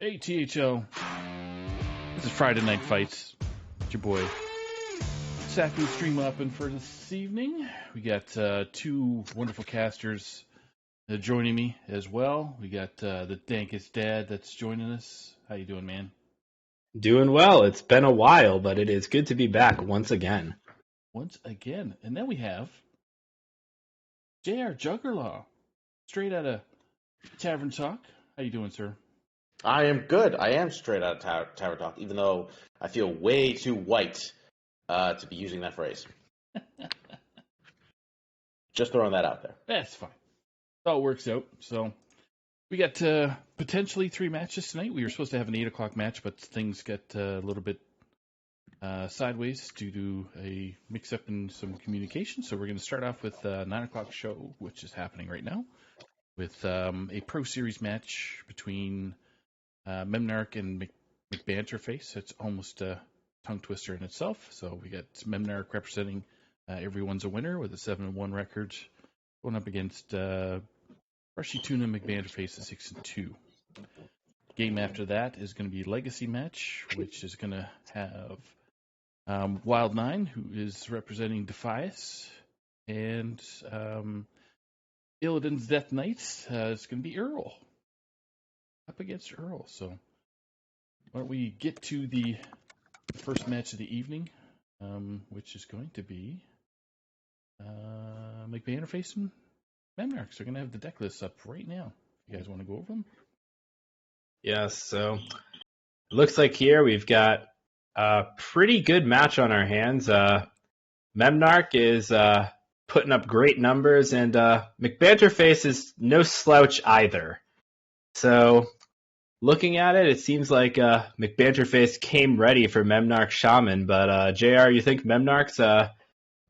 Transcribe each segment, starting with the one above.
Hey, THL. This is Friday Night Fights. It's your boy, Saku Stream Up, and for this evening, we got two wonderful casters joining me as well. We got the Dankest Dad that's joining us. How you doing, man? Doing well. It's been a while, but it is good to be back once again. Once again. And then we have JR Juggerlaw, straight out of Tavern Talk. How you doing, sir? I am good. I am straight out of Tower Talk, even though I feel way too white to be using that phrase. Just throwing that out there. That's fine. It all works out. So we got potentially 3 matches tonight. We were supposed to have an 8 o'clock match, but things got a little bit sideways due to a mix-up in some communication. So we're going to start off with a 9 o'clock show, which is happening right now, with a Pro Series match between Memnarch and McBanterface. It's almost a tongue twister in itself. So we got Memnarch representing Everyone's a Winner with a 7-1 record, going up against Rushy Tuna McBanterface at 6-2. Game after that is going to be Legacy match, which is going to have Wild 9, who is representing Defias, and Illidan's Death Knights is going to be Earl. Up against Earl. So why don't we get to the first match of the evening, which is going to be McBanterface and Memnarch. So we're going to have the deck lists up right now. You guys want to go over them? Yes, so it looks like here we've got a pretty good match on our hands. Memnarch is putting up great numbers, and McBanterface is no slouch either. So looking at it, it seems like McBanterface came ready for Memnarch Shaman, but JR, you think Memnarch's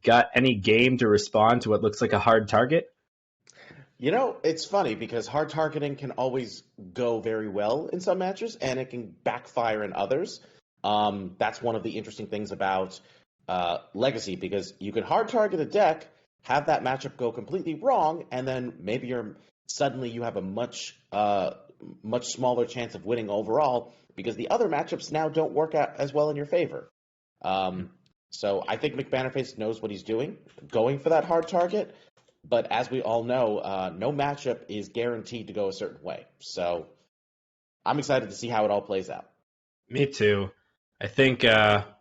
got any game to respond to what looks like a hard target? You know, it's funny because hard targeting can always go very well in some matches, and it can backfire in others. That's one of the interesting things about Legacy, because you can hard target a deck, have that matchup go completely wrong, and then maybe suddenly you have a much smaller chance of winning overall because the other matchups now don't work out as well in your favor. So I think McBanterface knows what he's doing, going for that hard target. But as we all know, no matchup is guaranteed to go a certain way. So I'm excited to see how it all plays out. Me too. I think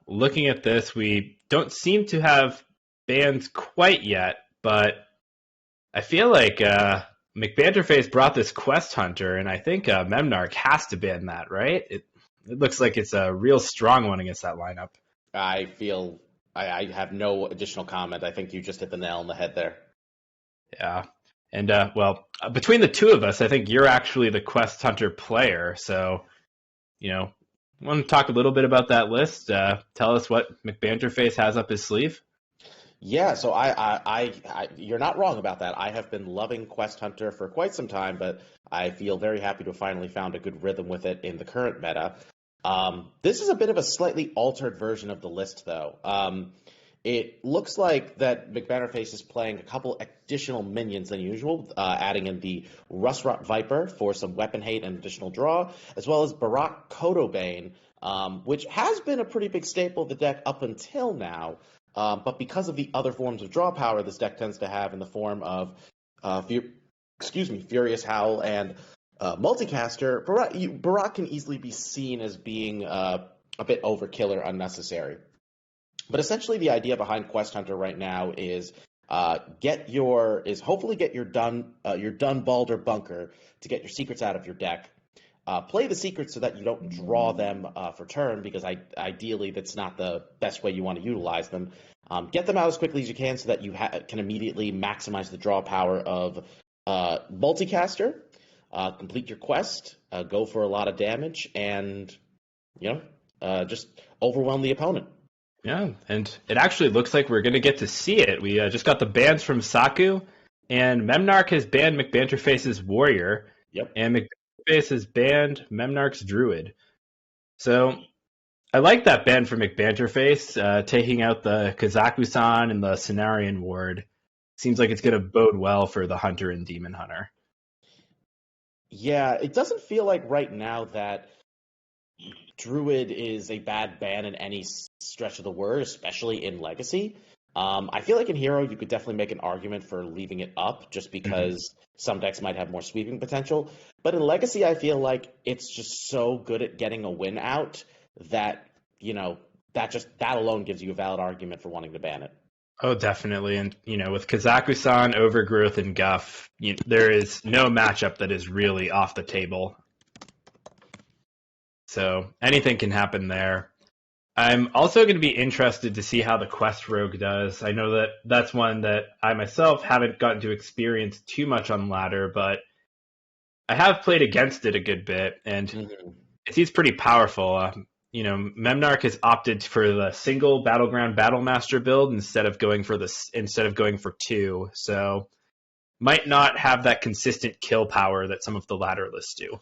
looking at this, we don't seem to have bans quite yet, but I feel like McBanterface brought this Quest Hunter, and I think Memnarch has to ban that, right? It looks like it's a real strong one against that lineup. I have no additional comment. I think you just hit the nail on the head there. Yeah. And, between the two of us, I think you're actually the Quest Hunter player. So, want to talk a little bit about that list? Tell us what McBanterface has up his sleeve. Yeah, so you're not wrong about that. I have been loving Quest Hunter for quite some time, but I feel very happy to have finally found a good rhythm with it in the current meta. This is a bit of a slightly altered version of the list, though. It looks like that McBanterface is playing a couple additional minions than usual, adding in the Rusrot Viper for some weapon hate and additional draw, as well as Barak Kodobane, which has been a pretty big staple of the deck up until now. But because of the other forms of draw power this deck tends to have in the form of Furious Howl and Multicaster, Barak can easily be seen as being a bit overkill or unnecessary. But essentially the idea behind Quest Hunter right now is hopefully get your Dunbalder Bunker to get your secrets out of your deck. Play the secrets so that you don't draw them for turn, because ideally that's not the best way you want to utilize them. Get them out as quickly as you can so that you can immediately maximize the draw power of Multicaster. Complete your quest, go for a lot of damage, and just overwhelm the opponent. Yeah, and it actually looks like we're going to get to see it. We just got the bans from Saku, and Memnarch has banned McBanterface's Warrior. Yep. And McBanterface has banned Memnarch's Druid. So I like that ban for McBanterface, taking out the Kazaku-san and the Cenarian Ward. Seems like it's going to bode well for the Hunter and Demon Hunter. Yeah, it doesn't feel like right now that Druid is a bad ban in any stretch of the word, especially in Legacy. I feel like in Hero, you could definitely make an argument for leaving it up just because some decks might have more sweeping potential. But in Legacy, I feel like it's just so good at getting a win out that, that alone gives you a valid argument for wanting to ban it. Oh, definitely. And, with Kazaku-san, Overgrowth, and Guff, there is no matchup that is really off the table. So anything can happen there. I'm also going to be interested to see how the Quest Rogue does. I know that that's one that I myself haven't gotten to experience too much on ladder, but I have played against it a good bit, and it seems pretty powerful. Memnarch has opted for the single Battleground Battlemaster build instead of going for two, so might not have that consistent kill power that some of the ladder lists do.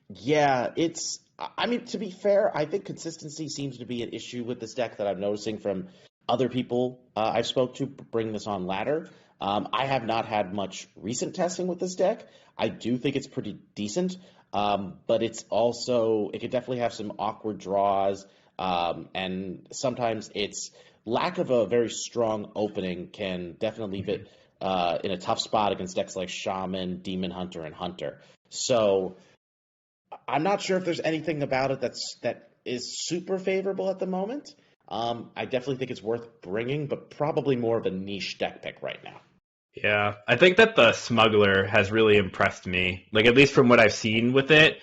Yeah, to be fair, I think consistency seems to be an issue with this deck that I'm noticing from other people I've spoke to bring this on ladder. I have not had much recent testing with this deck. I do think it's pretty decent, but it could definitely have some awkward draws, and sometimes its lack of a very strong opening can definitely leave it in a tough spot against decks like Shaman, Demon Hunter, and Hunter. So I'm not sure if there's anything about it that is super favorable at the moment. I definitely think it's worth bringing, but probably more of a niche deck pick right now. Yeah, I think that the Smuggler has really impressed me. Like, at least from what I've seen with it,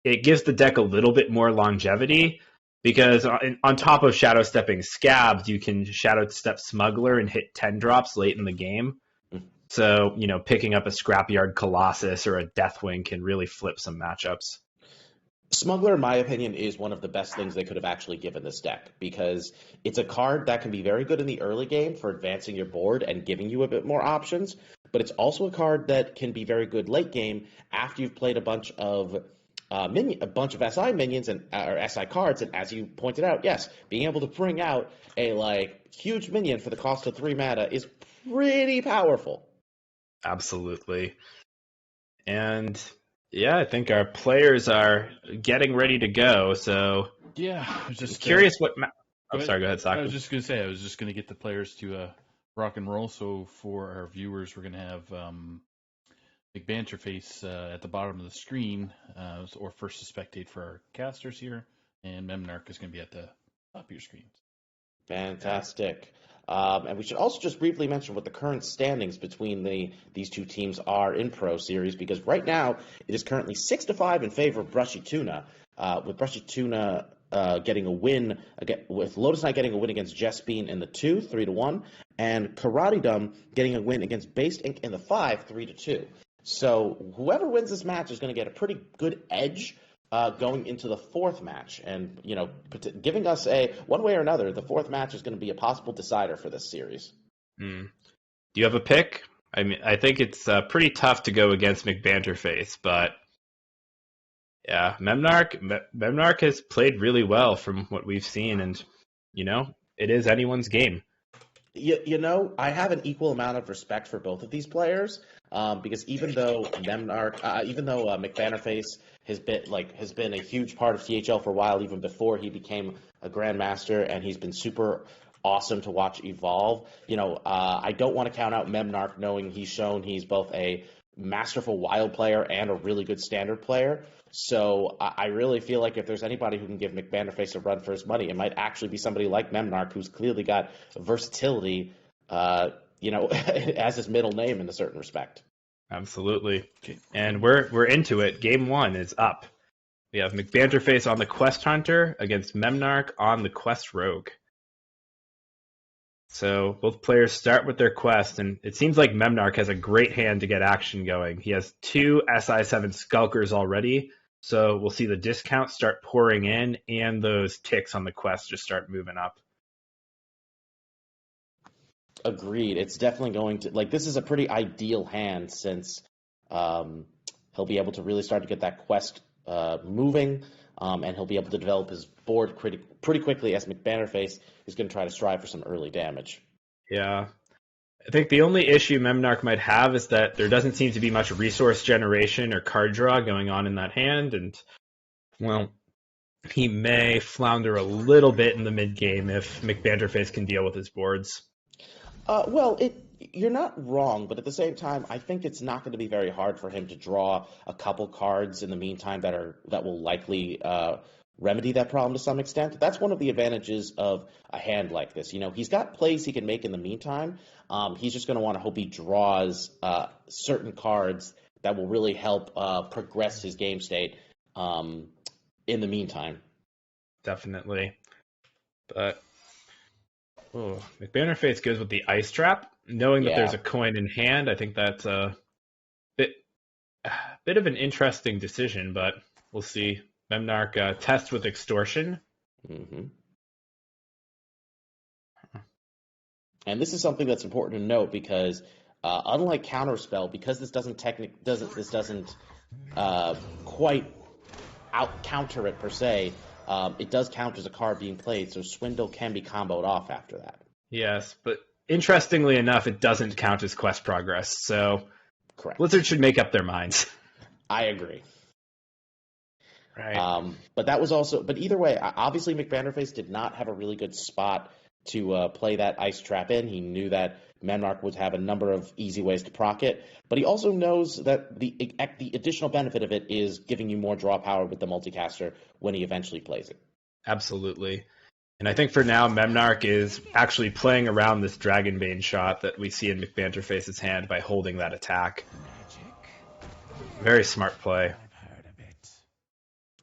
it gives the deck a little bit more longevity, because on top of Shadow Stepping Scabs, you can Shadow Step Smuggler and hit 10 drops late in the game. So, picking up a Scrapyard Colossus or a Deathwing can really flip some matchups. Smuggler, in my opinion, is one of the best things they could have actually given this deck, because it's a card that can be very good in the early game for advancing your board and giving you a bit more options, but it's also a card that can be very good late game after you've played a bunch of SI minions or SI cards, and as you pointed out, yes, being able to bring out a huge minion for the cost of 3 mana is pretty powerful. Absolutely. And yeah, I think our players are getting ready to go. So yeah, I was just curious what. Sorry, go ahead, Saki. I was just going to say I was just going to get the players to rock and roll. So for our viewers, we're going to have McBanterface at the bottom of the screen, or first to spectate for our casters here, and Memnarch is going to be at the top of your screen. Fantastic. And we should also just briefly mention what the current standings between these two teams are in Pro Series, because right now it is currently 6-5 in favor of Brushy Tuna, with Brushy Tuna getting a win, with Lotus Knight getting a win against Jespine in the 2, 3-1, and Karate Dum getting a win against Based Ink in the 5, 3-2. So whoever wins this match is going to get a pretty good edge going into the fourth match, and giving us one way or another, the fourth match is going to be a possible decider for this series. Do you have a pick? I mean, I think it's pretty tough to go against McBanterface, but yeah, Memnarch has played really well from what we've seen, and it is anyone's game. I have an equal amount of respect for both of these players, because even though McBanterface has been a huge part of THL for a while, even before he became a Grandmaster, and he's been super awesome to watch evolve. I don't want to count out Memnarch, knowing he's both a masterful wild player and a really good standard player. So I really feel like if there's anybody who can give McBanterface a run for his money, it might actually be somebody like Memnarch, who's clearly got versatility, as his middle name in a certain respect. Absolutely. And we're into it. Game 1 is up. We have McBanterface on the Quest Hunter against Memnarch on the Quest Rogue. So both players start with their quest, and it seems like Memnarch has a great hand to get action going. He has 2 SI7 Skulkers already, so we'll see the discounts start pouring in, and those ticks on the quest just start moving up. Agreed. It's definitely going to, this is a pretty ideal hand, since he'll be able to really start to get that quest moving, and he'll be able to develop his board pretty quickly, as McBanterface is going to try to strive for some early damage. Yeah. I think the only issue Memnarch might have is that there doesn't seem to be much resource generation or card draw going on in that hand, and, well, he may flounder a little bit in the mid game if McBanderface can deal with his boards. Well, you're not wrong, but at the same time, I think it's not going to be very hard for him to draw a couple cards in the meantime that will likely remedy that problem to some extent. That's one of the advantages of a hand like this. He's got plays he can make in the meantime. He's just going to want to hope he draws certain cards that will really help progress his game state in the meantime. Definitely. But McBanderface goes with the Ice Trap, knowing that there's a coin in hand. I think that's a bit of an interesting decision, but we'll see. Memnarch tests with Extortion. Mm-hmm. And this is something that's important to note because unlike Counterspell, because this doesn't quite out counter it per se, it does count as a card being played, so Swindle can be comboed off after that. Yes, but interestingly enough, it doesn't count as quest progress, so correct. Blizzard should make up their minds. I agree. Right. But either way, obviously McBanderface did not have a really good spot to play that Ice Trap in. He knew that Memnarch would have a number of easy ways to proc it, but he also knows that the additional benefit of it is giving you more draw power with the multicaster when he eventually plays it. Absolutely. And I think for now, Memnarch is actually playing around this Dragonbane shot that we see in McBanderface's hand by holding that attack. Very smart play.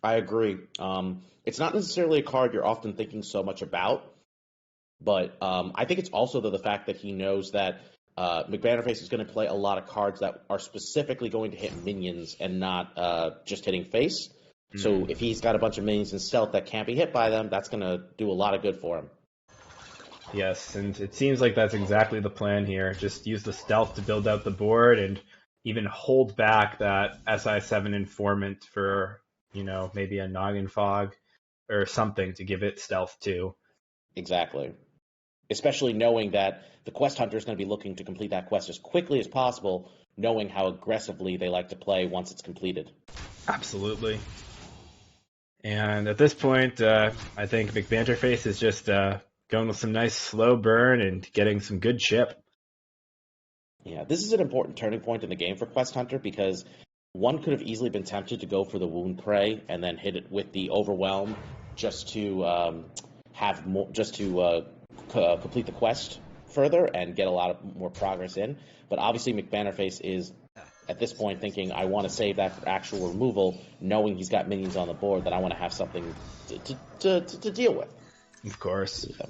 I agree. It's not necessarily a card you're often thinking so much about, but I think it's also the fact that he knows that McBanderface is going to play a lot of cards that are specifically going to hit minions and not just hitting face. Mm. So if he's got a bunch of minions in stealth that can't be hit by them, that's going to do a lot of good for him. Yes, and it seems like that's exactly the plan here. Just use the stealth to build out the board and even hold back that SI7 Informant for, maybe a Noggin Fog or something to give it stealth too. Exactly. Especially knowing that the quest hunter is going to be looking to complete that quest as quickly as possible, knowing how aggressively they like to play once it's completed. Absolutely. And at this point, I think McBanderface is just going with some nice slow burn and getting some good chip. Yeah, this is an important turning point in the game for Quest Hunter because one could have easily been tempted to go for the Wound Prey and then hit it with the Overwhelm just to complete the quest further and get a lot more progress in. But obviously McBanderface is at this point thinking, I want to save that for actual removal, knowing he's got minions on the board that I want to have something to deal with. Of course. Yeah.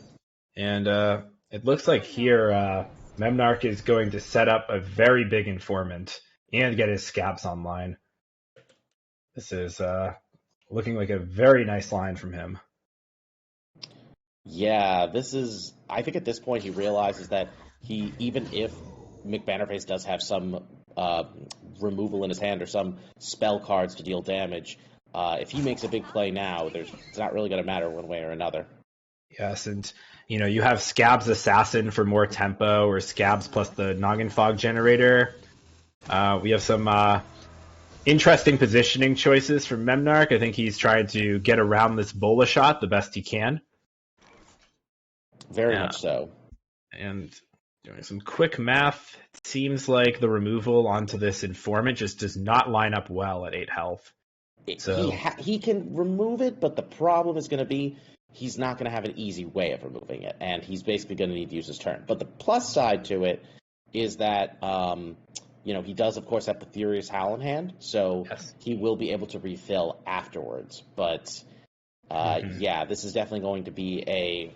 And it looks like here Memnarch is going to set up a very big Informant and get his Scabs online. This is looking like a very nice line from him. Yeah, I think at this point he realizes that even if McBanderface does have some removal in his hand or some spell cards to deal damage, if he makes a big play now, it's not really going to matter one way or another. Yes, and you have Scabs Assassin for more tempo, or Scabs plus the Noggin Fog generator. We have some interesting positioning choices from Memnarch. I think he's trying to get around this Bola shot the best he can. Very much so. And doing some quick math, it seems like the removal onto this Informant just does not line up well at 8 health. So he can remove it, but the problem is going to be he's not going to have an easy way of removing it, and he's basically going to need to use his turn. But the plus side to it is that he does, of course, have the Furious Howl in hand, so yes, he will be able to refill afterwards. But yeah, this is definitely going to be a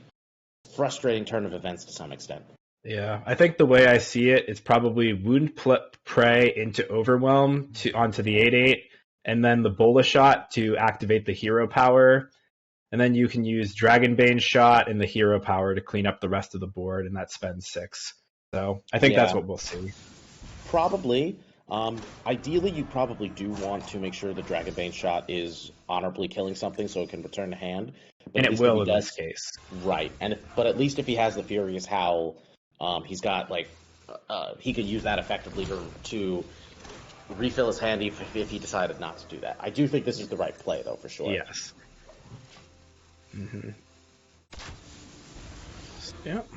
frustrating turn of events to some extent. Yeah, I think the way I see it, it's probably Wound Prey into Overwhelm onto the 8/8, and then the Bola shot to activate the hero power. And then you can use Dragonbane shot and the hero power to clean up the rest of the board, and that spends 6. So I think that's what we'll see. Probably. Ideally, you probably do want to make sure the Dragonbane shot is honorably killing something so it can return to hand. But and it will in this case. Right. But at least if he has the Furious Howl, he's got, he could use that effectively to refill his hand if he decided not to do that. I do think this is the right play, though, for sure. Yes. Mm-hmm. Yep.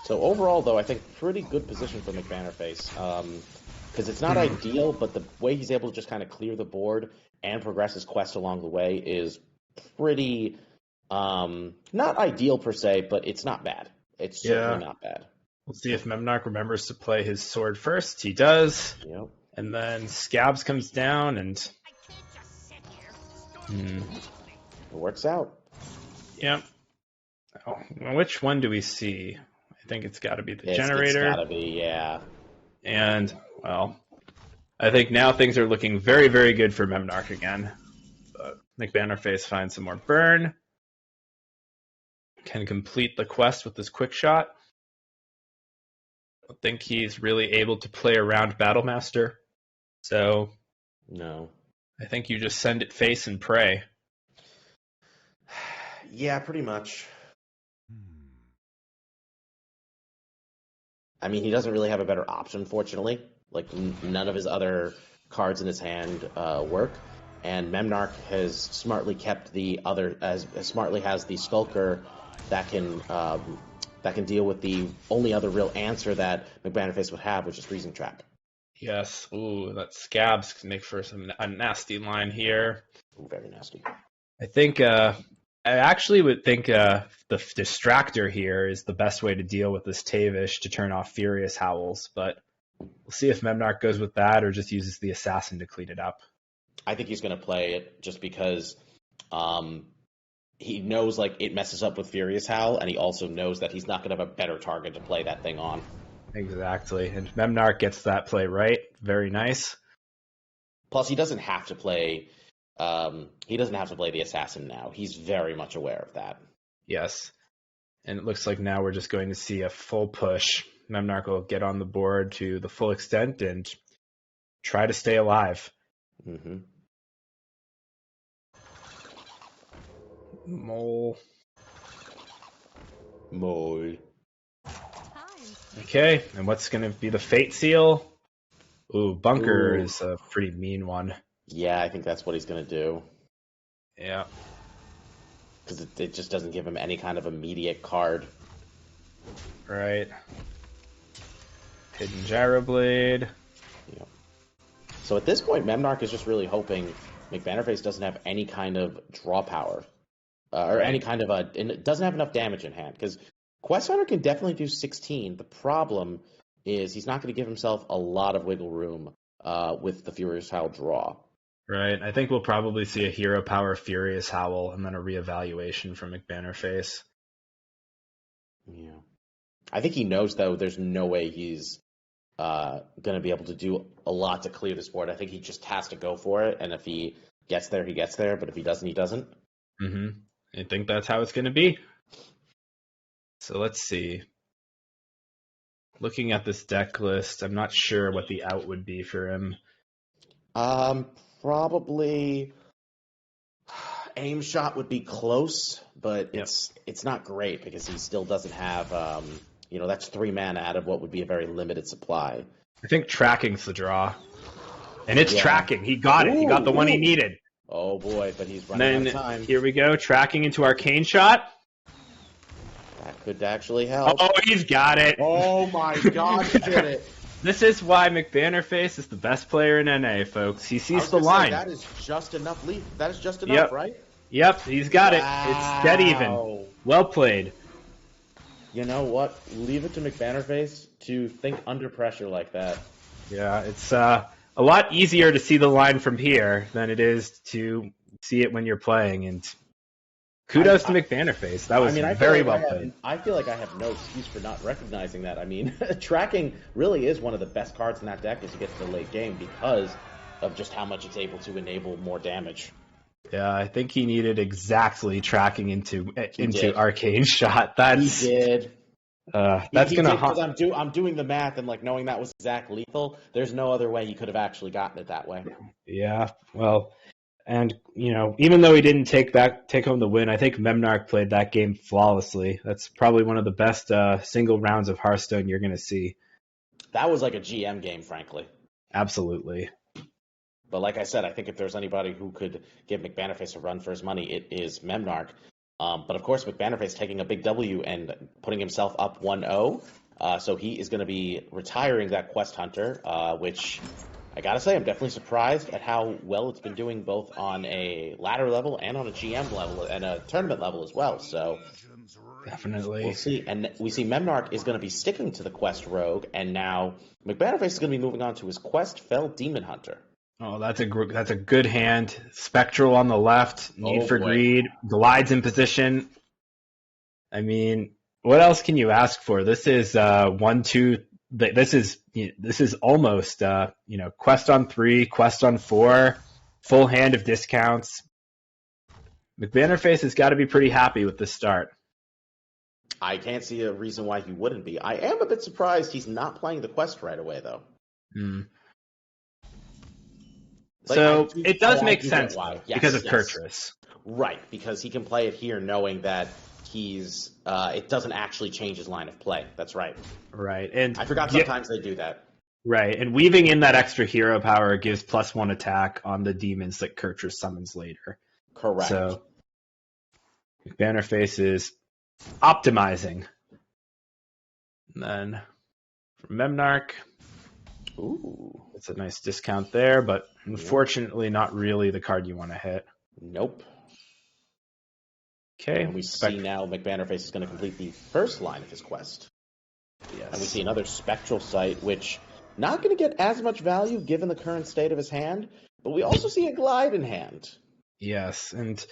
So overall, though, I think pretty good position for McBannerface. Because it's not ideal, but the way he's able to just kind of clear the board and progress his quest along the way is pretty not ideal per se, but it's not bad. It's certainly not bad. We'll see if Memnarch remembers to play his sword first. He does. Yep. And then Scabs comes down and... It works out. Yep. Oh, which one do we see? I think it's got to be the It's generator. got to be, yeah. And, well, I think now things are looking very, very good for Memnarch again. But McBannerface finds some more burn. Can complete the quest with his quick shot. I think he's really able to play around Battlemaster. So, No. I think you just send it face and pray. Yeah, pretty much. I mean, he doesn't really have a better option, fortunately. Like, none of his other cards in his hand work. And Memnarch has smartly kept the other, as smartly has the Skulker that can deal with the only other real answer that McBannerface would have, which is Freezing Trap. Yes. Ooh, that Scabs can make for a nasty line here. Ooh, very nasty. I think I actually would think the Distractor here is the best way to deal with this Tavish to turn off Furious Howls, but we'll see if Memnarch goes with that or just uses the Assassin to clean it up. I think he's going to play it just because he knows like it messes up with Furious Howl, and he also knows that he's not going to have a better target to play that thing on. Exactly, and Memnarch gets that play right. Very nice. Plus, he doesn't have to play. He doesn't have to play the Assassin now. He's very much aware of that. Yes, and it looks like now we're just going to see a full push. Memnarch will get on the board to the full extent and try to stay alive. Mm-hmm. Mole. Okay, and what's going to be the Fate Seal? Ooh, Bunker Ooh. is a pretty mean one. Yeah, I think that's what he's going to do. Yeah. Because it just doesn't give him any kind of immediate card. Right. Hidden Gyroblade. Yeah. So at this point, Memnarch is just really hoping McBannerface doesn't have any kind of draw power. Or any kind of and it doesn't have enough damage in hand. Because Quest Hunter can definitely do 16. The problem is he's not going to give himself a lot of wiggle room with the Furious Howl draw. Right. I think we'll probably see a Hero Power Furious Howl and then a reevaluation from McBannerface. Yeah. I think he knows, though, there's no way he's going to be able to do a lot to clear this board. I think he just has to go for it, and if he gets there, he gets there, but if he doesn't, he doesn't. Mm-hmm. I think that's how it's going to be. So let's see. Looking at this deck list, I'm not sure what the out would be for him. Probably Aim Shot would be close, but it's not great because he still doesn't have that's 3 mana out of what would be a very limited supply. I think Tracking's the draw. And it's Yeah. Tracking. He got it. He got the one he Ooh. needed. Oh boy, but he's And running out then of time. here we go, Tracking into Arcane Shot. That could actually help. Oh, he's got it. Oh my god, he did it. This is why McBannerface is the best player in NA, folks. He I sees was the gonna say, line. that is just enough lead. That is just enough, Yep. right? Yep, he's got it. It's dead even. Wow. Well played. You know what? Leave it to McBannerface to think under pressure like that. Yeah, it's a lot easier to see the line from here than it is to see it when you're playing. And kudos to McBannerface. That was very well played. I feel like I have no excuse for not recognizing that. I mean, Tracking really is one of the best cards in that deck as you get to the late game because of just how much it's able to enable more damage. Yeah, I think he needed exactly Tracking into did. Arcane Shot. That's He did. That's He gonna. did, 'cause I'm doing the math and like knowing that was exact lethal. There's no other way he could have actually gotten it that way. Yeah, well, and even though he didn't take home the win, I think Memnarch played that game flawlessly. That's probably one of the best single rounds of Hearthstone you're going to see. That was like a GM game, frankly. Absolutely. But like I said, I think if there's anybody who could give McBannerface a run for his money, it is Memnarch. But of course, McBannerface taking a big W and putting himself up 1-0. So he is going to be retiring that Quest Hunter, which I got to say, I'm definitely surprised at how well it's been doing both on a ladder level and on a GM level and a tournament level as well. So Definitely. we'll see. And we see Memnarch is going to be sticking to the Quest Rogue, and now McBannerface is going to be moving on to his Quest Fell Demon Hunter. Oh, that's a good hand. Spectral on the left, Need for boy. Greed, glides in position. I mean, what else can you ask for? This is 1-2. This is almost Quest on 3, Quest on 4, full hand of discounts. McBannerface has got to be pretty happy with this start. I can't see a reason why he wouldn't be. I am a bit surprised he's not playing the Quest right away, though. So it does make sense because of yes. Kurtrus. Right, because he can play it here knowing that it doesn't actually change his line of play. That's right. Right. And I forgot sometimes they do that. Right. And weaving in that extra hero power gives +1 attack on the demons that Kurtrus summons later. Correct. So McBannerface is optimizing. And then for Memnarch, ooh, it's a nice discount there, but unfortunately not really the card you want to hit. Nope. Okay. And we see now McBannerface is going to complete the first line of his quest. Yes. And we see another Spectral Sight, which not going to get as much value given the current state of his hand, but we also see a Glide in hand. Yes, and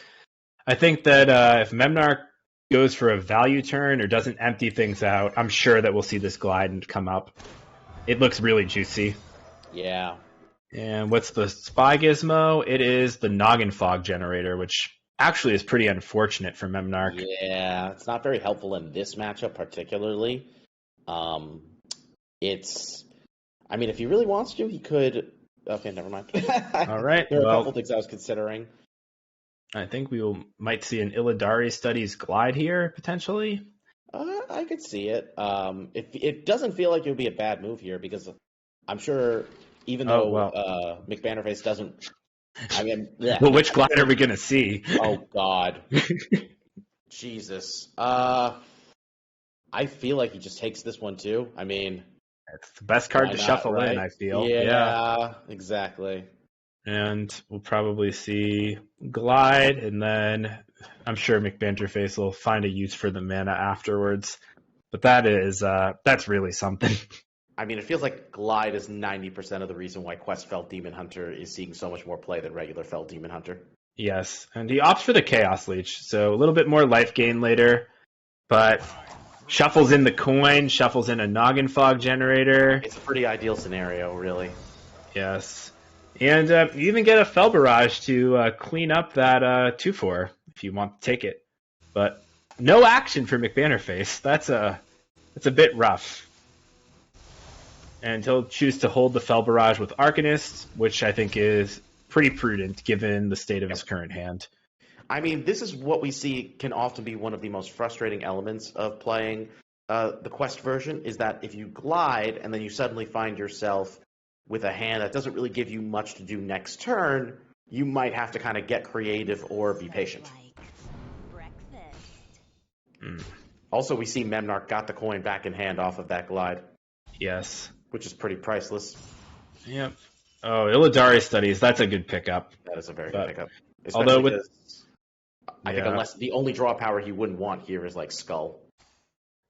I think that if Memnarch goes for a value turn or doesn't empty things out, I'm sure that we'll see this Glide come up. It looks really juicy. Yeah. And what's the Spy Gizmo? It is the Noggin Fog Generator, which actually is pretty unfortunate for Memnarch. Yeah, it's not very helpful in this matchup particularly. If he really wants to, he could... Okay, never mind. All right. There are a couple things I was considering. I think we might see an Illidari Studies Glide here, potentially. I could see it. It doesn't feel like it would be a bad move here, because I'm sure even though McBannerface doesn't... Well, which Glide are we going to see? Oh, God. Jesus. I feel like he just takes this one, too. I mean... It's the best card to shuffle right? in, I feel. Yeah, exactly. And we'll probably see Glide, and then I'm sure McBanterface will find a use for the mana afterwards. But that's really something. I mean, it feels like Glide is 90% of the reason why Quest Fell Demon Hunter is seeing so much more play than regular Fell Demon Hunter. Yes, and he opts for the Chaos Leech, so a little bit more life gain later, but shuffles in the coin, shuffles in a Noggin Fog Generator. It's a pretty ideal scenario, really. Yes. And you even get a Fel Barrage to clean up that 2/4 if you want to take it. But no action for McBannerface. That's a bit rough. And he'll choose to hold the Fel Barrage with Arcanist, which I think is pretty prudent given the state of his current hand. I mean, this is what we see can often be one of the most frustrating elements of playing the Quest version, is that if you glide and then you suddenly find yourself with a hand that doesn't really give you much to do next turn, you might have to kind of get creative or be patient. Also, we see Memnarch got the coin back in hand off of that glide. Yes. Which is pretty priceless. Yep. Oh, Illidari Studies, that's a good pickup. That is a very good pickup. Although I think unless the only draw power he wouldn't want here is like Skull.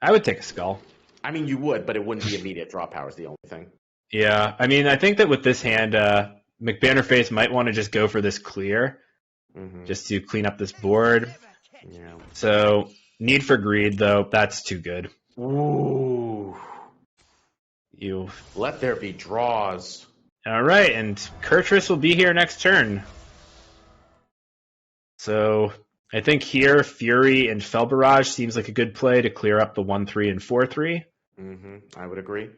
I would take a Skull. I mean, you would, but it wouldn't be immediate draw power is the only thing. Yeah, I mean, I think that with this hand, McBannerface might want to just go for this clear, just to clean up this board. Yeah. So, Need for Greed, though, that's too good. Ooh. You let there be draws. All right, and Kurtrus will be here next turn. So, I think here, Fury and Fel Barrage seems like a good play to clear up the 1/3 and 4/3. I would agree.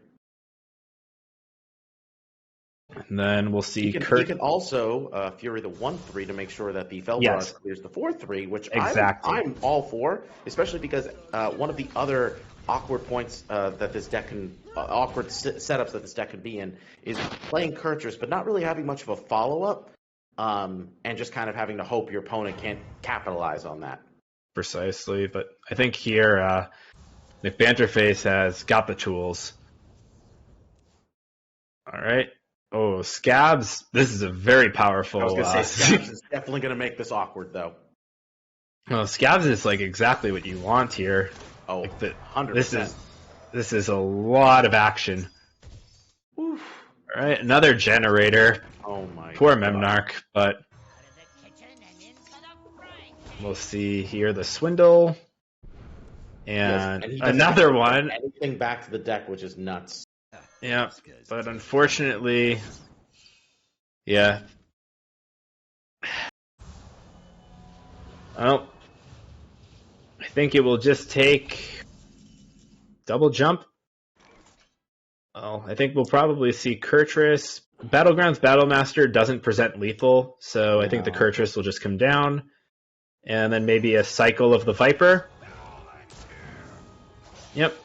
And then we'll see He can also Fury the 1/3 to make sure that the Fel Barrage clears the 4/3, which I'm all for, especially because one of the other awkward points that this deck can awkward setups that this deck could be in is playing Kurtrus, but not really having much of a follow up, and just kind of having to hope your opponent can't capitalize on that. precisely. But I think here McBanterface has got the tools. All right. Oh, Scabs. This is a very powerful. I was going to say, Scabs is definitely going to make this awkward, though. Well, Scabs is like exactly what you want here. Oh, like 100%. This is a lot of action. Oof. All right, another generator. Oh my Poor God. Memnarch, but we'll see here the swindle. And he doesn't another put one. Anything back to the deck, which is nuts. Yeah, but unfortunately, yeah. Well, I think it will just take double jump. Well, I think we'll probably see Kurtrus. Battlegrounds Battlemaster doesn't present lethal, so I think the Kurtrus will just come down. And then maybe a cycle of the Viper. Yep.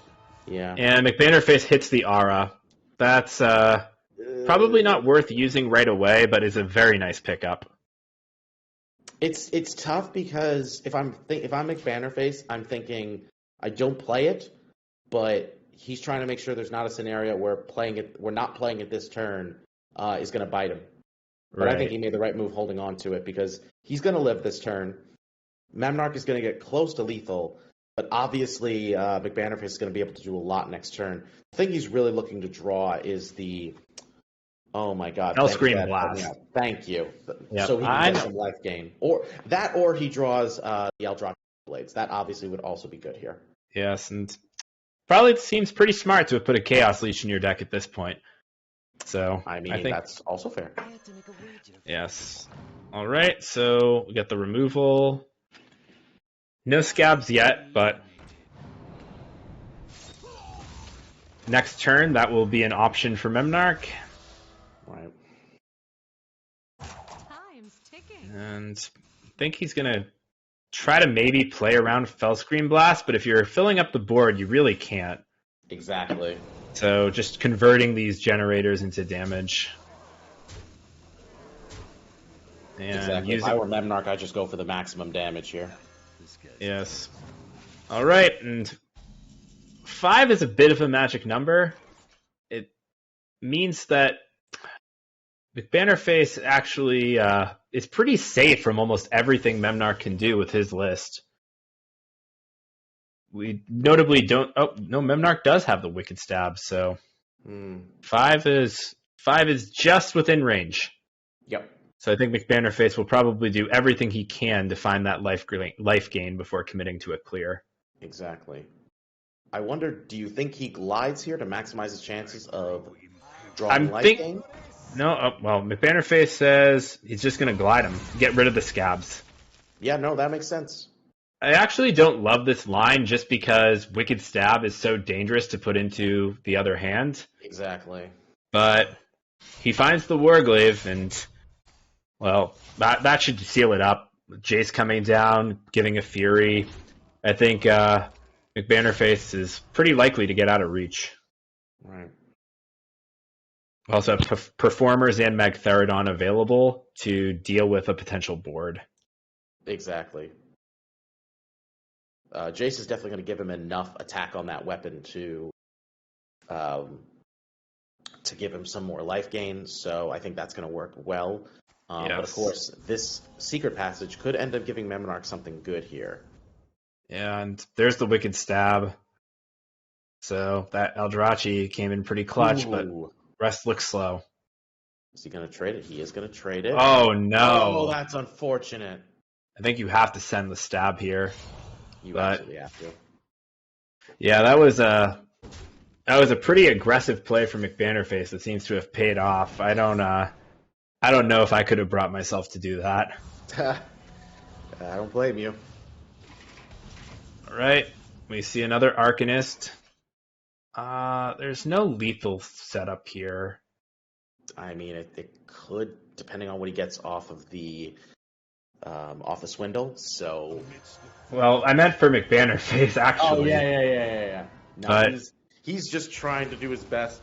Yeah. And McBanterface hits the Aura. That's probably not worth using right away, but is a very nice pickup. It's tough because if I'm McBanterface, I'm thinking I don't play it, but he's trying to make sure there's not a scenario where we're not playing it this turn is going to bite him. But I think he made the right move holding on to it because he's going to live this turn. Memnarch is going to get close to lethal, but obviously McBanterface is going to be able to do a lot next turn. The thing he's really looking to draw is the oh my God, Hellscream Blast. Thank you. Yep. So he can get some life gain, or he draws the Eldrazi Blades. That obviously would also be good here. Yes, and probably seems pretty smart to have put a Chaos Leech in your deck at this point. So I mean, I think that's also fair. Yes. All right, so we got the removal. No Scabs yet, but next turn that will be an option for Memnarch. Right. Time's ticking. And I think he's going to try to maybe play around Fellscream Blast, but if you're filling up the board, you really can't. Exactly. So just converting these generators into damage. And exactly. If I were Memnarch, I'd just go for the maximum damage here. Yes. All right, and 5 is a bit of a magic number. It means that McBanterface actually is pretty safe from almost everything Memnarch can do with his list. We notably don't. Oh no, Memnarch does have the Wicked Stab, so 5 is just within range. Yep. So I think McBanterface will probably do everything he can to find that life gain before committing to a clear. Exactly. I wonder, do you think he glides here to maximize his chances of drawing life gain? No, well, McBanterface says he's just going to glide him, get rid of the Scabs. Yeah, no, that makes sense. I actually don't love this line just because Wicked Stab is so dangerous to put into the other hand. Exactly. But he finds the Warglaive, and, well, that should seal it up. Jace coming down, giving a Fury. I think McBanterface is pretty likely to get out of reach. Right. Also have Performers and Magtheridon available to deal with a potential board. Exactly. Jace is definitely going to give him enough attack on that weapon to give him some more life gain, so I think that's going to work well. Yes. But of course, this Secret Passage could end up giving Memnarch something good here. And there's the Wicked Stab. So that Eldrazi came in pretty clutch, but rest looks slow. Is he going to trade it? He is going to trade it. Oh, no. Oh, that's unfortunate. I think you have to send the stab here. You absolutely have to. Yeah, that was a pretty aggressive play from McBanterface that seems to have paid off. I don't know if I could have brought myself to do that. I don't blame you. All right, we see another Arcanist. There's no lethal setup here. I mean, it could, depending on what he gets off of the swindle. So, well, I meant for McBanterface actually. Oh yeah. No, but he's just trying to do his best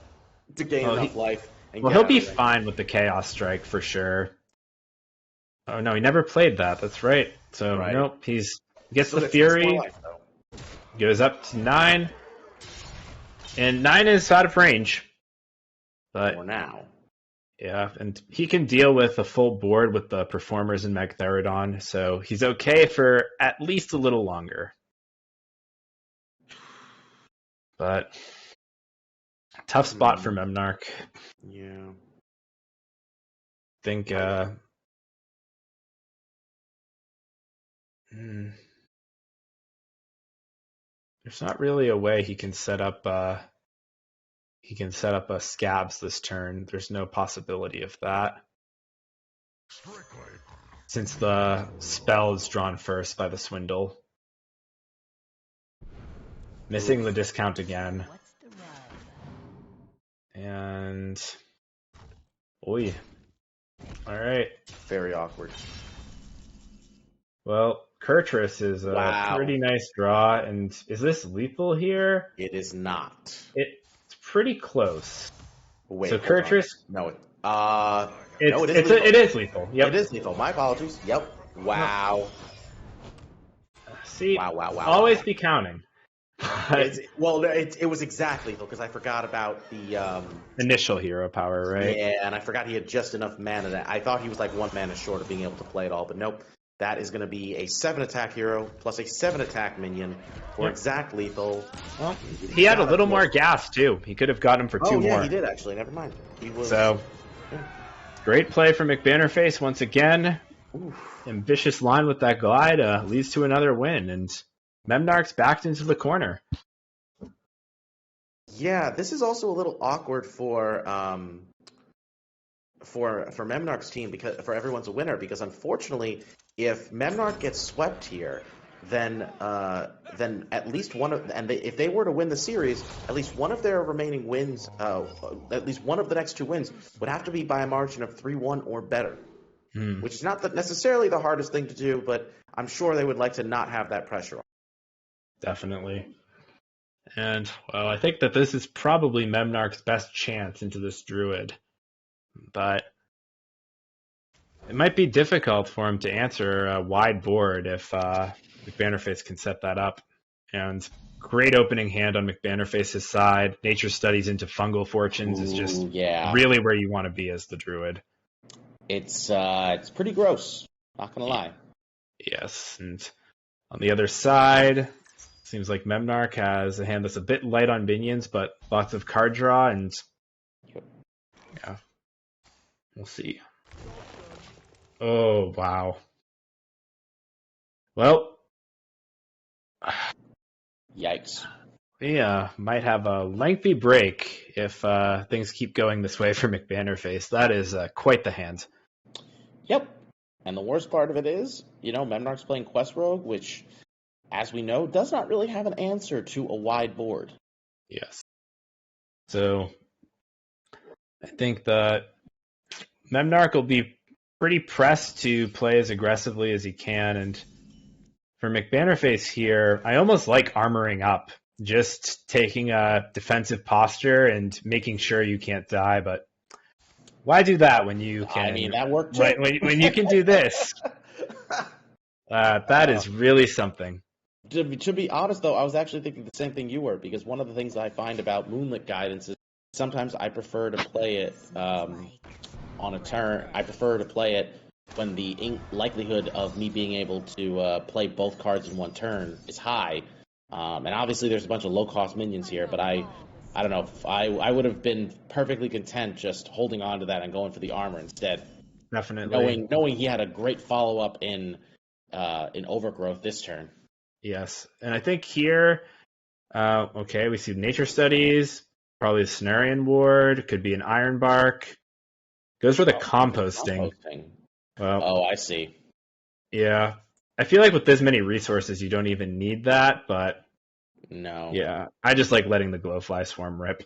to gain enough life. And he'll be fine with the Chaos Strike for sure. Oh no, he never played that. That's right. So nope, he's Gets Still the gets 6 more Fury, life, though. goes up to 9. And 9 is out of range. But For now. yeah, and he can deal with a full board with the Performers and Magtheridon, so he's okay for at least a little longer. But tough spot for Memnarch. Yeah. Think there's not really a way he can set up a Scabs this turn. There's no possibility of that. Since the spell is drawn first by the Swindle. Missing the discount again. And oi. Alright. Very awkward. Well, Kurtrus is a pretty nice draw, and is this lethal here? It is not. It's pretty close. Wait, so Kurtrus... No, it it is lethal. Yep. It is lethal. My apologies. Yep. Wow. See, wow. Always be counting. It was exactly lethal because I forgot about the initial hero power, right? Yeah, and I forgot he had just enough mana. I thought he was like 1 mana short of being able to play it all, but nope. That is going to be a 7 attack hero plus a 7 attack minion for exact lethal. Well, he had a little more gas too. He could have got him for 2 more. Yeah, he did actually. Never mind. Great play from McBannerface once again. Oof. Ambitious line with that glide leads to another win, and Memnarch's backed into the corner. Yeah, this is also a little awkward for Memnarch's team because for everyone's a winner because unfortunately, if Memnarch gets swept here, then at least one of if they were to win the series, at least one of their remaining wins, at least one of the next 2 wins would have to be by a margin of 3-1 or better, which is not necessarily the hardest thing to do, but I'm sure they would like to not have that pressure. Definitely. And, well, I think that this is probably Memnarch's best chance into this Druid. But it might be difficult for him to answer a wide board if McBannerface can set that up. And great opening hand on McBannerface's side. Nature Studies into Fungal Fortunes is just really where you want to be as the Druid. It's pretty gross, not going to lie. Yes, and on the other side... Seems like Memnarch has a hand that's a bit light on minions, but lots of card draw, and yeah, we'll see. Oh, wow. Well, yikes. We might have a lengthy break if things keep going this way for McBannerface. That is quite the hand. Yep, and the worst part of it is, Memnarch's playing Quest Rogue, which... as we know, does not really have an answer to a wide board. Yes. So, I think that Memnarch will be pretty pressed to play as aggressively as he can, and for McBannerface here, I almost like armoring up, just taking a defensive posture and making sure you can't die, but why do that when you can... I mean, that worked too. When you can do this. That is really something. To be honest, though, I was actually thinking the same thing you were, because one of the things I find about Moonlit Guidance is sometimes I prefer to play it on a turn. I prefer to play it when the likelihood of me being able to play both cards in one turn is high. And obviously there's a bunch of low-cost minions here, but I don't know. I would have been perfectly content just holding on to that and going for the armor instead. Definitely. Knowing he had a great follow-up in Overgrowth this turn. Yes, and I think here, we see Nature Studies, probably a Cenarian Ward, could be an Ironbark. Goes for the composting. Well, I see. Yeah, I feel like with this many resources, you don't even need that, but... No. Yeah, I just like letting the Glowfly Swarm rip.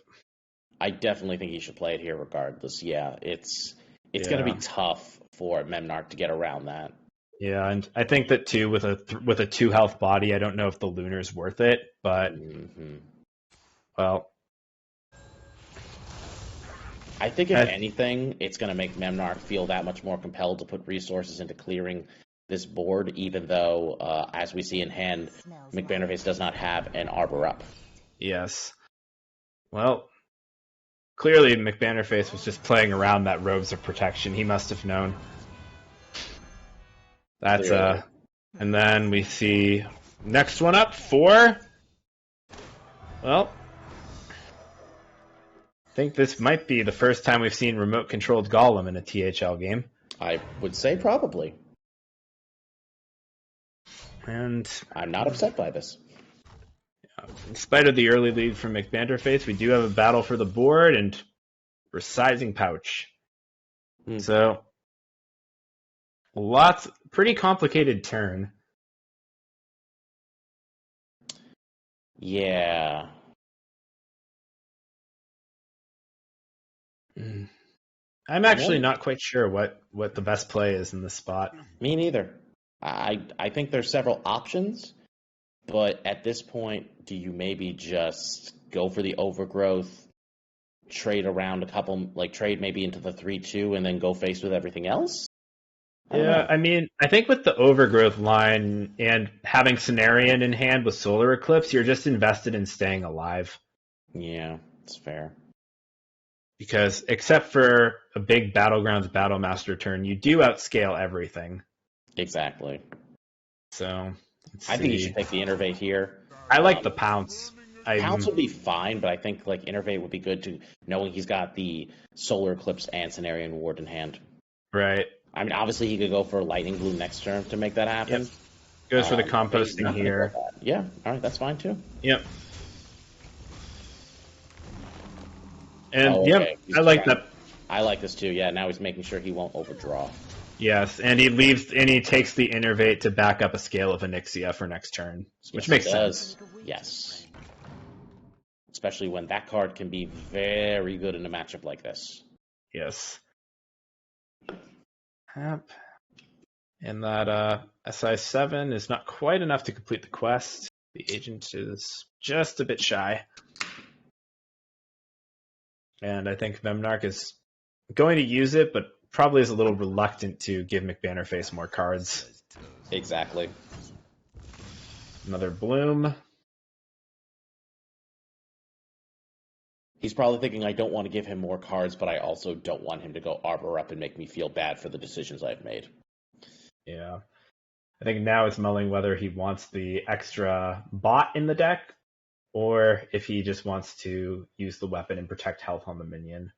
I definitely think he should play it here regardless. Yeah, it's going to be tough for Memnarch to get around that. Yeah, and I think that too with a 2 health body, I don't know if the Lunar's worth it, but well, I think if anything, it's going to make Memnarch feel that much more compelled to put resources into clearing this board, even though, as we see in hand, McBannerface does not have an Arbor up. Yes. Well, clearly McBannerface was just playing around that Robes of Protection. He must have known. That's Clearly. and then we see next one up, 4. Well, I think this might be the first time we've seen remote-controlled Golem in a THL game. I would say probably. And I'm not upset by this. in spite of the early lead from McBanterface, we do have a battle for the board and resizing pouch. So, pretty complicated turn. Yeah. I'm actually not quite sure what the best play is in this spot. Me neither. I think there's several options, but at this point, do you maybe just go for the overgrowth, trade around a couple, like trade maybe into the 3-2, and then go face with everything else? Yeah, I mean, I think with the overgrowth line and having Cenarion in hand with Solar Eclipse, you're just invested in staying alive. Yeah, it's fair. Because except for a big Battlegrounds Battlemaster turn, you do outscale everything. Exactly. So, I think you should take the Innervate here. I like the Pounce. Pounce would be fine, but I think like Innervate would be good to knowing he's got the Solar Eclipse and Cenarion Ward in hand. Right. I mean, obviously he could go for Lightning Bloom next turn to make that happen. Yep. Goes for the composting here. Yeah, all right, that's fine too. Yep. And okay. I like that. I like this too. Yeah, now he's making sure he won't overdraw. Yes, and he takes the Innervate to back up a scale of Onyxia for next turn, which makes sense. Yes. Especially when that card can be very good in a matchup like this. Yes. Yep. And that SI7 is not quite enough to complete the quest. The agent is just a bit shy. And I think Memnarch is going to use it, but probably is a little reluctant to give McBannerface more cards. Exactly. Another Bloom. He's probably thinking, I don't want to give him more cards, but I also don't want him to go Arbor up and make me feel bad for the decisions I've made. Yeah. I think now it's mulling whether he wants the extra bot in the deck, or if he just wants to use the weapon and protect health on the minion.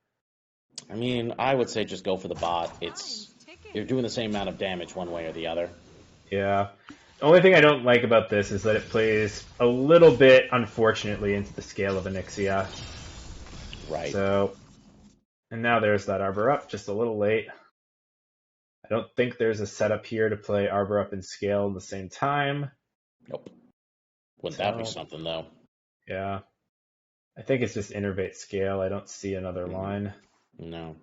I mean, I would say just go for the bot. You're doing the same amount of damage one way or the other. Yeah. The only thing I don't like about this is that it plays a little bit, unfortunately, into the scale of Onyxia. Right. So, and now there's that Arbor up, just a little late. I don't think there's a setup here to play Arbor up and scale at the same time. Nope. Wouldn't that be something, though? Yeah. I think it's just Innervate scale. I don't see another line. No.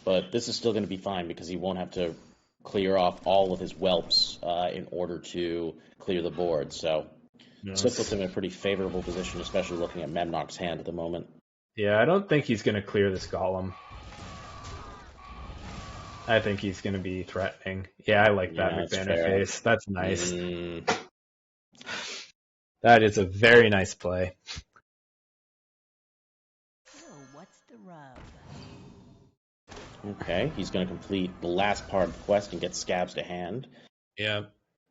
But this is still going to be fine because he won't have to clear off all of his whelps in order to clear the board. So, still puts him in a pretty favorable position, especially looking at Memnock's hand at the moment. Yeah, I don't think he's going to clear this Golem. I think he's going to be threatening. Yeah, I like that McBannerface. That's nice. That is a very nice play. What's the rub? Okay, he's going to complete the last part of the quest and get Scabs to hand. Yeah.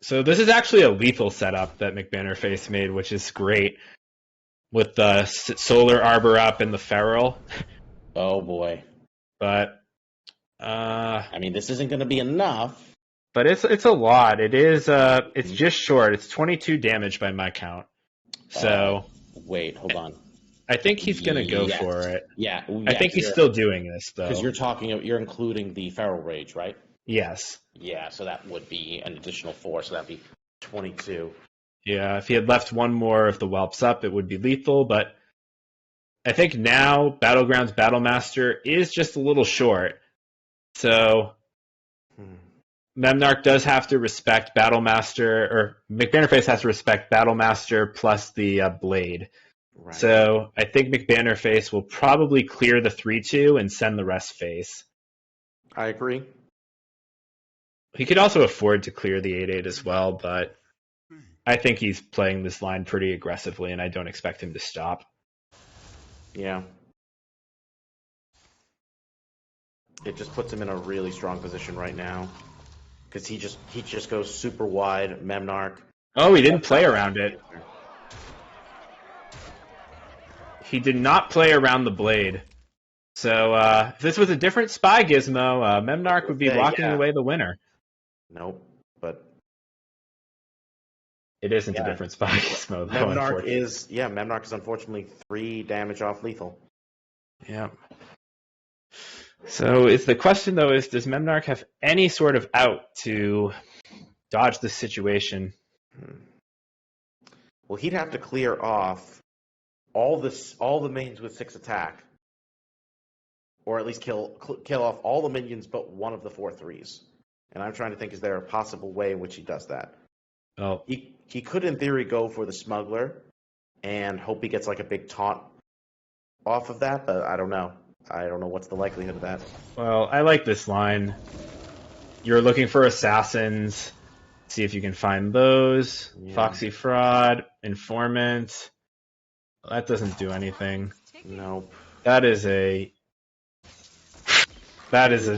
So this is actually a lethal setup that McBannerface made, which is great. With the Solar Arbor up and the Feral. Oh boy. But I mean, this isn't going to be enough. But it's a lot. It is it's just short. It's 22 damage by my count. So wait, hold on. I think he's going to go for it. Yeah. I think he's still doing this though. Because you're including the Feral Rage, right? Yes. Yeah, so that would be an additional 4, so that'd be 22. Yeah, if he had left one more of the whelps up, it would be lethal, but I think now Battlegrounds Battlemaster is just a little short. So Memnarch does have to respect Battlemaster, or McBannerface has to respect Battlemaster plus the Blade. Right. So I think McBannerface will probably clear the 3-2 and send the rest face. I agree. He could also afford to clear the 8/8 as well, but I think he's playing this line pretty aggressively, and I don't expect him to stop. Yeah. It just puts him in a really strong position right now. Because he just goes super wide, Memnarch. Oh, he didn't play around it. He did not play around the blade. So if this was a different spy gizmo, Memnarch would be walking away the winner. Nope, but it isn't a different spy gizmo, though. Memnarch is unfortunately 3 damage off lethal. Yeah. So is the question though is does Memnarch have any sort of out to dodge this situation? Well, he'd have to clear off all the minions with 6 attack, or at least kill off all the minions but one of the 4 3s. And I'm trying to think, is there a possible way in which he does that? Oh, he could in theory go for the smuggler and hope he gets like a big taunt off of that, but I don't know. I don't know what's the likelihood of that. Well, I like this line. You're looking for assassins. See if you can find those. Yeah. Foxy Fraud, Informant. That doesn't do anything. Nope. That is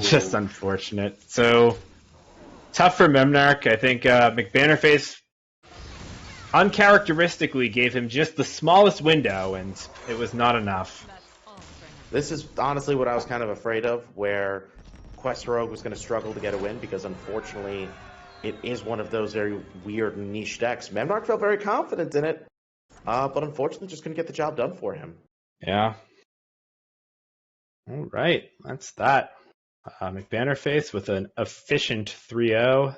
just unfortunate. So tough for Memnarch. I think McBannerface uncharacteristically gave him just the smallest window, and it was not enough. This is honestly what I was kind of afraid of, where Quest Rogue was going to struggle to get a win, because unfortunately it is one of those very weird niche decks. Memnarch felt very confident in it, but unfortunately just couldn't get the job done for him. Yeah. All right, that's that. McBannerface with an efficient 3-0,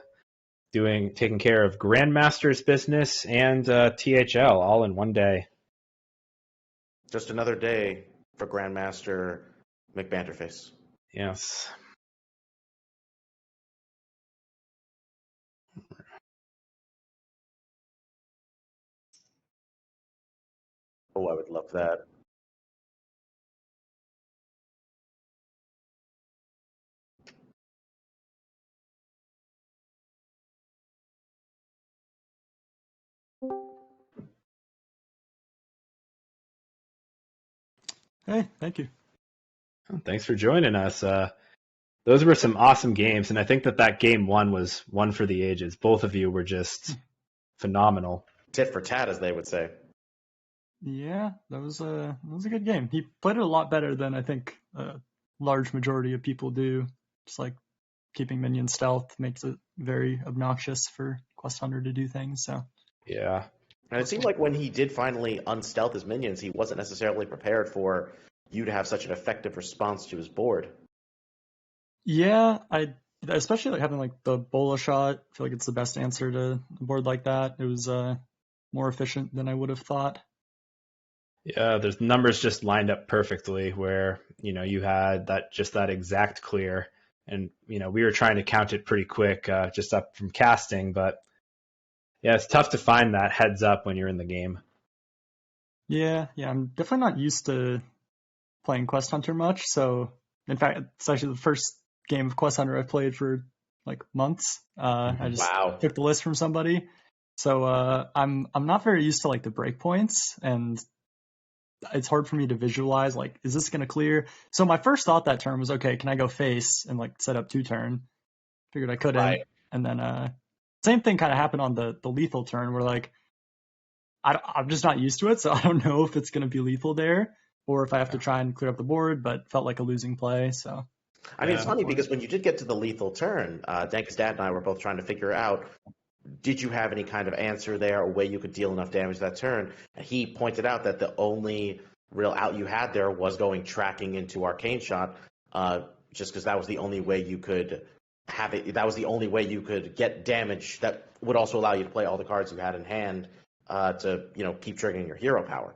taking care of Grandmaster's business and THL all in one day. Just another day for Grandmaster McBanterface. Yes. Oh, I would love that. Hey, thank you. Thanks for joining us. Those were some awesome games, and I think that game 1 was one for the ages. Both of you were just phenomenal. Tit for tat, as they would say. Yeah, that was a good game. He played it a lot better than I think a large majority of people do. Just like keeping minion stealth makes it very obnoxious for Quest Hunter to do things. So yeah. And it seemed like when he did finally unstealth his minions, he wasn't necessarily prepared for you to have such an effective response to his board. Yeah, especially like having like the Bola shot. I feel like it's the best answer to a board like that. It was more efficient than I would have thought. Yeah, the numbers just lined up perfectly where, you had that exact clear. And, we were trying to count it pretty quick just up from casting, but yeah, it's tough to find that heads up when you're in the game. Yeah, I'm definitely not used to playing Quest Hunter much. So, in fact, it's actually the first game of Quest Hunter I've played for like months. I just took the list from somebody. So I'm not very used to like the breakpoints, and it's hard for me to visualize like, is this going to clear? So my first thought that turn was, okay, can I go face and like set up 2-turn? Figured I couldn't. Right. And then same thing kind of happened on the lethal turn where like I'm just not used to it, so I don't know if it's going to be lethal there or if I have to try and clear up the board, but felt like a losing play. So I mean, it's funny because when you did get to the lethal turn, Dankus Dad and I were both trying to figure out, did you have any kind of answer there or way you could deal enough damage that turn? And he pointed out that the only real out you had there was going tracking into Arcane Shot, just because that was the only way you could have it. That was the only way you could get damage that would also allow you to play all the cards you had in hand to keep triggering your hero power.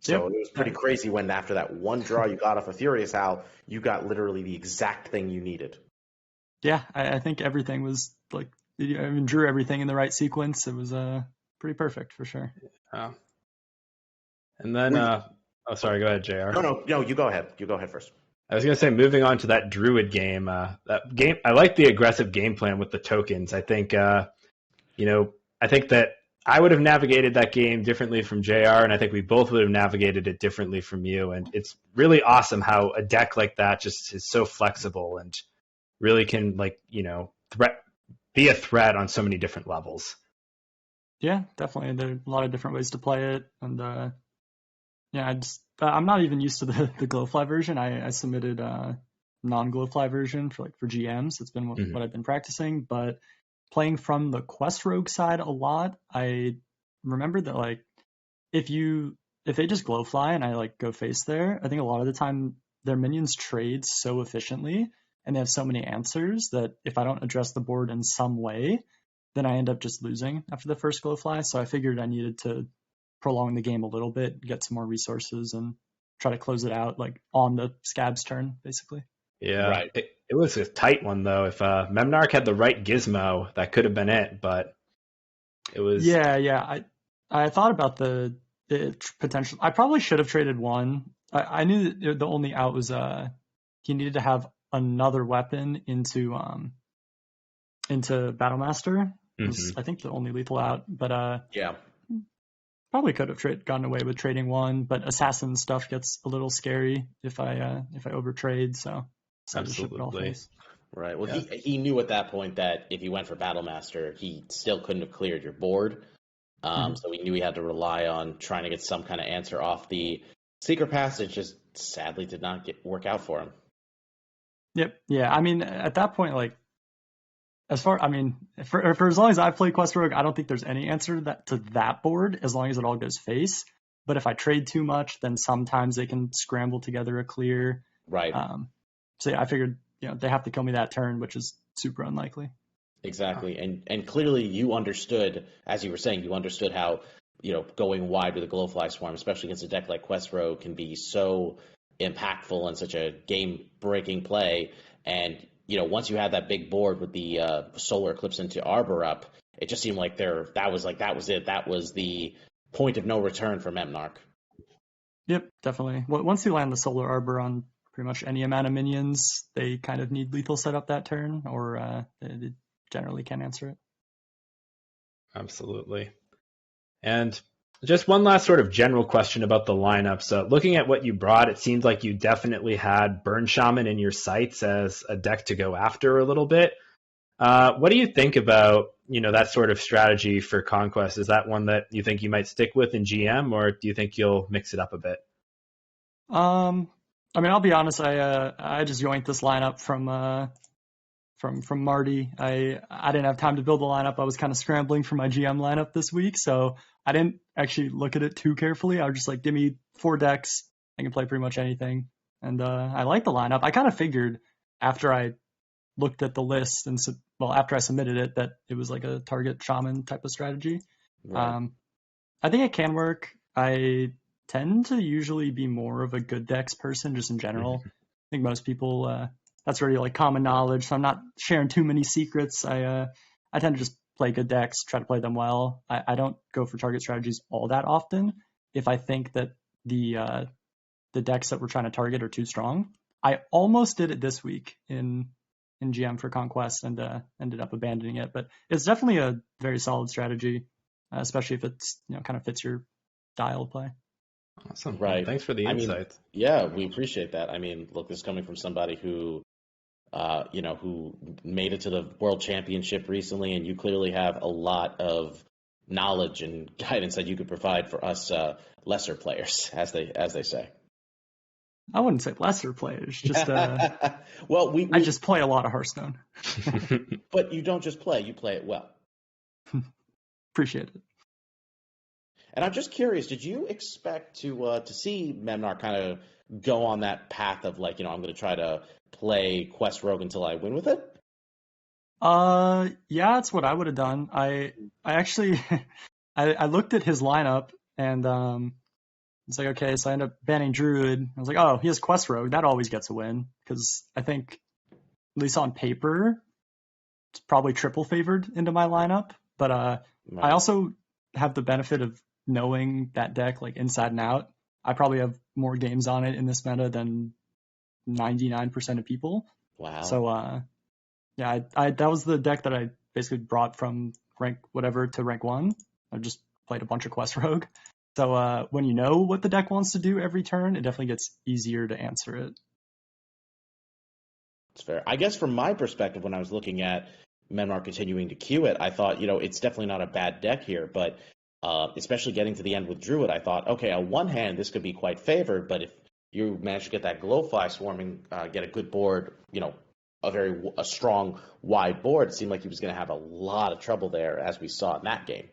So It was pretty crazy when after that one draw you got off of Furious Howl, you got literally the exact thing you needed. Yeah, I think everything was like, I mean, drew everything in the right sequence. It was pretty perfect for sure. And then, sorry, go ahead, JR. No, you go ahead. You go ahead first. I was gonna say, moving on to that Druid game. That game, I like the aggressive game plan with the tokens. I think, I think that I would have navigated that game differently from JR, and I think we both would have navigated it differently from you. And it's really awesome how a deck like that just is so flexible and really can, be a threat on so many different levels. Yeah, definitely. There are a lot of different ways to play it, and I'm not even used to the Glowfly version. I submitted a non-Glowfly version for GMs. It's been what I've been practicing, but playing from the Quest Rogue side a lot, I remember that if they just Glowfly and I go face there, I think a lot of the time their minions trade so efficiently and they have so many answers that if I don't address the board in some way, then I end up just losing after the first Glowfly. So I figured I needed to prolong the game a little bit, get some more resources, and try to close it out on the Scab's turn, basically. Yeah, Right. It was a tight one though. If Memnarch had the right gizmo, that could have been it, but it was. Yeah. I thought about the potential. I probably should have traded one. I knew that the only out was he needed to have another weapon into Battlemaster. Was, I think, the only lethal out, but Yeah. probably could have gotten away with trading one, but assassin stuff gets a little scary if I overtrade. So I just ship it all face. Right. Well, he knew at that point that if he went for Battlemaster, he still couldn't have cleared your board. So he knew he had to rely on trying to get some kind of answer off the Secret Passage. Just sadly did not work out for him. Yep. Yeah. I mean, at that point, for as long as I've played Quest Rogue, I don't think there's any answer to that board as long as it all goes face. But if I trade too much, then sometimes they can scramble together a clear. Right. So yeah, I figured they have to kill me that turn, which is super unlikely. Exactly. And clearly you understood, as you were saying, you understood how going wide with a Glowfly Swarm, especially against a deck like Quest Rogue, can be so impactful and such a game-breaking play. And once you had that big board with the Solar Eclipse into Arbor up, it just seemed like that was it. That was the point of no return for Memnarch. Yep, definitely. Once you land the Solar Arbor on pretty much any amount of minions, they kind of need lethal setup that turn, or they generally can't answer it. Absolutely. And just one last sort of general question about the lineup. So looking at what you brought, it seems like you definitely had Burn Shaman in your sights as a deck to go after a little bit. What do you think about, that sort of strategy for Conquest? Is that one that you think you might stick with in GM, or do you think you'll mix it up a bit? I'll be honest. I just yoinked this lineup from Marty. I didn't have time to build the lineup. I was kind of scrambling for my GM lineup this week, so I didn't actually look at it too carefully. I was just give me 4 decks. I can play pretty much anything. And I like the lineup. I kind of figured after I looked at the list after I submitted it, that it was a target shaman type of strategy. Right. I think it can work. I tend to usually be more of a good decks person just in general. I think most people, that's already common knowledge, so I'm not sharing too many secrets. I tend to just play good decks, try to play them well. I don't go for target strategies all that often if I think that the decks that we're trying to target are too strong. I almost did it this week in GM for Conquest and ended up abandoning it, but it's definitely a very solid strategy, especially if it's kind of fits your style of play. Awesome. Right. Well, thanks for the insights. Yeah, we appreciate that. Look, this is coming from somebody who who made it to the World Championship recently, and you clearly have a lot of knowledge and guidance that you could provide for us lesser players, as they say. I wouldn't say lesser players, just well, I just play a lot of Hearthstone. But you don't just play; you play it well. Appreciate it. And I'm just curious, did you expect to see Memnarch kind of go on that path of I'm going to try to play Quest Rogue until I win with it? Yeah, that's what I would have done. I actually I looked at his lineup and it's okay, so I ended up banning Druid. I was oh, he has Quest Rogue, that always gets a win, because I think, at least on paper, it's probably triple favored into my lineup. But I also have the benefit of knowing that deck inside and out. I probably have more games on it in this meta than 99% of people. Wow. So yeah, I that was the deck that I basically brought from rank whatever to rank 1. I just played a bunch of Quest Rogue. So when you know what the deck wants to do every turn, it definitely gets easier to answer it. It's fair. I guess from my perspective, when I was looking at Menmar continuing to queue it, I thought, it's definitely not a bad deck here, but especially getting to the end with Druid, I thought, okay, on one hand, this could be quite favored, but if you manage to get that Glowfly swarming, get a good board, a strong, wide board, it seemed like he was going to have a lot of trouble there, as we saw in that game.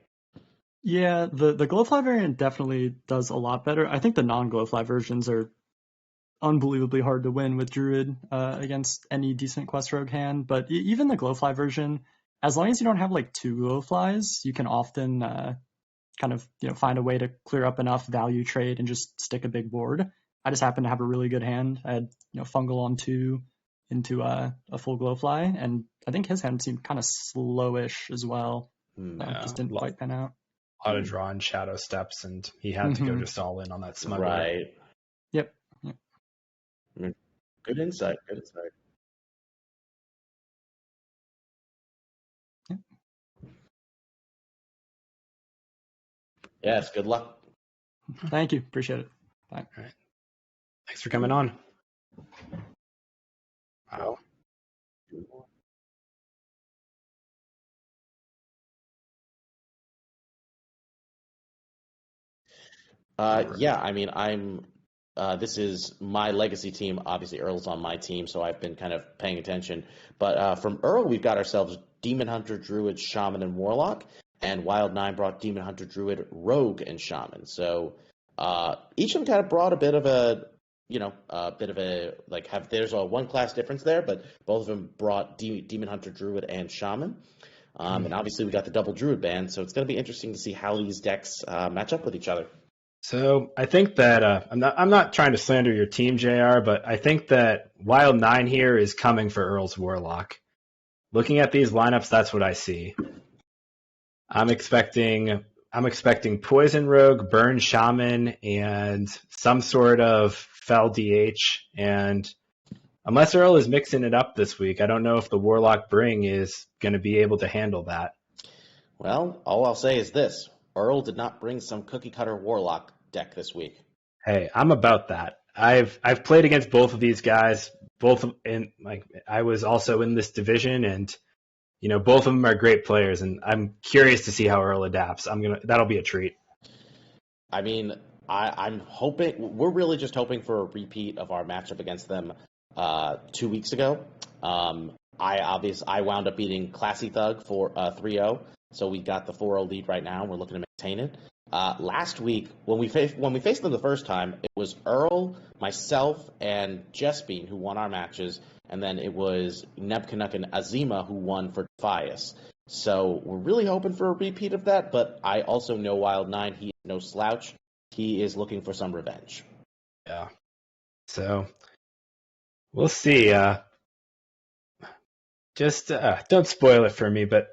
Yeah, the Glowfly variant definitely does a lot better. I think the non-Glowfly versions are unbelievably hard to win with Druid against any decent Quest Rogue hand, but even the Glowfly version, as long as you don't have like 2 Glowflies, you can often kind of find a way to clear up enough value trade and just stick a big board. I just happened to have a really good hand. I had Fungal on 2 into a full Glowfly, and I think his hand seemed kind of slowish as well. Yeah, just didn't quite pan out. A lot of drawn Shadow Steps, and he had to go just all in on that Smuggler. Right. Yep. Good insight. Good insight. Yep. Yes, good luck. Thank you. Appreciate it. Bye. All right. Thanks for coming on. Wow. Yeah, I mean, this is my legacy team. Obviously, Earl's on my team, so I've been kind of paying attention. But from Earl, we've got ourselves Demon Hunter, Druid, Shaman, and Warlock. And Wild 9 brought Demon Hunter, Druid, Rogue, and Shaman. So each of them kind of brought a bit of there's a one class difference there, but both of them brought Demon Hunter, Druid, and Shaman. And obviously, we got the double Druid band, so it's going to be interesting to see how these decks match up with each other. So I think that I'm not trying to slander your team, JR, but I think that Wild 9 here is coming for Earl's Warlock. Looking at these lineups, that's what I see. I'm expecting Poison Rogue, Burn Shaman, and some sort of Fel DH. And unless Earl is mixing it up this week, I don't know if the Warlock Bring is going to be able to handle that. Well, all I'll say is this. Earl did not bring some cookie cutter Warlock deck this week. Hey, I'm about that. I've played against both of these guys. I was also in this division, and both of them are great players, and I'm curious to see how Earl adapts. That'll be a treat. I mean, I'm hoping we're really just hoping for a repeat of our matchup against them 2 weeks ago. I wound up beating Classy Thug for 3-0. So we got the 4-0 lead right now, and we're looking to maintain it. Last week, when we faced them the first time, it was Earl, myself, and Jespine who won our matches, and then it was Nebkanuk and Azima who won for Defias. So we're really hoping for a repeat of that, but I also know Wild 9, he is no slouch. He is looking for some revenge. Yeah. So we'll see. Just don't spoil it for me, but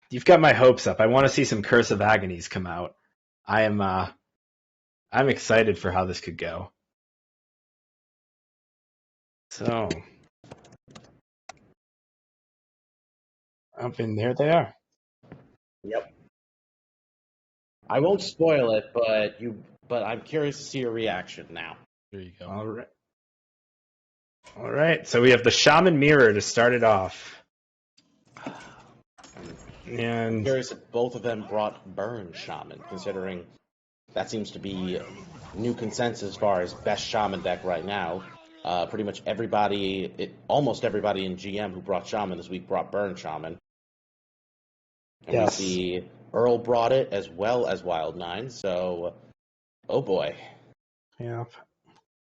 you've got my hopes up. I want to see some Curse of Agonies come out. I'm excited for how this could go. So, and there they are. Yep. I won't spoil it, but I'm curious to see your reaction now. There you go. All right. So we have the Shaman Mirror to start it off. And I'm curious if both of them brought Burn Shaman, considering that seems to be new consensus as far as best Shaman deck right now. Pretty much almost everybody in GM who brought Shaman this week brought Burn Shaman. And yes. We see Earl brought it as well as Wild 9, so oh boy. Yeah.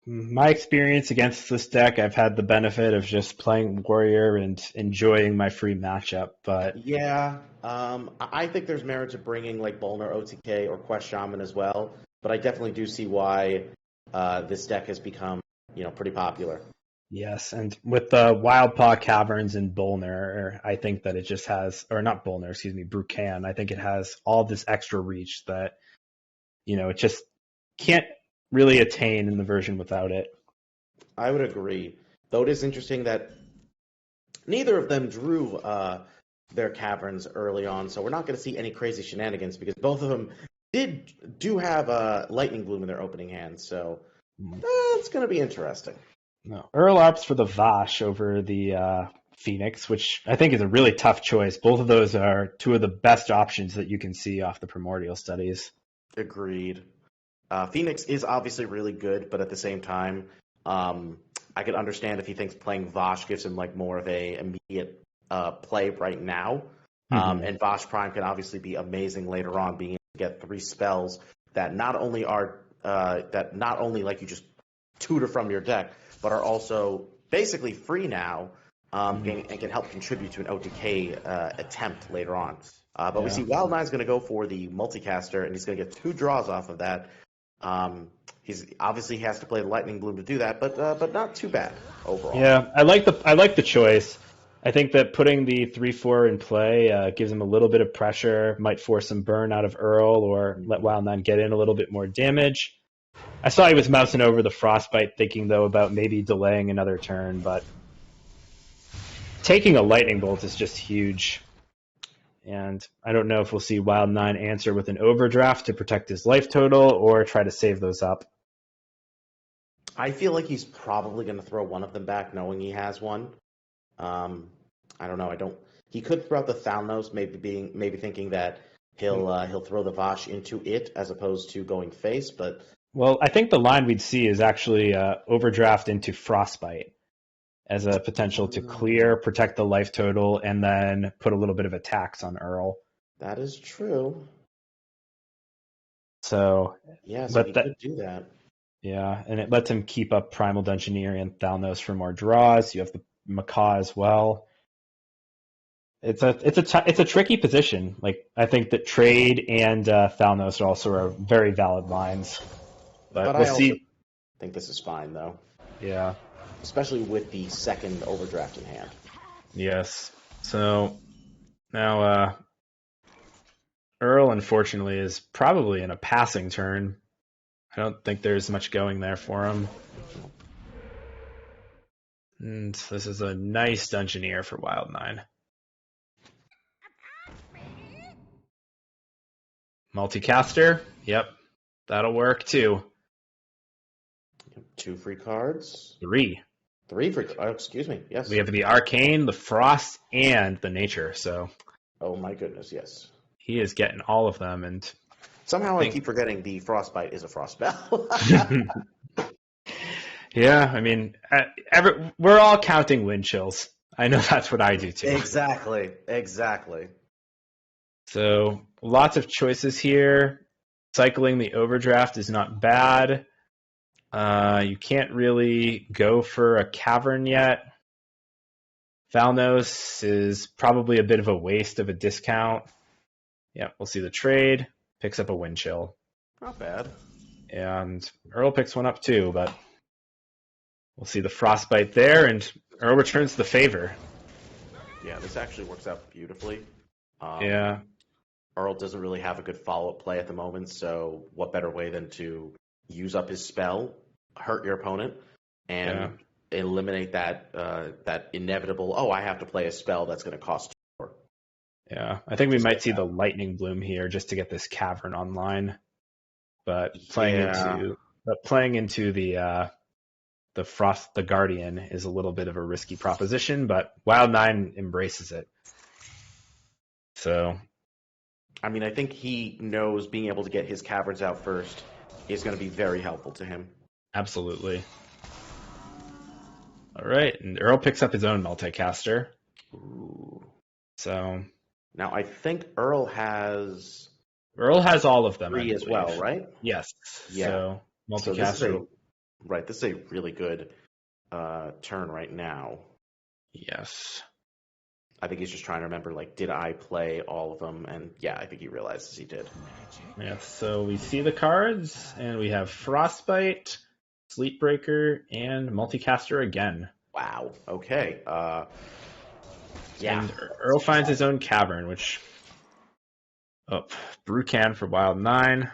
My experience against this deck, I've had the benefit of just playing Warrior and enjoying my free matchup, but yeah, I think there's merit to bringing like Bolner, OTK, or Quest Shaman as well, but I definitely do see why this deck has become, pretty popular. Yes, and with the Wildpaw Caverns and Bolner, I think that it just has, or not Bolner, excuse me, Brucan, I think it has all this extra reach that, it just can't really attain in the version without it. I would agree. Though it is interesting that neither of them drew their caverns early on, so we're not going to see any crazy shenanigans because both of them do have a lightning bloom in their opening hand. So it's going to be interesting. No. Earl opts for the Vash over the Phoenix, which I think is a really tough choice. Both of those are two of the best options that you can see off the Primordial Studies. Agreed. Phoenix is obviously really good, but at the same time, I could understand if he thinks playing Vash gives him like more of a immediate play right now. And Vash Prime can obviously be amazing later on, being able to get 3 spells that not only like you just tutor from your deck, but are also basically free now, and can help contribute to an OTK attempt later on. But we see Wild Nine's going to go for the multicaster, and he's going to get 2 draws off of that. He's obviously has to play the Lightning Bloom to do that, but not too bad overall. Yeah, I like the choice. I think that putting the 3/4 in play gives him a little bit of pressure, might force some burn out of Earl, or let Wild Nine get in a little bit more damage. I saw he was mousing over the Frostbite, thinking though about maybe delaying another turn, but taking a Lightning Bolt is just huge. And I don't know if we'll see Wild Nine answer with an Overdraft to protect his life total or try to save those up. I feel like he's probably going to throw one of them back, knowing he has one. I don't know. He could throw out the Thalnos, maybe thinking that he'll throw the Vash into it as opposed to going face. But well, I think the line we'd see is actually Overdraft into Frostbite as a potential to clear, protect the life total, and then put a little bit of a tax on Earl. That is true. So yeah, so he could do that. Yeah, and it lets him keep up Primal Dungeoneer and Thalnos for more draws. You have the Macaw as well. It's a tricky position. Like, I think that Trade and Thalnos also are very valid lines. But we'll see. I think this is fine though. Yeah. Especially with the second Overdraft in hand. Yes. So now Earl, unfortunately, is probably in a passing turn. I don't think there's much going there for him. And this is a nice Dungeoneer for Wild Nine. Multicaster? Yep. That'll work too. 2 free cards. 3. 3 free cards. Oh, excuse me. Yes. We have the Arcane, the Frost, and the Nature. So. Oh my goodness, yes. He is getting all of them, and somehow I keep forgetting the Frostbite is a frost spell. Yeah, I mean, we're all counting wind chills. I know that's what I do too. Exactly. So lots of choices here. Cycling the Overdraft is not bad. You can't really go for a Cavern yet. Thalnos is probably a bit of a waste of a discount. Yeah, we'll see the trade. Picks up a wind chill. Not bad. And Earl picks one up too, but we'll see the Frostbite there, and Earl returns the favor. Yeah, this actually works out beautifully. Yeah. Earl doesn't really have a good follow-up play at the moment, so what better way than to use up his spell, hurt your opponent, and eliminate that inevitable, I have to play a spell that's going to cost 4. Yeah, I think we might see the Lightning Bloom here just to get this Cavern online. But playing into the Frost, the Guardian, is a little bit of a risky proposition, but Wild Nine embraces it. So, I mean, I think he knows being able to get his Caverns out first is going to be very helpful to him. Absolutely. All right, and Earl picks up his own Multicaster. Ooh. So now I think Earl has all of them. 3 as well, right? Yes. Yeah. So Multicaster. This is a really good turn right now. Yes. I think he's just trying to remember, like, did I play all of them? And yeah, I think he realizes he did. Yeah, so we see the cards, and we have Frostbite, Sleepbreaker, and Multicaster again. Wow. Okay. Yeah. And Earl finds his own Cavern, which... Brucan for Wild Nine.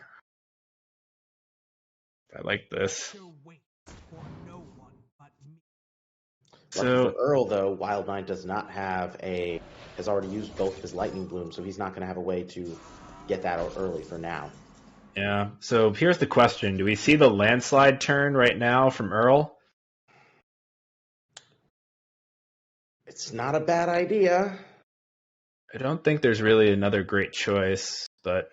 I like this. Lucky So for Earl, though, Wild Nine does not have has already used both his Lightning Bloom, so he's not going to have a way to get that out early for now. yeah. So here's the question: do we see the landslide turn right now from Earl? It's not a bad idea. I don't think there's really another great choice, but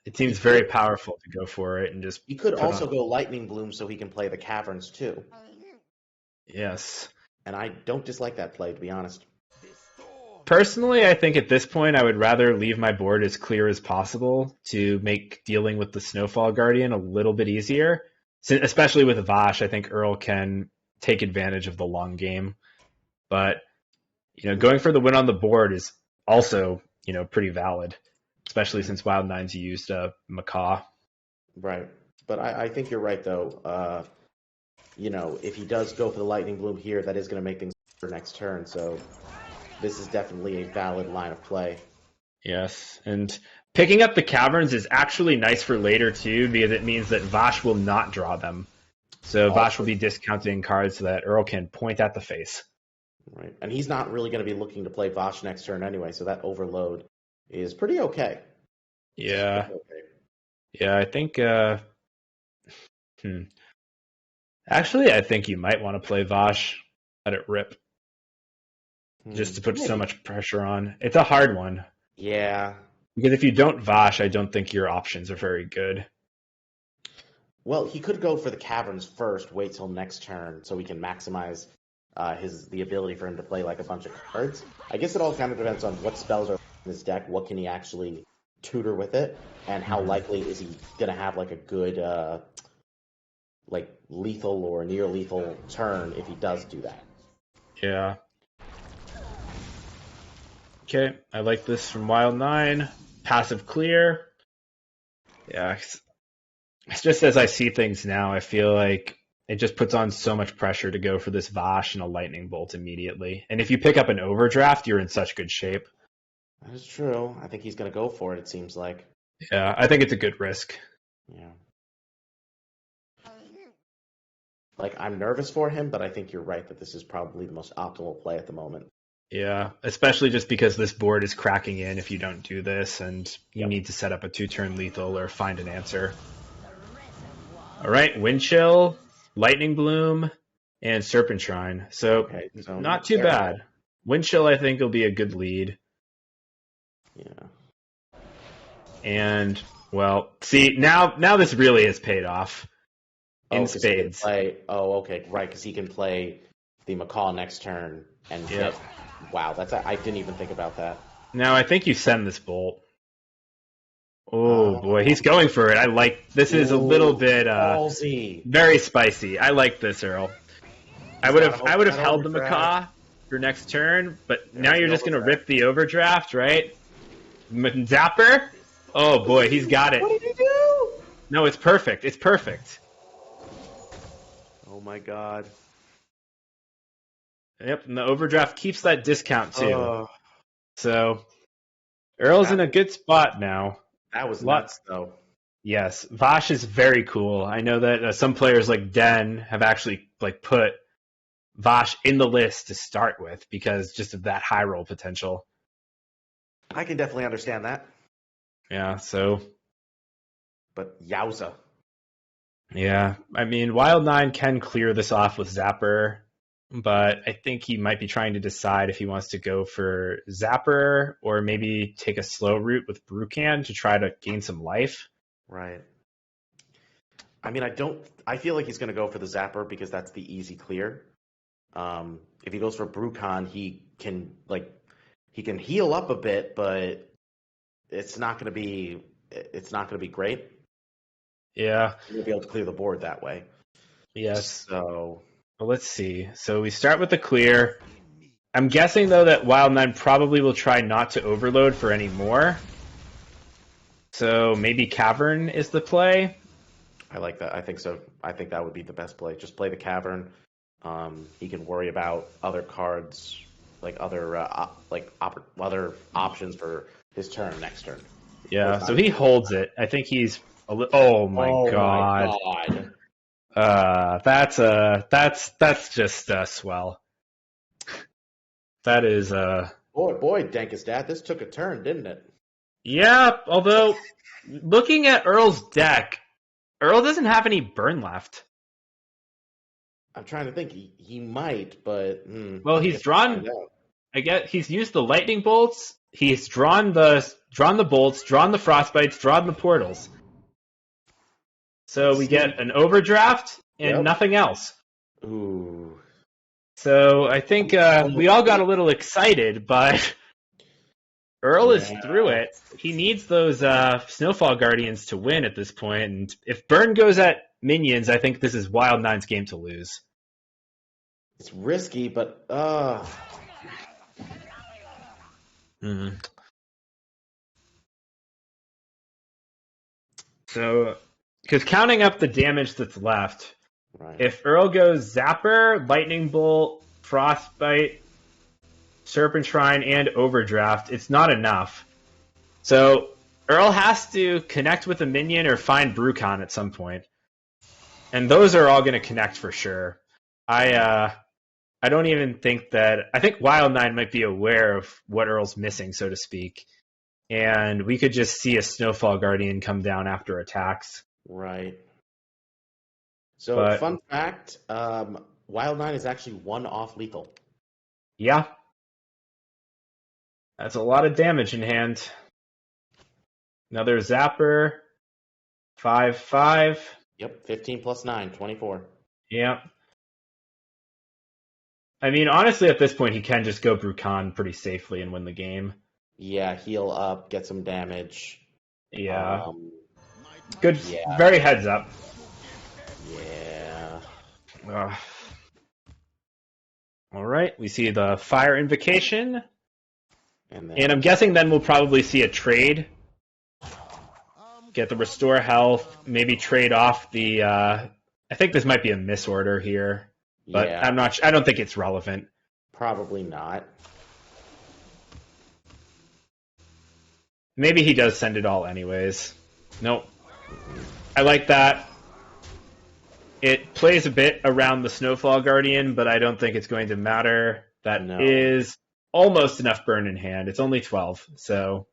it seems very powerful to go for it and just. He could put also on- go Lightning Bloom so he can play the Caverns too. Yes. And I don't dislike that play, to be honest. Personally, I think at this point I would rather leave my board as clear as possible to make dealing with the Snowfall Guardian a little bit easier. Especially with Vash, I think Earl can take advantage of the long game. But, going for the win on the board is also, pretty valid, especially since Wild Nine's used Macaw. Right. But I think you're right, though. If he does go for the Lightning Bloom here, that is going to make things for next turn. So this is definitely a valid line of play. Yes, and picking up the Caverns is actually nice for later, too, because it means that Vash will not draw them. So Vash will be discounting cards so that Earl can point at the face. Right. And he's not really going to be looking to play Vash next turn anyway, so that overload is pretty okay. Yeah. Pretty okay. Yeah, I think... Actually, I think you might want to play Vash, let it rip, just to put so much pressure on. It's a hard one. Yeah. Because if you don't Vash, I don't think your options are very good. Well, he could go for the Caverns first, wait till next turn, so we can maximize the ability for him to play like a bunch of cards. I guess it all kind of depends on what spells are in his deck, what can he actually tutor with it, and how likely is he going to have like a good lethal or near lethal turn if he does do that. Yeah. Okay, I like this from Wild Nine. Passive clear. Yeah, it's just as I see things now, I feel like it just puts on so much pressure to go for this Vash and a Lightning Bolt immediately. And if you pick up an Overdraft, you're in such good shape. That is true. I think he's going to go for it, it seems like. Yeah, I think it's a good risk. Yeah. I'm nervous for him, but I think you're right that this is probably the most optimal play at the moment. Yeah, especially just because this board is cracking in if you don't do this, and you need to set up a 2-turn lethal or find an answer. All right, Windchill, Lightning Bloom, and Serpentrine. So not too bad. Windchill, I think, will be a good lead. Yeah. And, well, see, now this really has paid off. In spades. Okay, right, because he can play the Macaw next turn and get. Wow, I didn't even think about that. Now I think you send this bolt. Oh boy, he's going for it. I like this. Is a little bit ballsy. Very spicy. I like this, Earl. I would have held the Macaw for next turn, but now you're just gonna rip the Overdraft, right? Zapper. Oh boy, he's got it. What did he do? No, it's perfect. It's perfect. Oh my god. Yep, and the Overdraft keeps that discount too. So Earl's in a good spot now. That was nuts, though. Yes, Vash is very cool. I know that some players like Den have actually put Vash in the list to start with because just of that high roll potential. I can definitely understand that. Yeah, so. But yowza. Yeah, I mean, Wild Nine can clear this off with Zapper, but I think he might be trying to decide if he wants to go for Zapper or maybe take a slow route with Brucan to try to gain some life. Right. I mean, I feel like he's going to go for the Zapper because that's the easy clear. If he goes for Brucan, he can heal up a bit, but it's not going to be great. Yeah. You'll be able to clear the board that way. Yes. So, well, let's see. So we start with the clear. I'm guessing, though, that Wild Nine probably will try not to overload for any more. So maybe Cavern is the play. I like that. I think so. I think that would be the best play. Just play the Cavern. He can worry about other cards, other options for his turn next turn. Yeah. So he holds it. I think he's. Oh my god. That's just swell. That is Boy, Denkus Dad, this took a turn, didn't it? yeah, although looking at Earl's deck, Earl doesn't have any burn left. I'm trying to think. He might, but Well, he's drawn. I guess he's used the lightning bolts. He's drawn the bolts, drawn the frostbites, drawn the portals. So we get an overdraft and nothing else. Ooh. So I think we all got a little excited, but Earl is through it. He needs those Snowfall Guardians to win at this point, and if Burn goes at minions, I think this is Wild Nine's game to lose. It's risky, but So, because counting up the damage that's left, right. if Earl goes Zapper, Lightning Bolt, Frostbite, Serpent Shrine, and Overdraft, it's not enough. So Earl has to connect with a minion or find Brucon at some point. And those are all going to connect for sure. I don't even think that... I think Wild Nine might be aware of what Earl's missing, so to speak. And we could just see a Snowfall Guardian come down after attacks. Right. So, fun fact, Wild Nine is actually 1 off lethal. Yeah. That's a lot of damage in hand. Another Zapper. 5/5. Yep, 15 plus 9, 24. Yeah. I mean, honestly, at this point, he can just go Brucon pretty safely and win the game. Yeah, heal up, get some damage. Yeah. Good. Yeah. Very heads up. Yeah. All right. We see the Fire Invocation. And I'm guessing then we'll probably see a trade. Get the Restore Health. Maybe trade off the... I think this might be a misorder here. But yeah. I don't think it's relevant. Probably not. Maybe he does send it all anyways. Nope. I like that. It plays a bit around the Snowfall Guardian, but I don't think it's going to matter. That is almost enough burn in hand. It's only 12, so...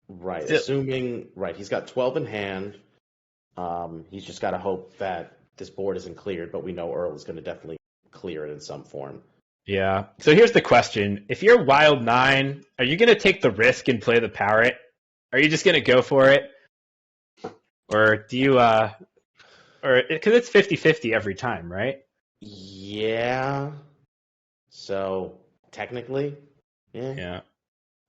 Right, assuming... Right, he's got 12 in hand. He's just got to hope that this board isn't cleared, but we know Earl is going to definitely clear it in some form. Yeah. So here's the question. If you're Wild Nine, are you going to take the risk and play the Parrot? Are you just going to go for it? Or do you... Because it's 50-50 every time, right? Yeah. So, technically, yeah.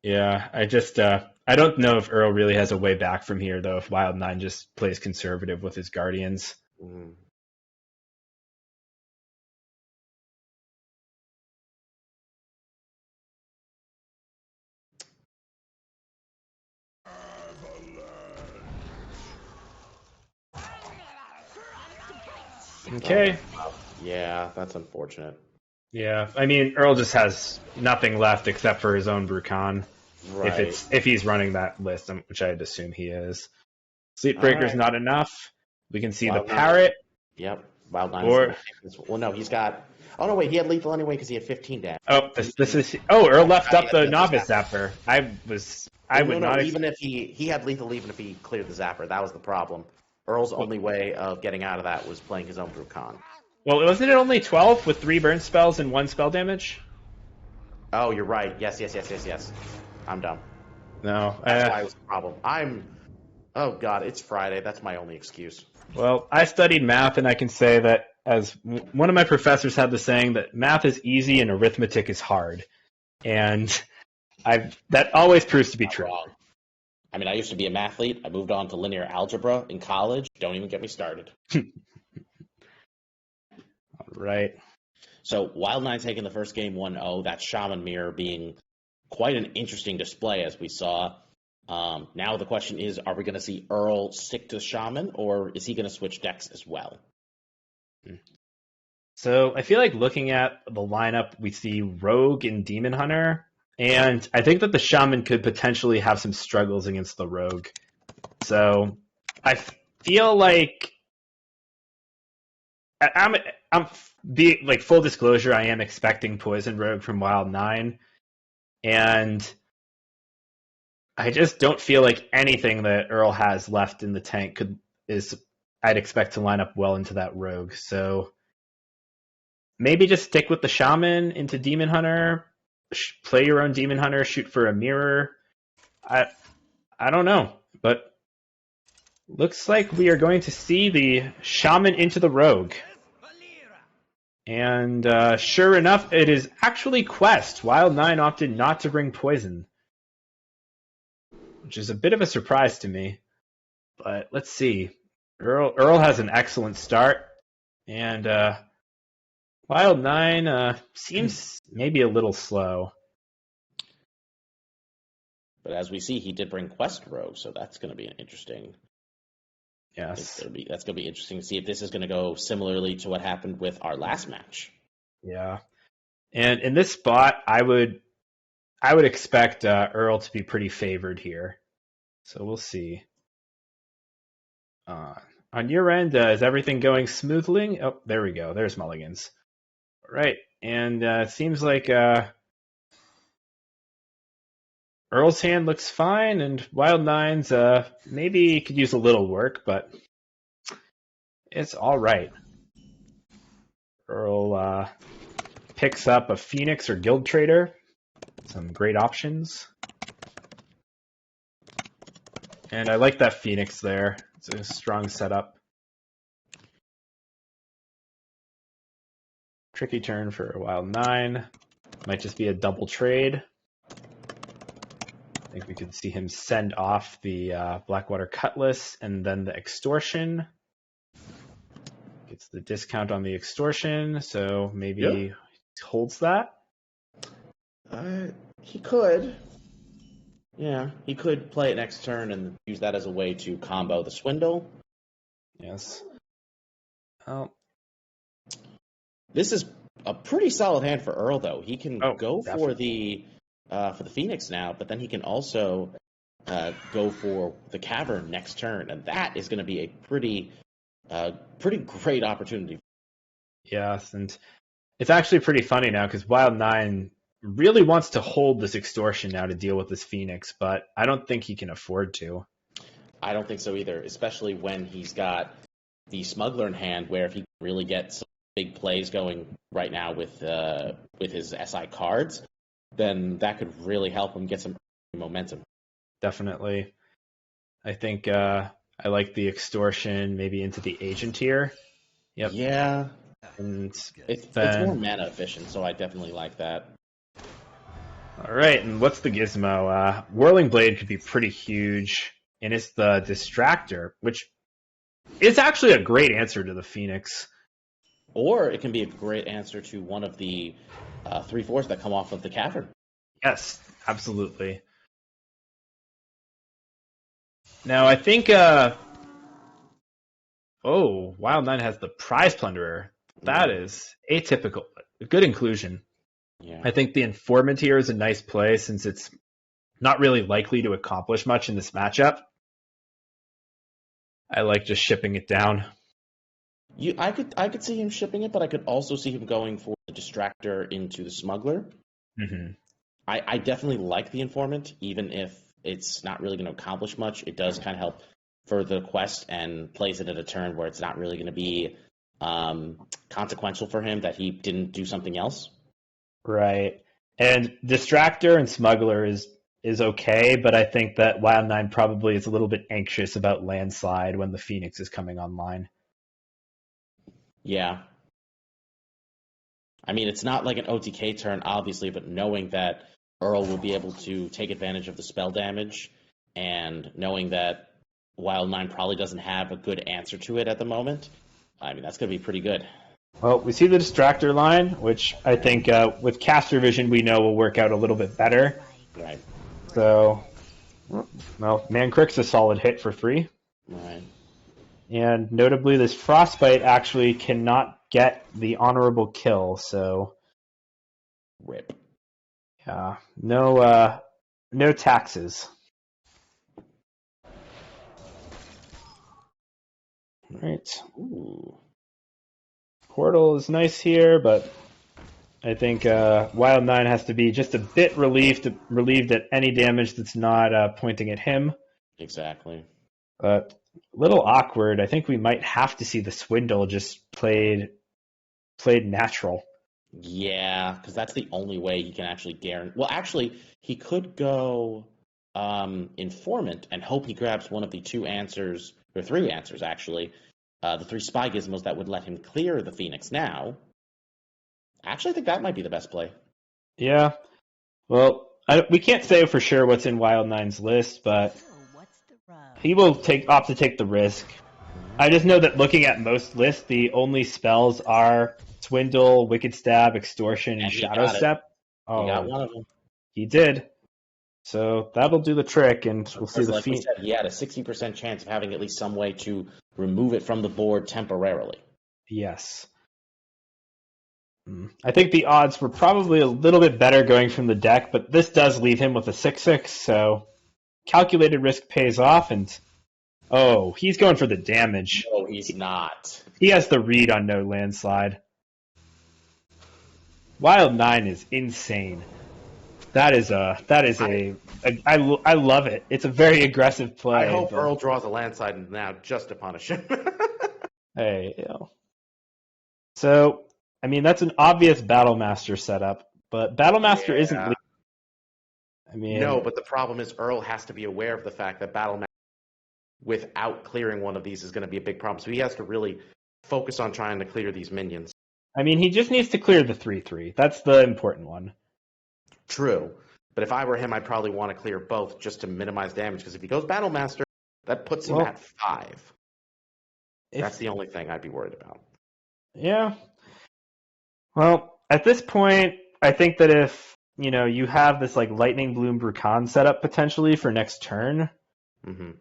Yeah, I just... I don't know if Earl really has a way back from here, though, if Wild Nine just plays conservative with his Guardians. Mm. Okay. Yeah, that's unfortunate. Yeah, I mean, Earl just has nothing left except for his own Brucon. Right. If he's running that list, which I'd assume he is. Sleepbreaker's not enough. We can see Wild the Parrot. Yep. Wild Nine. Well, no, he's got... Oh, no, wait, he had lethal anyway because he had 15 damage. Oh, this is... Oh, Earl left up the Novice Zapper. Even if he had lethal, even if he cleared the Zapper, that was the problem. Earl's only way of getting out of that was playing his own Brucon. Well, wasn't it only 12 with 3 burn spells and 1 spell damage? Oh, you're right. Yes. I'm dumb. No. That's why it was a problem. Oh, God, it's Friday. That's my only excuse. Well, I studied math, and I can say that, as one of my professors had the saying, that math is easy and arithmetic is hard. And that always proves to be true. Wrong. I mean, I used to be a mathlete. I moved on to linear algebra in college. Don't even get me started. Right. So, Wild Nine taking the first game 1-0. That Shaman Mirror being quite an interesting display, as we saw. Now the question is, are we going to see Earl stick to Shaman, or is he going to switch decks as well? So, I feel like looking at the lineup, we see Rogue and Demon Hunter. And I think that the Shaman could potentially have some struggles against the Rogue. So I feel like I'm full disclosure, I am expecting Poison Rogue from Wild 9, and I just don't feel like anything that Earl has left in the tank I'd expect to line up well into that Rogue. So maybe just stick with the Shaman into Demon Hunter, play your own Demon Hunter, shoot for a mirror. I don't know, but looks like we are going to see the Shaman into the Rogue. And sure enough, it is actually Quest. Wild 9 opted not to bring Poison, which is a bit of a surprise to me. But let's see. Earl has an excellent start, and Wild 9 seems maybe a little slow. But as we see, he did bring Quest Rogue, so that's going to be an interesting. Yes, that's going to be interesting to see if this is going to go similarly to what happened with our last match. Yeah, and in this spot, I would expect Earl to be pretty favored here. So we'll see. On your end, is everything going smoothly? Oh, there we go. There's Mulligans. All right, and it seems like Earl's hand looks fine, and Wild 9's maybe could use a little work, but it's all right. Earl picks up a Phoenix or Guild Trader. Some great options. And I like that Phoenix there. It's a strong setup. Tricky turn for a Wild 9. Might just be a double trade. I think we could see him send off the Blackwater Cutlass and then the Extortion. Gets the discount on the Extortion, so maybe he holds that. He could. Yeah, he could play it next turn and use that as a way to combo the Swindle. Yes. Well, this is a pretty solid hand for Earl, though. He can go for the Phoenix now, but then he can also go for the Cavern next turn, and that is going to be a pretty great opportunity. Yes, and it's actually pretty funny now because Wild 9 really wants to hold this Extortion now to deal with this Phoenix, but I don't think he can afford to. I don't think so either, especially when he's got the Smuggler in hand, where if he really gets some big plays going right now with his SI cards, then that could really help him get some momentum. Definitely. I think I like the Extortion maybe into the Agent here. Yep. Yeah. And it's more mana efficient, so I definitely like that. All right, and what's the gizmo? Whirling Blade could be pretty huge, and it's the Distractor, which is actually a great answer to the Phoenix. Or it can be a great answer to one of the 3/4s that come off of the Cavern. Yes, absolutely. Now, I think... Wild 9 has the Prize Plunderer. That is atypical. A good inclusion. Yeah. I think the Informant here is a nice play since it's not really likely to accomplish much in this matchup. I like just shipping it down. I could see him shipping it, but I could also see him going for the Distractor into the Smuggler. Mm-hmm. I definitely like the Informant, even if it's not really going to accomplish much. It does kind of help further the quest and plays it at a turn where it's not really going to be consequential for him that he didn't do something else. Right. And Distractor and Smuggler is okay, but I think that Wild 9 probably is a little bit anxious about Landslide when the Phoenix is coming online. Yeah. I mean, it's not like an OTK turn, obviously, but knowing that Earl will be able to take advantage of the spell damage and knowing that Wild 9 probably doesn't have a good answer to it at the moment, I mean, that's going to be pretty good. Well, we see the Distractor line, which I think with Caster Vision we know will work out a little bit better. Right. So, well, Mancrick's a solid hit for free. Right. And notably, this Frostbite actually cannot get the honorable kill, so... Rip. Yeah, no taxes. All right. Ooh. Portal is nice here, but I think Wild 9 has to be just a bit relieved at any damage that's not pointing at him. Exactly. But a little awkward. I think we might have to see the Swindle just played natural. Yeah, because that's the only way he can actually guarantee. Well, actually, he could go Informant and hope he grabs one of the 2 answers, or 3 answers, actually. The 3 Spy Gizmos that would let him clear the Phoenix now. Actually, I think that might be the best play. Yeah. Well, we can't say for sure what's in Wild 9's list, but What's the rub? he will opt to take the risk. I just know that looking at most lists, the only spells are Swindle, Wicked Stab, Extortion, and And he Shadow got it. Step. He got one of them. He did. So that'll do the trick, and we'll see the Like we feat. said, he had a 60% chance of having at least some way to remove it from the board temporarily. Yes. I think the odds were probably a little bit better going from the deck, but this does leave him with a 6/6, so calculated risk pays off, and he's going for the damage. No, he's not. He has the read on no landslide. Wild 9 is insane. I love it. It's a very aggressive play. I hope but- Earl draws a landslide now just to punish him. Hey, So, I mean, that's an obvious Battlemaster setup, but Battlemaster isn't. I mean, No, but the problem is Earl has to be aware of the fact that Battlemaster, without clearing one of these, is going to be a big problem. So he has to really focus on trying to clear these minions. I mean, he just needs to clear the 3/3. That's the important one. True. But if I were him, I'd probably want to clear both just to minimize damage, because if he goes Battlemaster, that puts him at 5. That's the only thing I'd be worried about. Yeah. Well, at this point, I think that if you have this like Lightning Bloom Brukan setup potentially for next turn. Mm-hmm.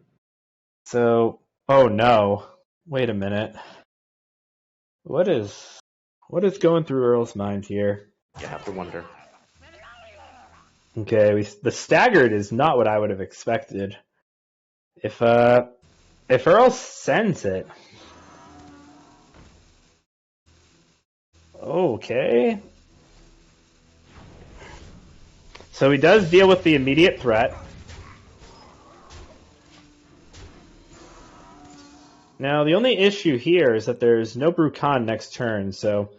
So, oh no, wait a minute. What is going through Earl's mind here? You have to wonder. Okay, the staggered is not what I would have expected. If Earl sends it. Okay. So he does deal with the immediate threat. Now, the only issue here is that there's no Brukan next turn, so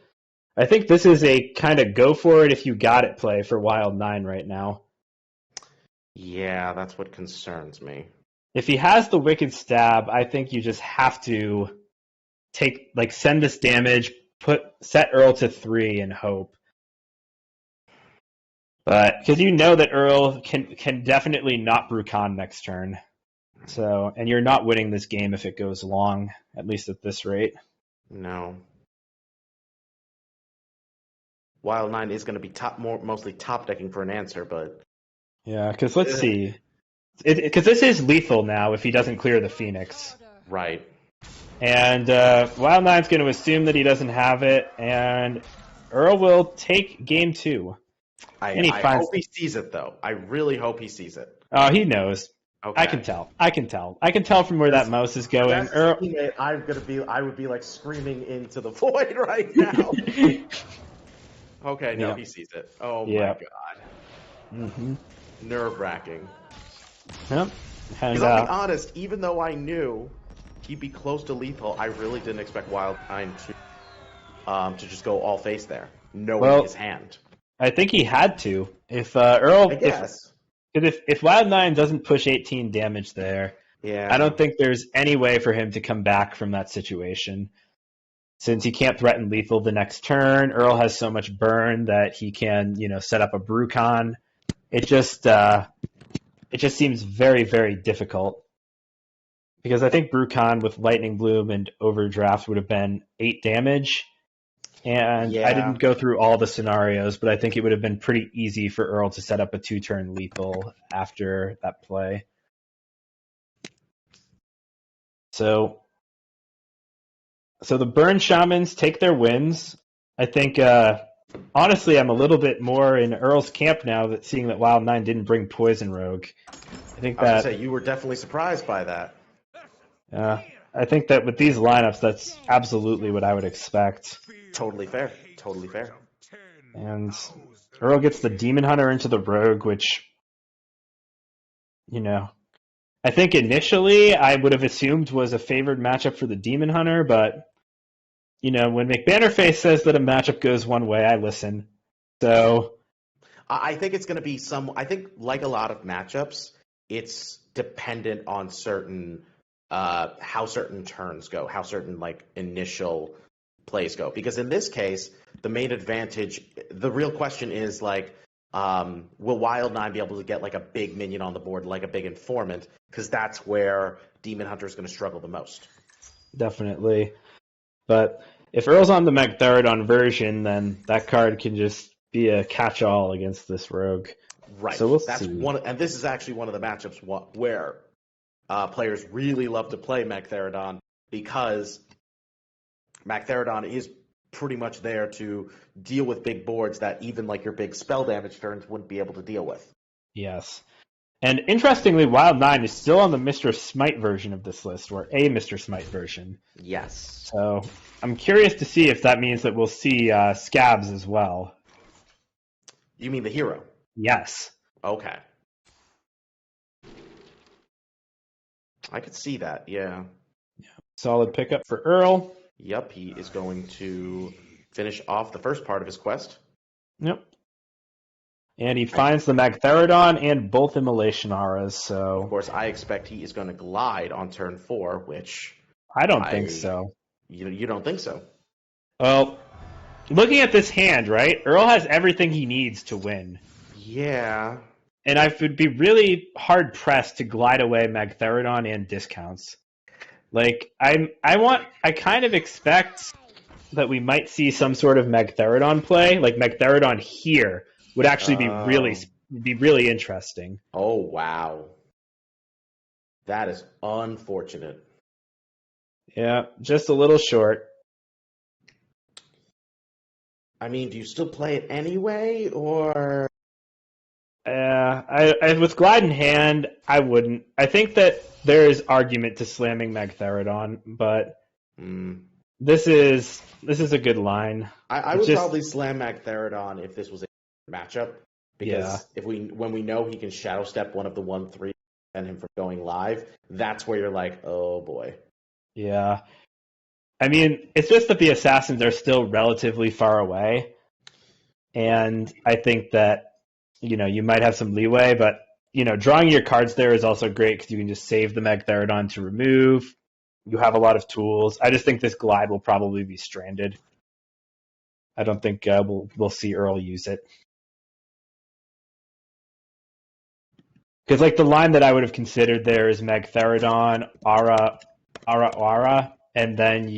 I think this is a kind of go for it if you got it play for Wild 9 right now. Yeah, that's what concerns me. If he has the Wicked Stab, I think you just have to send this damage, set Earl to 3 and hope. But because you know that Earl can definitely not Brukan next turn. So, and you're not winning this game if it goes long, at least at this rate. No. Wild 9 is going to be mostly top decking for an answer, but Yeah, because let's see. Because this is lethal now if he doesn't clear the Phoenix. right. And Wild 9's going to assume that he doesn't have it, and Earl will take game 2. I finds- hope he sees it, though. I really hope he sees it. Oh, he knows. Okay. I can tell. I can tell from where that mouse is going. That's Earl, I would be like screaming into the void right now. Okay, no, Yeah. he sees it. Oh Yeah. my god. mm-hmm. Nerve-wracking. Yep. And, Because I'll be honest, even though I knew he'd be close to lethal, I really didn't expect Wild 9 to just go all face there, knowing his hand. I think he had to. If Earl, I guess. if Wild 9 doesn't push 18 damage there, Yeah. I don't think there's any way for him to come back from that situation. Since he can't threaten lethal the next turn, Earl has so much burn that he can, set up a Brukan. It just seems very, very difficult. Because I think Brukan with Lightning Bloom and Overdraft would have been 8 damage. And Yeah. I didn't go through all the scenarios, but I think it would have been pretty easy for Earl to set up a 2-turn lethal after that play. So the Burn Shamans take their wins. I think, honestly, I'm a little bit more in Earl's camp now, seeing that Wild 9 didn't bring Poison Rogue. I think I was that gonna say, you were definitely surprised by that. I think that with these lineups, that's absolutely what I would expect. Totally fair. Totally fair. And Earl gets the Demon Hunter into the Rogue, which, I think initially I would have assumed was a favored matchup for the Demon Hunter, but, when McBannerface says that a matchup goes one way, I listen. So I think it's going to be I think like a lot of matchups, it's dependent on how certain turns go, how certain initial plays go. Because in this case, the main advantage, the real question is will Wild9 be able to get a big minion on the board, like a big informant? Because that's where Demon Hunter is going to struggle the most. Definitely. But if Earl's on the Magtheridon version, then that card can just be a catch-all against this Rogue. Right. So we'll that's see. And this is actually one of the matchups where players really love to play Magtheridon, because Magtheridon is pretty much there to deal with big boards that even your big spell damage turns wouldn't be able to deal with. Yes. And interestingly, Wild9 is still on the Mr. Smite version of this list, or a Mr. Smite version. Yes. So I'm curious to see if that means that we'll see Scabs as well. You mean the hero? Yes. Okay. I could see that, yeah. Solid pickup for Earl. Yep, he is going to finish off the first part of his quest. Yep. And he finds the Magtheridon and both Immolation Auras, so... Of course, I expect he is going to glide on turn 4, which... I don't think so. You don't think so? Well, looking at this hand, right? Earl has everything he needs to win. Yeah. And I would be really hard-pressed to glide away Magtheridon and discounts. I kind of expect that we might see some sort of Magtheridon play. Magtheridon here would actually be really interesting. Oh, wow. That is unfortunate. Yeah, just a little short. I mean, do you still play it anyway, or... With Glide in hand, I wouldn't. I think that there is argument to slamming Magtheridon, but this is a good line. I would probably slam Magtheridon if this was a matchup, because when we know he can Shadow Step one of the 1/3 and him from going live, that's where you're like, oh boy. Yeah. I mean, it's just that the assassins are still relatively far away, and I think that you might have some leeway, but, drawing your cards there is also great because you can just save the Magtheridon to remove. You have a lot of tools. I just think this glide will probably be stranded. I don't think we'll see Earl use it. Because, the line that I would have considered there is Magtheridon, Aura, and then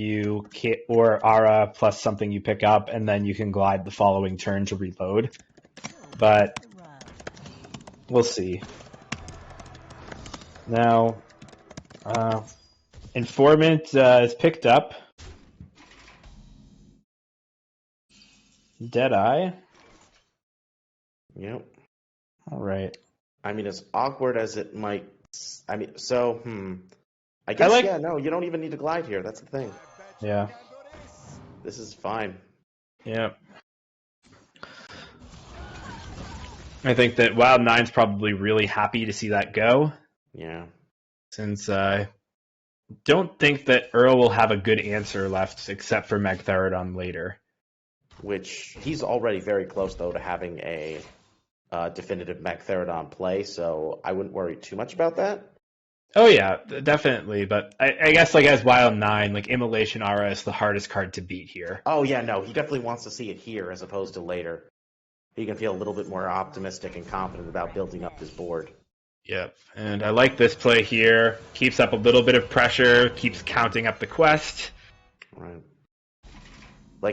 or Aura plus something you pick up, and then you can glide the following turn to reload. But we'll see. Now, Informant is picked up. Deadeye. Yep. All right. I mean, as awkward as it might... I guess, you don't even need to glide here. That's the thing. Yeah. This is fine. Yeah. I think that Wild9's probably really happy to see that go. Yeah. Since I don't think that Earl will have a good answer left except for Magtheridon later. Which he's already very close, though, to having a definitive Magtheridon play, so I wouldn't worry too much about that. Oh, yeah, definitely. But I guess as Wild9, Immolation Aura is the hardest card to beat here. Oh, yeah, no, he definitely wants to see it here as opposed to later. He can feel a little bit more optimistic and confident about building up his board. Yep, and I like this play here. Keeps up a little bit of pressure, keeps counting up the quest. Right.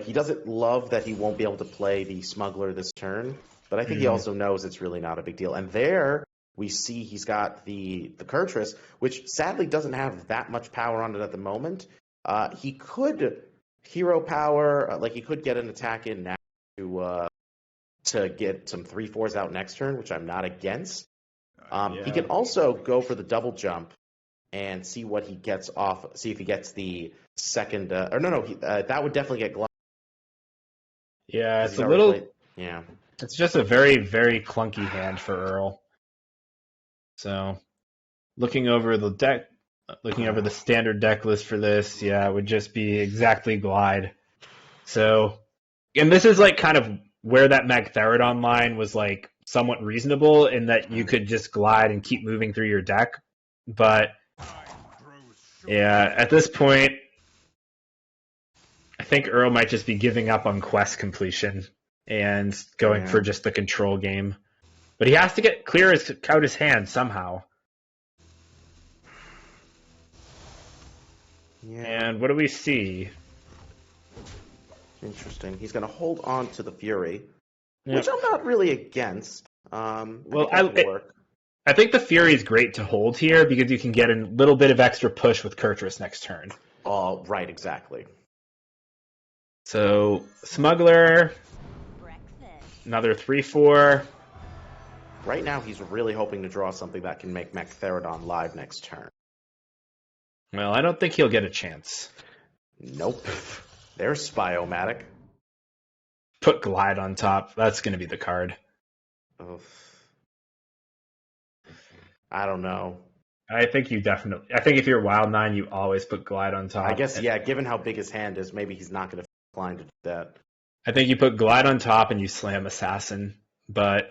He doesn't love that he won't be able to play the Smuggler this turn, but I think he also knows it's really not a big deal. And there we see he's got the Kurtrus, which sadly doesn't have that much power on it at the moment. He could hero power, he could get an attack in now to get some 3/4s out next turn, which I'm not against. He can also go for the double jump and see what he gets off. See if he gets the second. That would definitely get Glide. Yeah, it's He's a already little. played- Yeah. It's just a very, very clunky hand for Earl. So, looking over the deck, looking over the standard deck list for this, yeah, it would just be exactly Glide. So, and this is like kind of where that Magtheridon line was like somewhat reasonable in that you could just Glide and keep moving through your deck. But yeah, at this point, I think Earl might just be giving up on quest completion and going for just the control game. But he has to clear out his hand somehow. Yeah. And what do we see? Interesting. He's going to hold on to the Fury, Yep. which I'm not really against. Well, I think that can work. I think the Fury is great to hold here because you can get a little bit of extra push with Kurtrus next turn. Oh, right, exactly. So, Smuggler, Breakfast. another 3/4. Right now, he's really hoping to draw something that can make Magtheridon live next turn. Well, I don't think he'll get a chance. Nope. There's Spy-O-Matic. Put Glide on top. That's going to be the card. Oof. I don't know. I think if you're Wild 9, you always put Glide on top. I guess, yeah, given how big his hand is, maybe he's not going to inclined to do that. I think you put Glide on top and you slam Assassin, but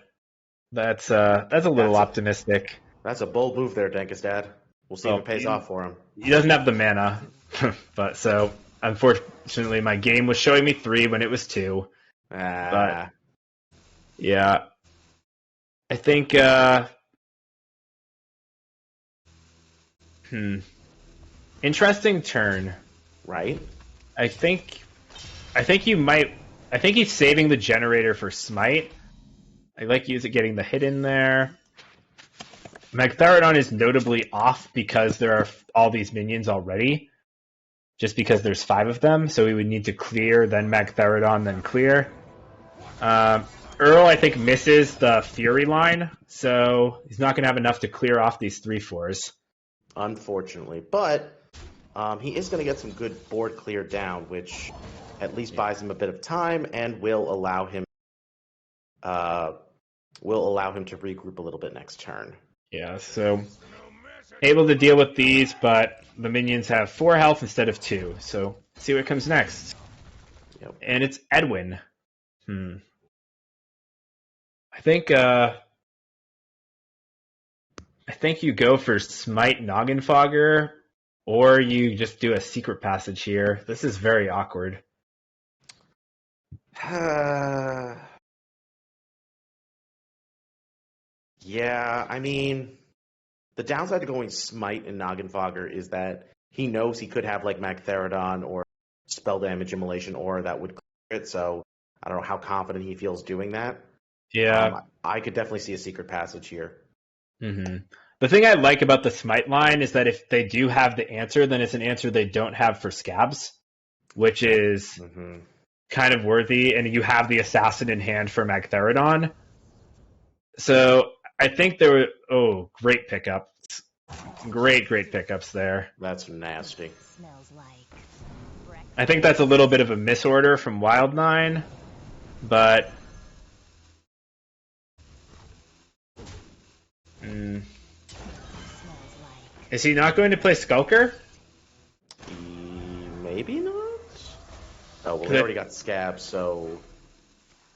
that's a little optimistic. That's a bold move there, Dankestad. We'll see if it pays off for him. He doesn't have the mana, but so unfortunately my game was showing me 3 when it was 2. But yeah, I think interesting turn. Right? I think he's saving the generator for Smite. I like getting the hit in there. Magtheridon is notably off because there are all these minions already. Just because there's 5 of them, so we would need to clear, then Magtheridon, then clear. Earl, I think, misses the Fury line, so he's not going to have enough to clear off these 3/4s. Unfortunately. But he is going to get some good board clear down, which at least buys him a bit of time and will allow him to regroup a little bit next turn. Yeah, so able to deal with these, but the minions have 4 health instead of 2, so see what comes next. Yep. And it's Edwin. I think you go for Smite Noggenfogger, or you just do a secret passage here. This is very awkward. Yeah, I mean, the downside to going Smite and Noggenfogger is that he knows he could have like Magtheridon or Spell Damage Immolation Aura that would clear it, so I don't know how confident he feels doing that. Yeah. I could definitely see a secret passage here. The thing I like about the Smite line is that if they do have the answer, then it's an answer they don't have for Scabs, which is kind of worthy, and you have the Assassin in hand for Magtheridon. So I think there were great pickups. Great pickups there. That's nasty. Smells like breakfast. I think that's a little bit of a misorder from Wild 9, but Smells like is he not going to play Skulker? Maybe not? Oh, well, he already got Scab, so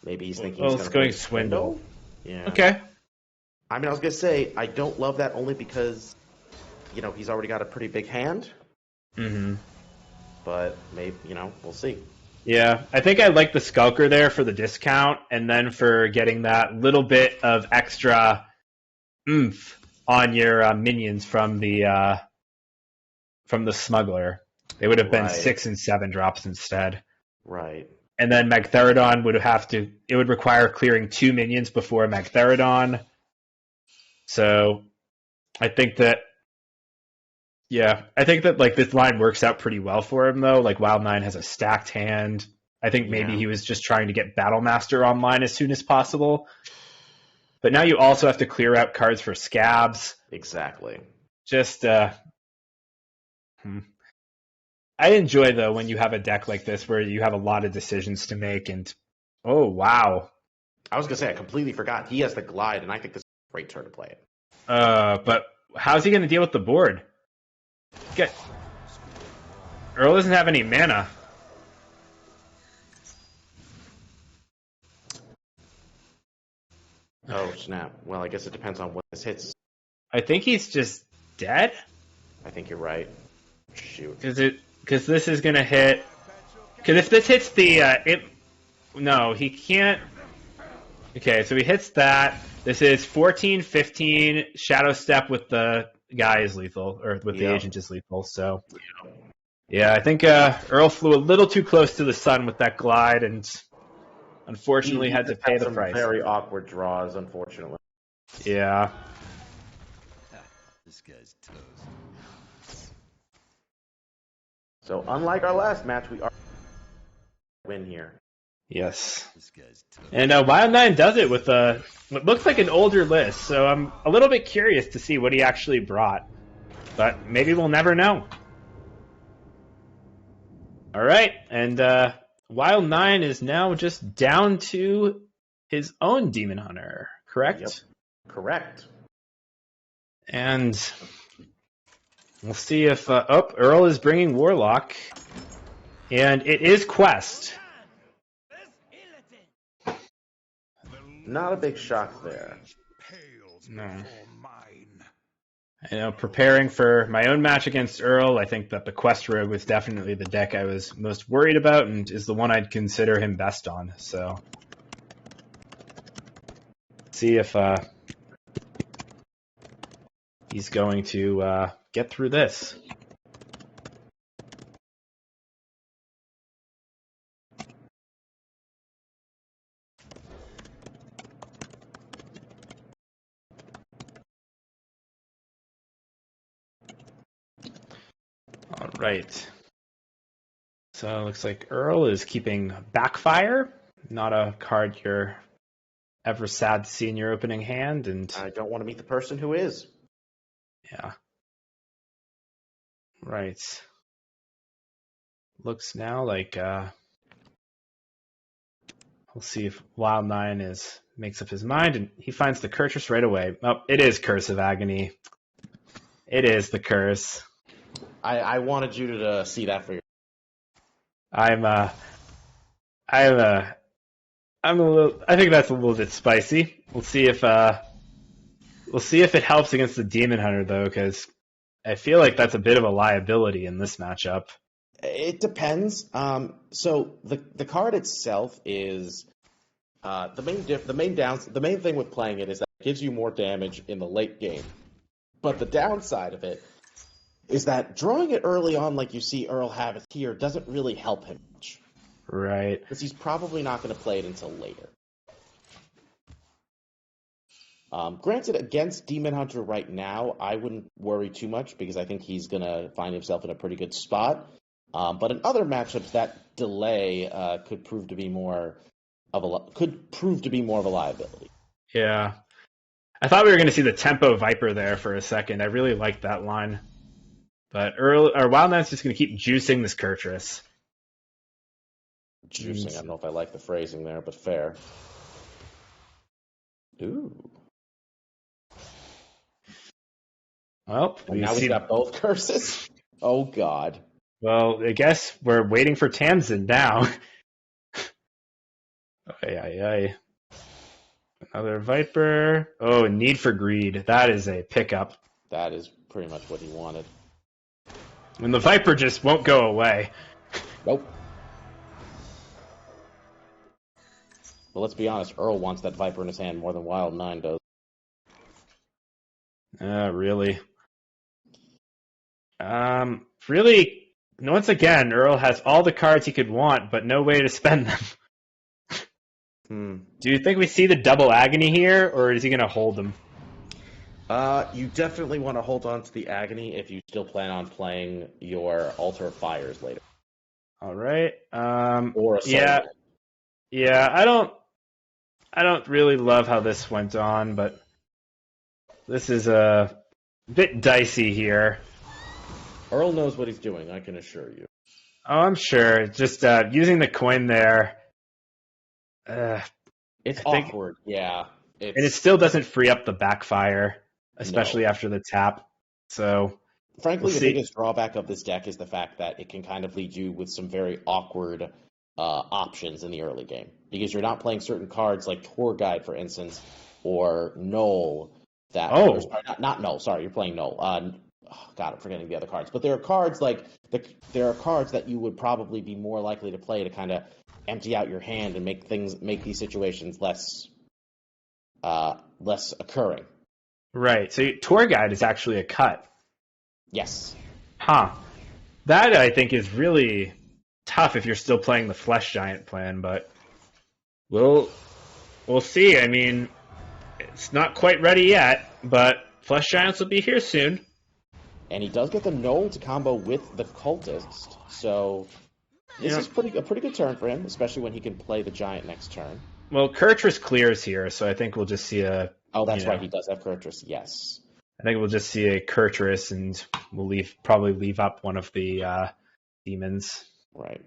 maybe he's thinking Well, he's it's going going to Swindle. Yeah. Okay. I mean, I was going to say, I don't love that only because, he's already got a pretty big hand. But maybe, we'll see. Yeah, I think I like the Skulker there for the discount, and then for getting that little bit of extra oomph on your minions from the Smuggler. They would have been Right. 6 and 7 drops instead. Right. And then Magtheridon would require clearing 2 minions before Magtheridon. So I think that like this line works out pretty well for him though. Like Wild 9 has a stacked hand. I think maybe he was just trying to get Battlemaster online as soon as possible. But now you also have to clear out cards for Scabs. Exactly. Just I enjoy, though, when you have a deck like this where you have a lot of decisions to make. And oh, wow. I was going to say, I completely forgot. He has the glide, and I think this is a great turn to play it. But how's he going to deal with the board? Earl doesn't have any mana. Oh, snap. Well, I guess it depends on what this hits. I think he's just dead. I think you're right. Shoot. Because this is going to hit... Because if this hits the... No, he can't... Okay, so he hits that. This is 14, 15. Shadow Step with the guy is lethal, or with the agent is lethal. So, yeah, I think Earl flew a little too close to the sun with that glide, and unfortunately had to pay the price. Very awkward draws, unfortunately. Yeah. This guy's toast. So, unlike our last match, we are win here. Yes. This guy's toast. And Wild9 does it with what looks like an older list, so I'm a little bit curious to see what he actually brought. But maybe we'll never know. All right, and Wild9 is now just down to his own Demon Hunter, correct? Yep. Correct. And we'll see if... Earl is bringing Warlock, and it is Quest. Not a big shock there. No. I know, preparing for my own match against Earl, I think that the Quest Rogue was definitely the deck I was most worried about and is the one I'd consider him best on. So, see if he's going to get through this. All right. So it looks like Earl is keeping Backfire, not a card you're ever sad to see in your opening hand, and I don't want to meet the person who is. yeah. Right. Looks now like we'll see if Wild9 makes up his mind, and he finds the Kurtrus right away. Oh, it is Curse of Agony. It is the curse. I wanted you to see that for you. I'm a little. I think that's a little bit spicy. We'll see if it helps against the Demon Hunter though, because I feel like that's a bit of a liability in this matchup. It depends. So the card itself is the main thing with playing it is that it gives you more damage in the late game. But the downside of it is that drawing it early on, like you see Earl have it here, doesn't really help him much. Right. Because he's probably not going to play it until later. Granted, against Demon Hunter right now, I wouldn't worry too much because I think he's going to find himself in a pretty good spot. But in other matchups, that delay could prove to be more of a liability. Yeah. I thought we were going to see the Tempo Viper there for a second. I really liked that line. But Wild9's just going to keep juicing this Kurtrus. Juicing, I don't know if I like the phrasing there, but fair. Ooh. Well, And now we've got both curses? Oh, God. Well, I guess we're waiting for Tamsin now. Ay. Another Viper. Oh, Need for Greed. That is a pickup. That is pretty much what he wanted. And the Viper just won't go away. Nope. Well, let's be honest. Earl wants that Viper in his hand more than Wild9 does. Really? Really, once again, Earl has all the cards he could want, but no way to spend them. Do you think we see the double Agony here, or is he going to hold them? You definitely want to hold on to the Agony if you still plan on playing your Altar of Fires later. All right. Or a yeah. Yeah, I don't really love how this went on, but this is a bit dicey here. Earl knows what he's doing, I can assure you. Oh, I'm sure. Just using the coin there. It's I think- awkward, yeah. And it still doesn't free up the backfire, especially No. after the tap. So, Frankly, we'll the see. biggest drawback of this deck is the fact that it can kind of lead you with some very awkward options in the early game. Because you're not playing certain cards like Tour Guide, for instance, or Null. Oh. Or, sorry, not Null, sorry, you're playing Null. God, I'm forgetting the other cards. But there are cards there are cards that you would probably be more likely to play to kind of empty out your hand and make these situations less occurring. Right. So tour guide is actually a cut. Yes. Huh. That I think is really tough if you're still playing the Flesh Giant plan, but we'll see. I mean, it's not quite ready yet, but Flesh Giants will be here soon. And he does get the Null to combo with the Cultist, so this is a pretty good turn for him, especially when he can play the Giant next turn. Well, Kurtrus clears here, so I think we'll just see a. Oh, that's right, he does have Kurtrus, yes. I think we'll just see a Kurtrus, and we'll probably leave up one of the demons. Right.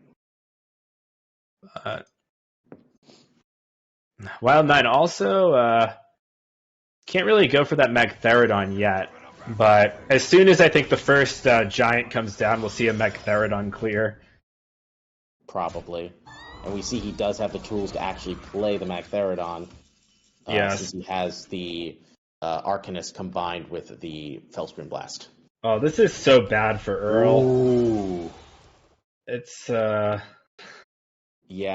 Wild Nine also can't really go for that Magtheridon yet, but as soon as I think the first giant comes down, we'll see a Magtheridon clear. Probably. And we see he does have the tools to actually play the Magtheridon. Yes. Since he has the Arcanist combined with the Fellspring Blast. Oh, this is so bad for Earl. Ooh. It's Yeah,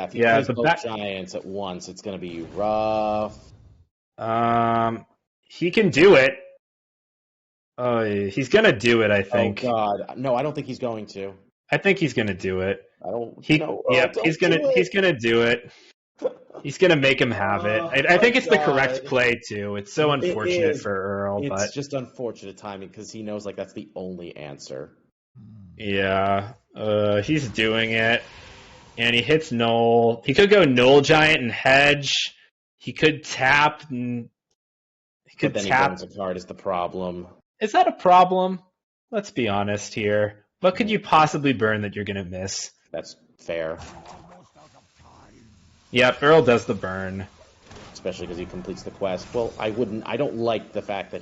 if he plays but both Giants at once, it's going to be rough. he can do it. Oh, he's gonna do it. I think. Oh God, no, I don't think he's going to. I think he's gonna do it. I don't. He's don't do it. He's gonna do it. He's gonna make him have it. I think it's the correct play too. It's so unfortunate for Earl, It's just unfortunate timing because he knows like that's the only answer. yeah, he's doing it, and he hits Null. He could go Null Giant and hedge. He could tap and he could But then tap. he burns a card is the problem. Is that a problem? Let's be honest here. What could you possibly burn that you're gonna miss? That's fair, Yep, Earl does the burn. especially because he completes the quest. Well, I don't like the fact that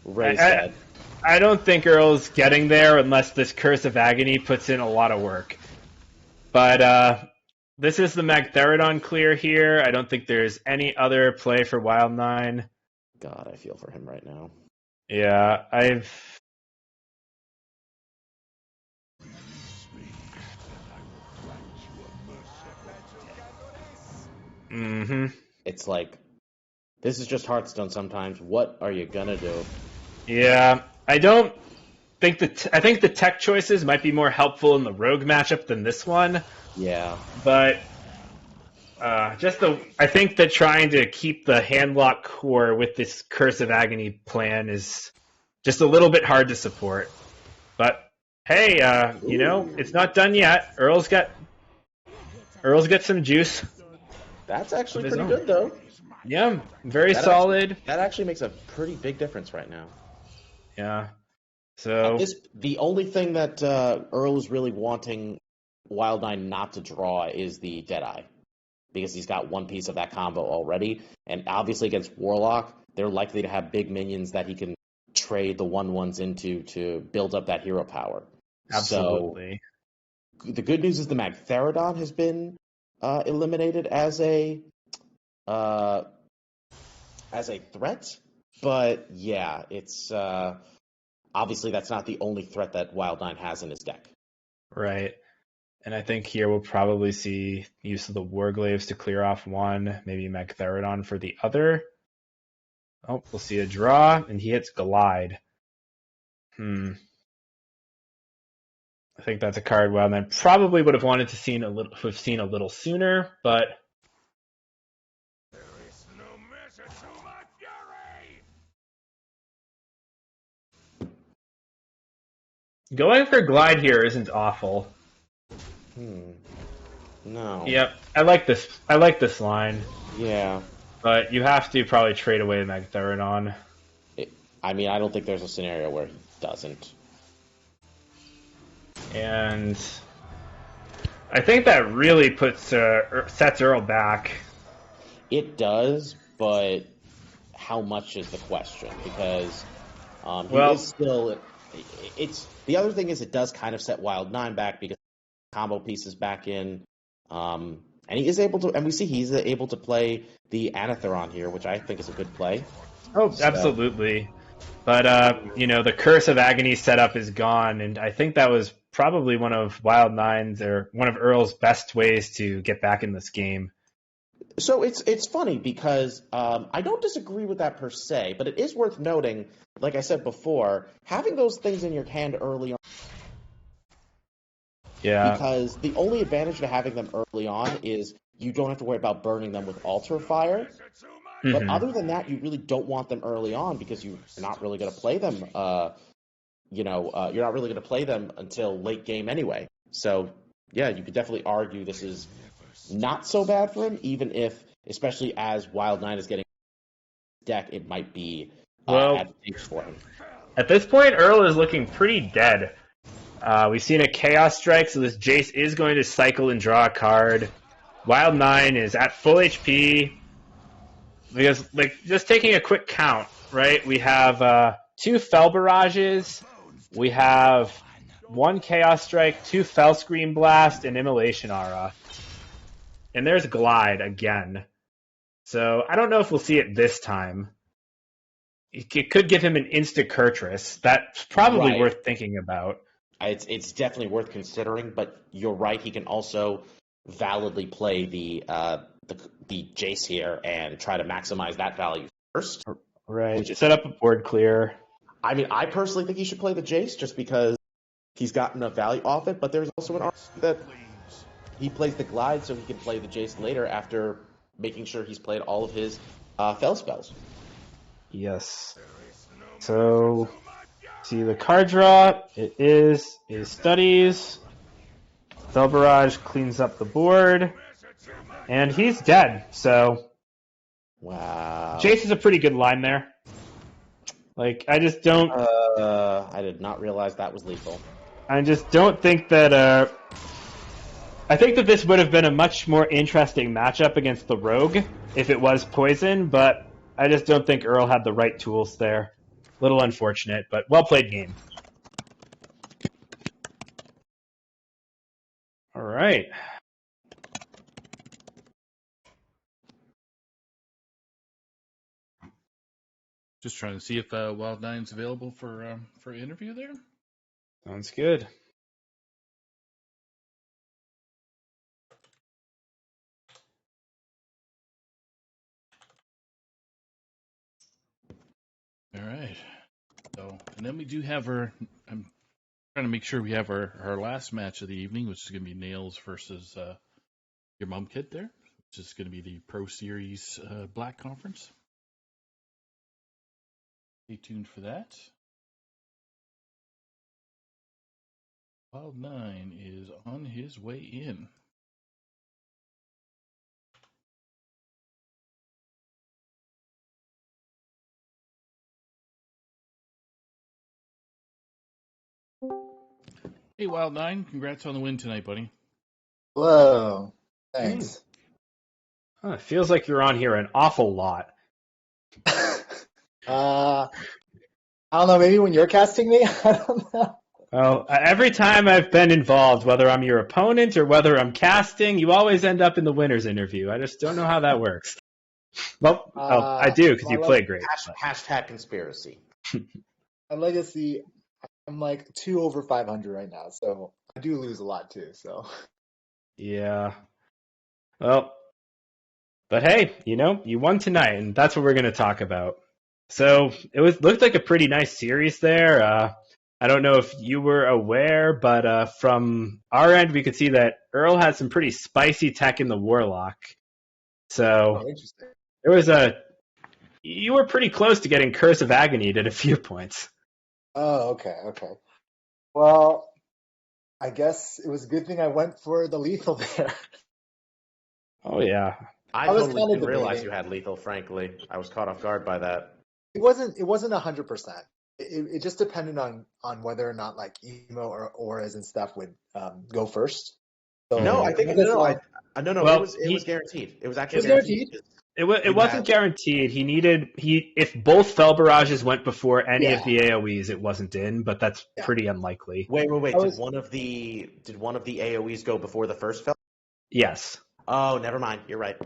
Ray I- said. I don't think Earl's getting there unless this Curse of Agony puts in a lot of work. But this is the Magtheridon clear here. I don't think there's any other play for Wild Nine. God, I feel for him right now. Yeah, Mm-hmm. It's like this is just Hearthstone. Sometimes, what are you gonna do? Yeah, I don't think I think the tech choices might be more helpful in the Rogue matchup than this one. Yeah, But I think that trying to keep the handlock core with this Curse of Agony plan is just a little bit hard to support. But hey, it's not done yet. Earl's got some juice. that's actually Of his pretty own. good though. Yeah, very That solid. That actually makes a pretty big difference right now. Yeah. So The only thing that Earl is really wanting Wild Nine not to draw is the Deadeye, because he's got one piece of that combo already, and obviously against Warlock, they're likely to have big minions that he can trade the 1/1s into to build up that hero power. absolutely. So the good news is the Magtheridon has been eliminated as a threat, but yeah, it's obviously that's not the only threat that Wild Nine has in his deck. Right. And I think here we'll probably see use of the Warglaves to clear off one, maybe Magtheridon for the other. Oh, we'll see a draw, and he hits Glide. I think that's a card Wildman probably would have wanted to have seen a little sooner, but going for Glide here isn't awful. No. Yep, I like this line, Yeah. but you have to probably trade away Magtheridon. I mean, I don't think there's a scenario where he doesn't. And I think that really sets Earl back. It does, but how much is the question? Because he Well- is still. It's the other thing is it does kind of set Wild 9 back because combo pieces back in, and he is able to. And we see he's able to play the Anatheron here, which I think is a good play. Oh, So- absolutely. But, the Curse of Agony setup is gone, and I think that was probably one of Wild 9's or one of Earl's best ways to get back in this game. So it's funny because I don't disagree with that per se, but it is worth noting, like I said before, having those things in your hand early on, Yeah. because the only advantage to having them early on is you don't have to worry about burning them with Altar Fire. But Mhm. other than that, you really don't want them early on because you're not really going to play them. You're not really going to play them until late game anyway. So yeah, you could definitely argue this is not so bad for him, even if, especially as Wild 9 is getting deck, it might be Well- advantageous for him. At this point, Earl is looking pretty dead. We've seen a Chaos Strike, so this Jace is going to cycle and draw a card. Wild 9 is at full HP. Because, just taking a quick count, right? We have 2 Fel Barrages. We have 1 Chaos Strike, 2 Fel Scream Blast, and Immolation Aura. And there's Glide again. So I don't know if we'll see it this time. It could give him an Insta-Kurtrus. That's probably Right. worth thinking about. It's definitely worth considering, but you're right. He can also validly play the Jace here and try to maximize that value first. Right. Which is- Set up a board clear. I mean, I personally think he should play the Jace just because he's gotten enough value off it, but there's also an argument that he plays the Glide so he can play the Jace later after making sure he's played all of his Fel spells. Yes. So, see the card draw. It is Studies. Fel Barrage cleans up the board. And he's dead. So, Wow. Jace is a pretty good line there. I just don't. I did not realize that was lethal. I just don't think that. I think that this would have been a much more interesting matchup against the Rogue if it was Poison, but I just don't think Earl had the right tools there. Little unfortunate, but well played game. All right. Just trying to see if Wild 9's available for an interview there. Sounds good. All right. So, and then we do have I'm trying to make sure we have our last match of the evening, which is going to be Nails versus your mom kid there, which is going to be the Pro Series Black Conference. Stay tuned for that. Wild 9 is on his way in. Hey, Wild 9, congrats on the win tonight, buddy. Whoa. Thanks. It feels like you're on here an awful lot. I don't know, maybe when you're casting me? I don't know. Well, every time I've been involved, whether I'm your opponent or whether I'm casting, you always end up in the winner's interview. I just don't know how that works. Well, I do, because you play great. Hashtag conspiracy. My legacy, I'm like 2 over 500 right now, so I do lose a lot too, so. Yeah. Well, but hey, you won tonight, and that's what we're going to talk about. So it looked like a pretty nice series there. I don't know if you were aware, but from our end, we could see that Earl had some pretty spicy tech in the Warlock. So Interesting. there was you were pretty close to getting Curse of Agony at a few points. Oh, okay. Well, I guess it was a good thing I went for the lethal there. Oh yeah. I was totally kind of didn't realize debating. you had lethal, frankly. I was caught off guard by that. It wasn't 100%. it just depended on whether or not like emo or auras and stuff would go first. So No, I think I guess no. Well, It was guaranteed. It was it actually was guaranteed. guaranteed. It You wasn't had guaranteed. If both Fell Barrages went before any Yeah, of the AoEs, it wasn't in, but that's yeah. pretty unlikely. wait. I was Did one of the AOEs go before the first fell? Yes. Oh, never mind. You're right.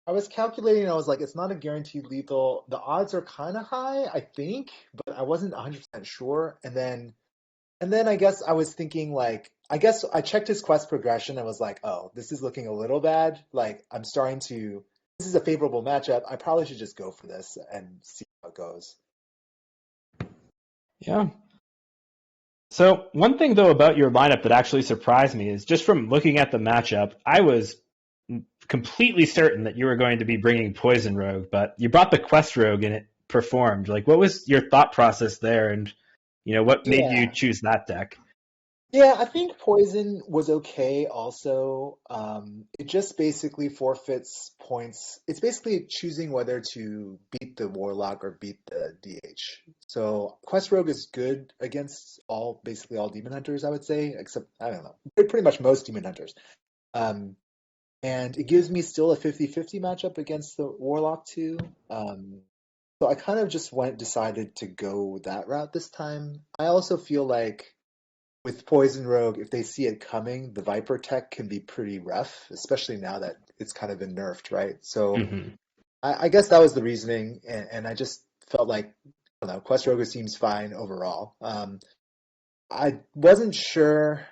I was calculating. I was like, it's not a guaranteed lethal. The odds are kind of high, I think, but I wasn't 100% sure. And then I guess I was thinking like, I guess I checked his quest progression and was like, oh, this is looking a little bad. Like I'm starting to. This is a favorable matchup. I probably should just go for this and see how it goes. Yeah. So one thing though about your lineup that actually surprised me is just from looking at the matchup, I was completely certain that you were going to be bringing Poison Rogue, but you brought the Quest Rogue and it performed. Like, what was your thought process there, and what made you Yeah. choose that deck? Yeah, I think Poison was okay also. It just basically forfeits points. It's basically choosing whether to beat the Warlock or beat the DH. So Quest Rogue is good against basically all Demon Hunters, I would say, except, I don't know, pretty much most Demon Hunters. Um, and it gives me still a 50-50 matchup against the Warlock too. So I kind of just decided to go that route this time. I also feel like with Poison Rogue, if they see it coming, the Viper tech can be pretty rough, especially now that it's kind of been nerfed, right? So Mm-hmm. I guess that was the reasoning, and I just felt like, I don't know, Quest Rogue seems fine overall. I wasn't sure.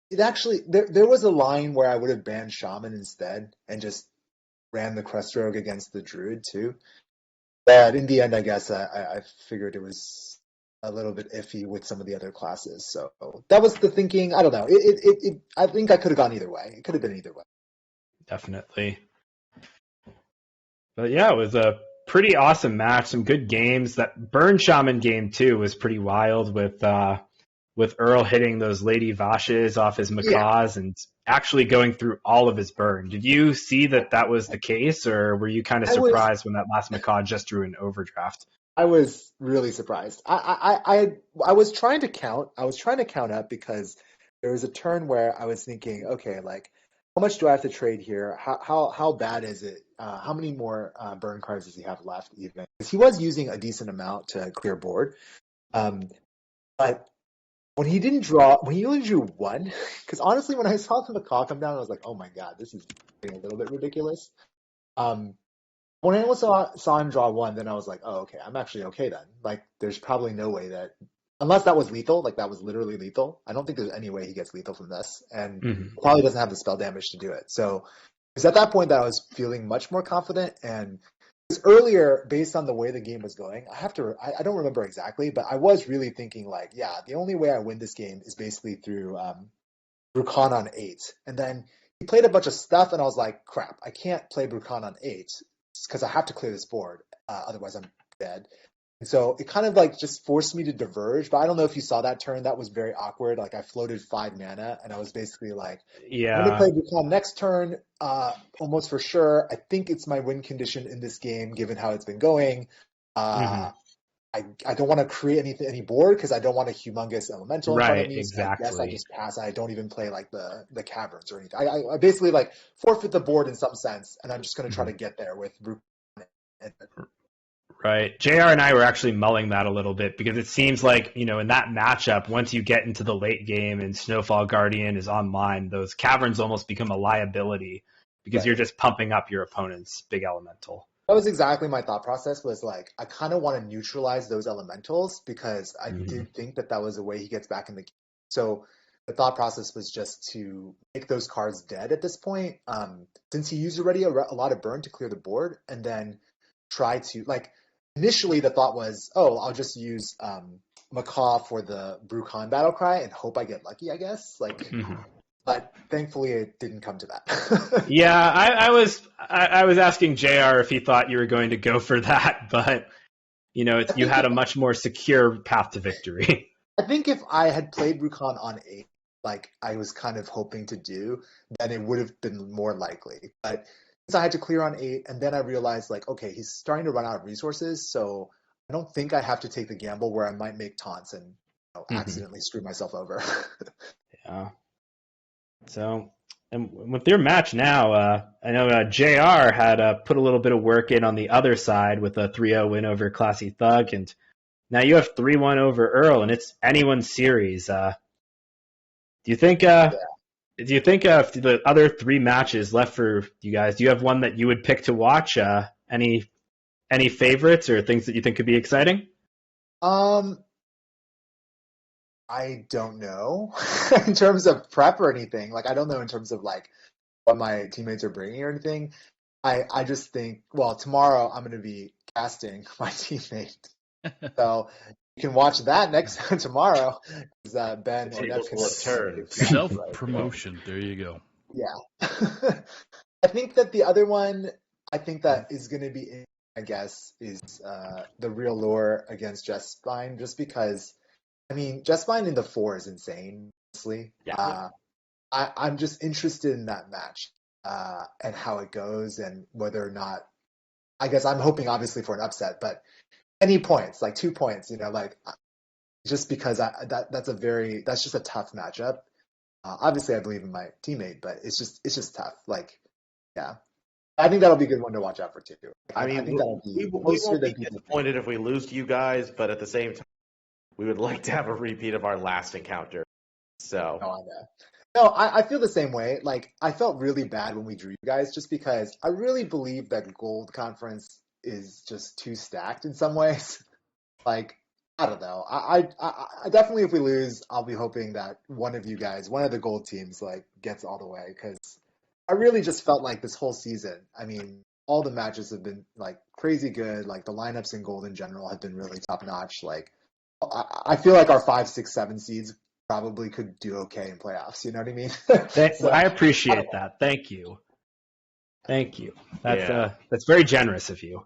It actually, there was a line where I would have banned Shaman instead and just ran the Quest Rogue against the Druid too. But in the end, I guess I figured it was a little bit iffy with some of the other classes. So that was the thinking. I don't know. I think I could have gone either way. It could have been either way. Definitely. But yeah, it was a pretty awesome match. Some good games. That Burn Shaman game too was pretty wild with Earl hitting those Lady Vashes off his macaws and actually going through all of his burn. Did you see that was the case, or were you kind of surprised when that last macaw just drew an overdraft? I was really surprised. I was trying to count. I was trying to count up because there was a turn where I was thinking, okay, like how much do I have to trade here? How bad is it? How many more burn cards does he have left? Even because he was using a decent amount to clear board, but when he only drew one, because honestly, when I saw the macaw come down, I was like, oh my god, this is getting a little bit ridiculous. When I also saw him draw one, then I was like, oh, okay, I'm actually okay then. Like, there's probably no way that, unless that was lethal, like that was literally lethal. I don't think there's any way he gets lethal from this, and probably doesn't have the spell damage to do it. So it was at that point that I was feeling much more confident. And because earlier, based on the way the game was going, I don't remember exactly, but I was really thinking like, yeah, the only way I win this game is basically through Brukan on 8. And then he played a bunch of stuff, and I was like, crap, I can't play Brukan on 8 because I have to clear this board, otherwise I'm dead. And so it kind of like just forced me to diverge. But I don't know if you saw that turn. That was very awkward. Like I floated 5 mana, and I was basically like, I'm going to play Brukan next turn, almost for sure. I think it's my win condition in this game, given how it's been going. I don't want to create any board because I don't want a humongous elemental in front of me. Exactly. So I guess I just pass. I don't even play like the caverns or anything. I basically like forfeit the board in some sense, and I'm just going to try to get there with Brukan. Right. JR and I were actually mulling that a little bit because it seems like, in that matchup, once you get into the late game and Snowfall Guardian is online, those caverns almost become a liability because you're just pumping up your opponent's big elemental. That was exactly my thought process, was like, I kind of want to neutralize those elementals because I did think that was a way he gets back in the game. So the thought process was just to make those cards dead at this point. Since he used already a lot of burn to clear the board, and then try to, like, initially the thought was, oh, I'll just use Macaw for the Brukan Battlecry and hope I get lucky, I guess. Like, but thankfully it didn't come to that. Yeah, I was asking JR if he thought you were going to go for that, but you had a much more secure path to victory. I think if I had played Brukan on 8, like I was kind of hoping to do, then it would have been more likely. But since I had to clear on 8, and then I realized, like, okay, he's starting to run out of resources, so I don't think I have to take the gamble where I might make taunts and Mhm. accidentally screw myself over. Yeah. So, and with their match now, I know JR had put a little bit of work in on the other side with a 3-0 win over Classy Thug, and now you have 3-1 over Earl, and it's anyone's series. Do you think? Do you think the other 3 matches left for you guys? Do you have one that you would pick to watch? Any favorites or things that you think could be exciting? I don't know in terms of prep or anything. Like, I don't know in terms of like what my teammates are bringing or anything. I just think, well, tomorrow I'm going to be casting my teammate, so you can watch that next tomorrow. Because Ben The or tables Nev can will turn. Self promotion. There you go. Yeah. I think that the other one, I think that is going to be, I guess, is the real lure against Jesspine, just because, I mean, Jesspine in the 4 is insane, honestly. Yeah. I'm just interested in that match and how it goes and whether or not, I guess I'm hoping obviously for an upset, but any points, like 2 points, like just because that's just a tough matchup. Obviously, I believe in my teammate, but it's just tough. Like, yeah, I think that'll be a good one to watch out for too. I mean, think that'll we be won't closer be than people think. disappointed if we lose to you guys, but at the same time, we would like to have a repeat of our last encounter. So, No, I know. No, I feel the same way. Like, I felt really bad when we drew you guys, just because I really believe that Gold Conference is just too stacked in some ways. Like, I don't know. I definitely, if we lose, I'll be hoping that one of you guys, one of the Gold teams, like gets all the way, because I really just felt like this whole season, I mean, all the matches have been like crazy good. Like the lineups in Gold in general have been really top notch. Like I feel like our 5, 6, 7 seeds probably could do okay in playoffs. You know what I mean? So, I appreciate that. Thank you. Thank you. That's very generous of you.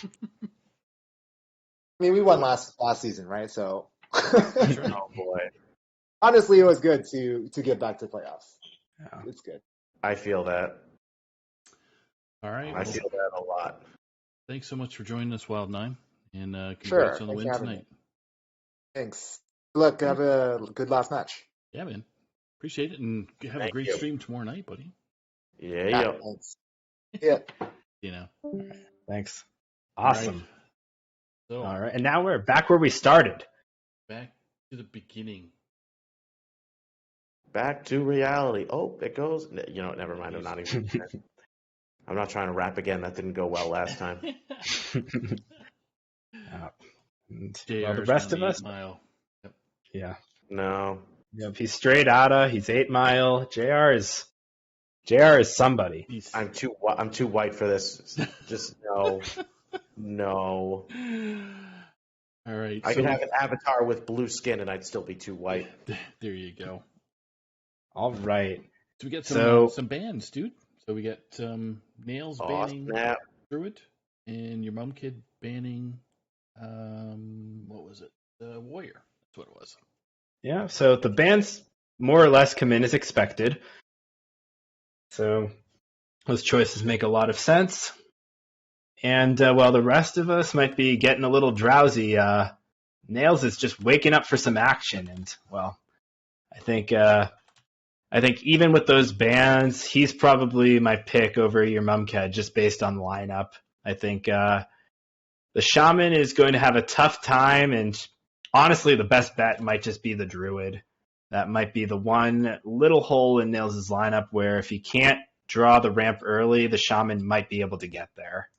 I mean, we won last season, right? So oh boy, honestly, it was good to get back to playoffs. Yeah. It's good. I feel that. All right. I feel that a lot. Thanks so much for joining us, Wild9, and congrats Sure. on the Thanks win for having tonight. me. Thanks. Look, have a good last match. Yeah, man. Appreciate it, and have a Thank great you. stream tomorrow night, buddy. Yeah. Thanks. Yeah. Thanks. All right. Awesome. So, All right. And now we're back where we started. back to the beginning. Back to reality. Oh, it goes. Never mind. I'm not even. I'm not trying to rap again. That didn't go well last time. Well, the rest of us, Mile. yeah. No. Yep, he's straight outta. He's 8 Mile. JR is somebody. I'm too white for this. Just no. No. All right. I could have an avatar with blue skin and I'd still be too white. There you go. All right. So we get some bans, dude. So we got Nails banning Snap. Druid, and your mom kid banning what was it? The Warrior. That's what it was. Yeah, so the bans more or less come in as expected. So those choices make a lot of sense. And while the rest of us might be getting a little drowsy, Nails is just waking up for some action. And, well, I think even with those bans, he's probably my pick over your Mumked just based on the lineup. I think the Shaman is going to have a tough time, and honestly, the best bet might just be the Druid. That might be the one little hole in Nails' lineup where if he can't draw the ramp early, the Shaman might be able to get there.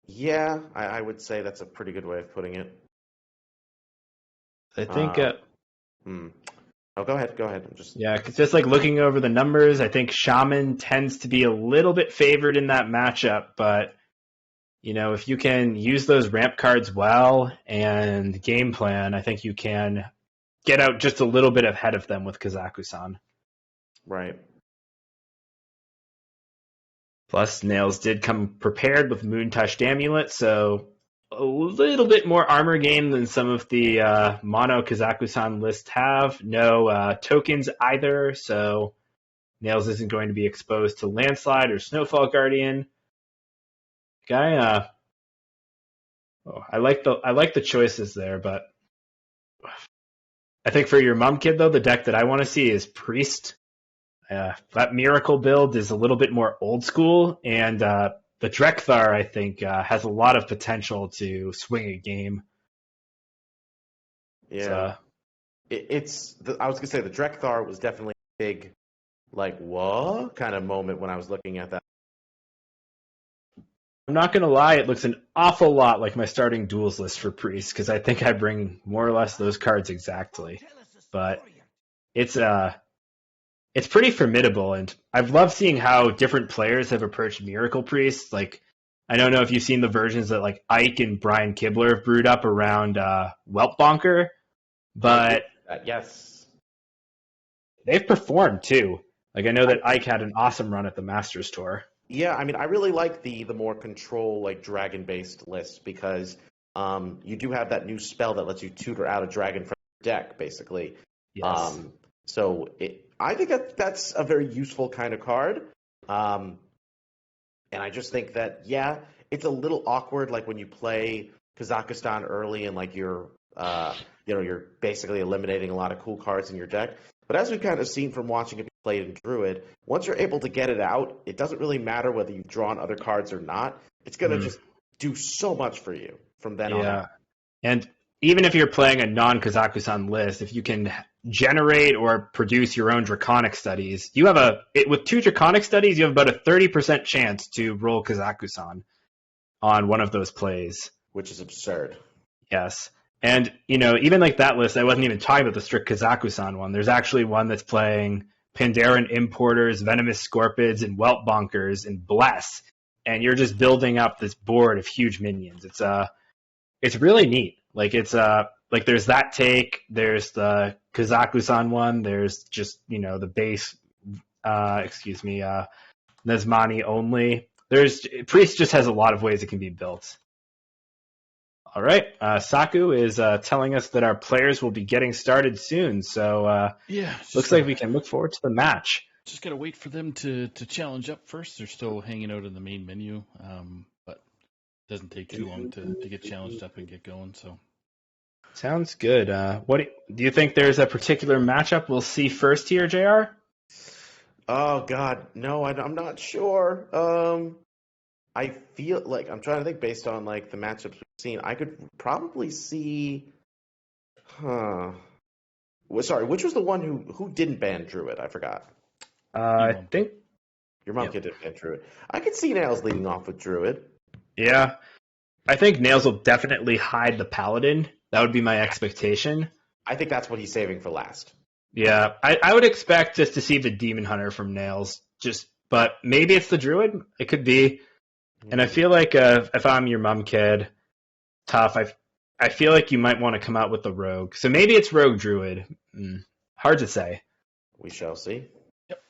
Yeah, I would say that's a pretty good way of putting it. I think... Oh, go ahead. I'm just like looking over the numbers, I think Shaman tends to be a little bit favored in that matchup, but if you can use those ramp cards well and game plan, I think you can get out just a little bit ahead of them with Kazaku-san. Right. Plus, Nails did come prepared with Moon-Touched Amulet, so a little bit more armor game than some of the mono Kazaku-san lists have. No tokens either, so Nails isn't going to be exposed to Landslide or Snowfall Guardian. Guy, Oh, I like the choices there, but I think for your mom kid though, the deck that I want to see is Priest. That Miracle build is a little bit more old school, and the Drekthar I think has a lot of potential to swing a game. Yeah. I was gonna say the Drekthar was definitely a big, like, what kind of moment when I was looking at that. I'm not gonna lie, it looks an awful lot like my starting duels list for Priest because I think I bring more or less those cards exactly. But it's pretty formidable, and I've loved seeing how different players have approached Miracle Priest. Like, I don't know if you've seen the versions that like Ike and Brian Kibler have brewed up around Weltbonker, but Yes. they've performed too. Like, I know that Ike had an awesome run at the Masters Tour. Yeah, I mean, I really like the more control, like, dragon-based list because you do have that new spell that lets you tutor out a dragon from your deck, basically. Yes. I think that's a very useful kind of card. And I just think that, yeah, it's a little awkward, like when you play Kazakhstan early and like you're basically eliminating a lot of cool cards in your deck. But as we've kind of seen from watching it be played in Druid, once you're able to get it out, it doesn't really matter whether you've drawn other cards or not. It's going to just do so much for you from then on out. And even if you're playing a non-Kazakhstan list, if you can generate or produce your own Draconic Studies, you have with 2 Draconic Studies, you have about a 30% chance to roll Kazakhstan on one of those plays. Which is absurd. Yes. And, even like that list, I wasn't even talking about the strict Kazakhstan one. There's actually one that's playing Pandaren Importers, Venomous Scorpids, and Weltbonkers, and Bless. And you're just building up this board of huge minions. It's really neat. Like, it's like there's that take, there's the Kazakhstan one, there's just, the base, Nesmani only. Priest just has a lot of ways it can be built. All right, Saku is telling us that our players will be getting started soon, so looks like we can look forward to the match. Just gotta wait for them to challenge up first. They're still hanging out in the main menu, but it doesn't take too long to get challenged up and get going. So sounds good. What do you think? There's a particular matchup we'll see first here, JR? Oh God, no, I'm not sure. I feel like I'm trying to think based on like the matchups we've seen. I could probably see. Sorry, which was the one who didn't ban Druid? I forgot. I think your mom kid didn't ban Druid. I could see Nails leading off with Druid. Yeah, I think Nails will definitely hide the Paladin. That would be my expectation. I think that's what he's saving for last. Yeah, I would expect just to see the Demon Hunter from Nails. But maybe it's the Druid. It could be. And I feel like if I'm your mom kid, tough. I feel like you might want to come out with the Rogue. So maybe it's Rogue Druid. Hard to say. We shall see. Yep.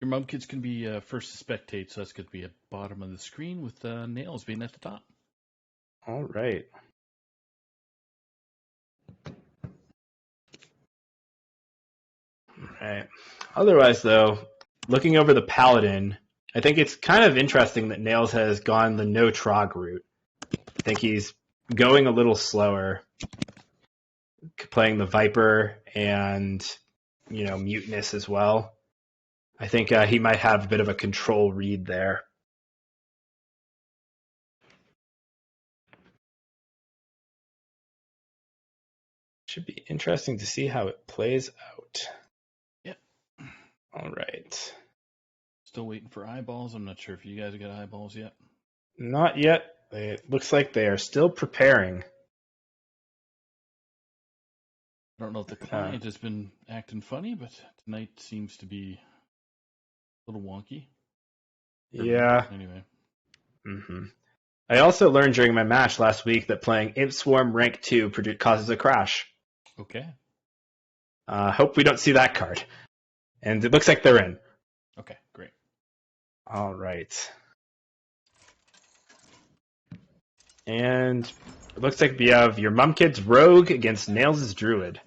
Your mom kids can be first to spectate, so that's going to be at the bottom of the screen with Nails being at the top. All right. All right. Otherwise, though, looking over the Paladin, I think it's kind of interesting that Nails has gone the no Trog route. I think he's going a little slower, playing the Viper and, Mutinous as well. I think he might have a bit of a control read there. Should be interesting to see how it plays out. Yep. All right. Still waiting for eyeballs. I'm not sure if you guys got eyeballs yet. Not yet. It looks like they are still preparing. I don't know if the client has been acting funny, but tonight seems to be a little wonky. Yeah. Anyway. Mm-hmm. I also learned during my match last week that playing Imp Swarm rank 2 causes a crash. Okay. Hope we don't see that card. And it looks like they're in. Okay, great. All right. And it looks like we have your mom kid's Rogue against Nails' Druid.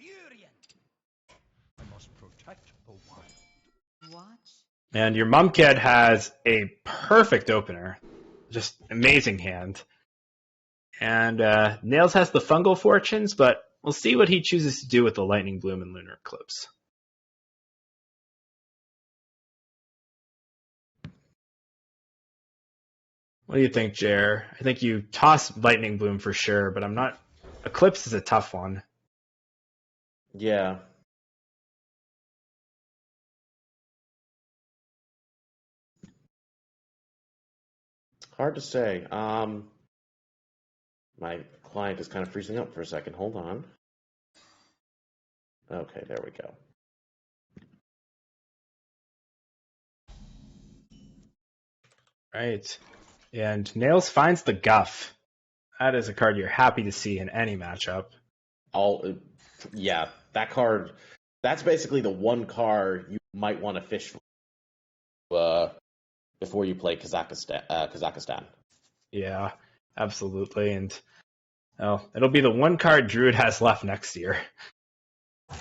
And your mom kid has a perfect opener. Just amazing hand. And Nails has the Fungal Fortunes, but we'll see what he chooses to do with the Lightning Bloom and Lunar Eclipse. What do you think, Jer? I think you toss Lightning Bloom for sure, but I'm not. Eclipse is a tough one. Yeah. Hard to say. My client is kind of freezing up for a second. Hold on. Okay, there we go. Right. And Nails finds the Guff. That is a card you're happy to see in any matchup. Yeah, that card. That's basically the one card you might want to fish for before you play Kazakhstan. Yeah, absolutely. And it'll be the one card Druid has left next year.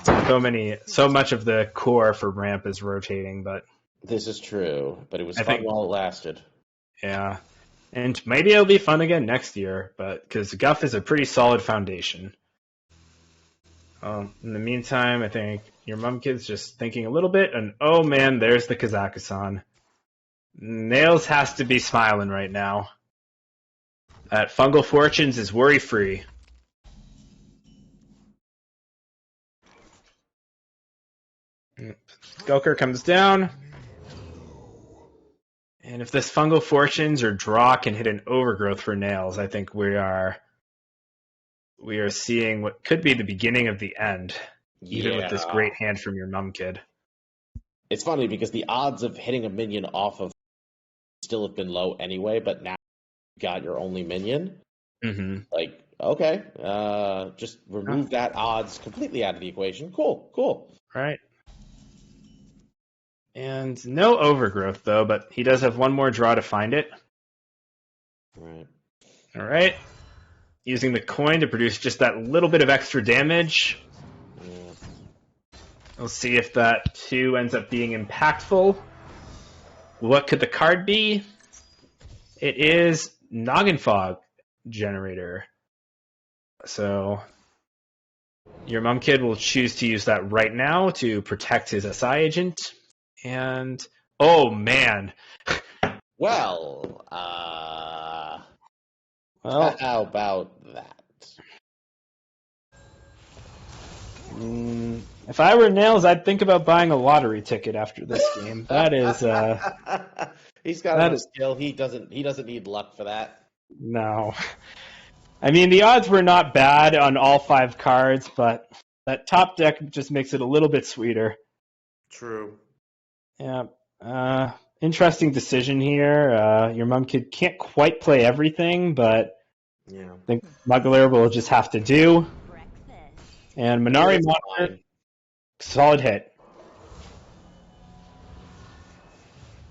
So much of the core for ramp is rotating, but this is true. But it was fun while it lasted. Yeah, and maybe it'll be fun again next year, but because Guff is a pretty solid foundation. In the meantime, I think your mom kid's just thinking a little bit, and oh man, there's the Kazakhstan. Nails has to be smiling right now. That Fungal Fortunes is worry-free. Skulker comes down. And if this Fungal Fortunes or draw can hit an Overgrowth for Nails, I think we are seeing what could be the beginning of the end, even with this great hand from your mum kid. It's funny because the odds of hitting a minion off of still have been low anyway, but now you got your only minion. Mm-hmm. Like, okay, just remove that odds completely out of the equation. Cool. Right. And no Overgrowth, though, but he does have one more draw to find it. All right. Using the coin to produce just that little bit of extra damage. Yeah. We'll see if that 2 ends up being impactful. What could the card be? It is Noggin Fog Generator. So your mum kid will choose to use that right now to protect his SI agent. And oh man. Well, how about that? If I were Nails, I'd think about buying a lottery ticket after this game. That is he's got a skill. He doesn't need luck for that. No. I mean, the odds were not bad on all 5 cards, but that top deck just makes it a little bit sweeter. True. Yeah. Interesting decision here. Your mum kid can't quite play everything, but yeah. I think Mugler will just have to do. And Minari Monster, solid hit.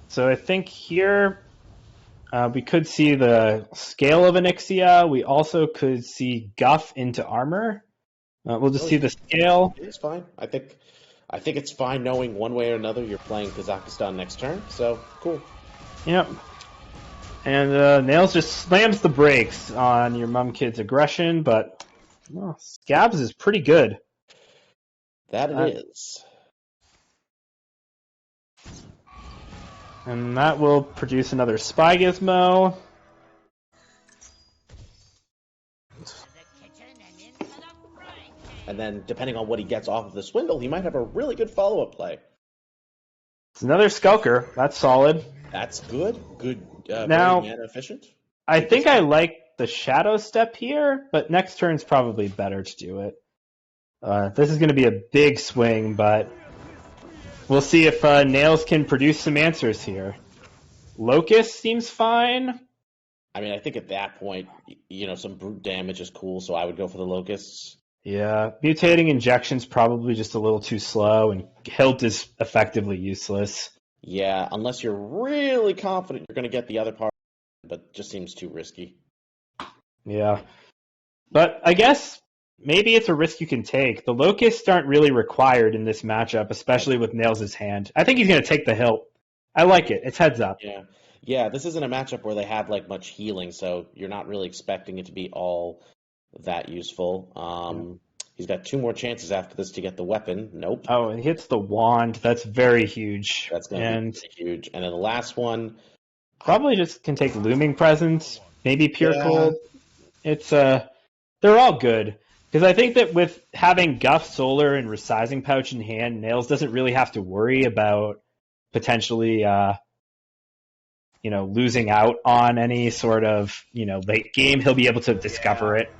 So I think here we could see the scale of Onyxia. We also could see Guff into armor. We'll just see the scale. It's fine. I think it's fine knowing one way or another you're playing Kazakhstan next turn, so cool. Yep. And Nails just slams the brakes on your mum kid's aggression, but Scabs is pretty good. That it is. And that will produce another Spy Gizmo. And then, depending on what he gets off of the Swindle, he might have a really good follow-up play. It's another Skulker. That's solid. That's good. Good. Now, very mana efficient. I think I like the Shadow Step here, but next turn's probably better to do it. This is going to be a big swing, but we'll see if Nails can produce some answers here. Locust seems fine. I mean, I think at that point, some brute damage is cool, so I would go for the Locusts. Yeah, Mutating Injection's probably just a little too slow, and Hilt is effectively useless. Yeah, unless you're really confident you're going to get the other part, but just seems too risky. Yeah. But I guess maybe it's a risk you can take. The Locusts aren't really required in this matchup, especially with Nails' hand. I think he's going to take the Hilt. I like it. It's heads up. Yeah. Yeah, this isn't a matchup where they have like much healing, so you're not really expecting it to be all that useful. He's got 2 more chances after this to get the weapon. Nope. Oh, it hits the wand. That's very huge. That's going to And be pretty huge. And then the last one, probably just can take Looming Presence, maybe Pure Yeah. Cold. It's they're all good. Because I think that with having Guff, Solar, and Resizing Pouch in hand, Nails doesn't really have to worry about potentially losing out on any sort of, late game. He'll be able to discover it.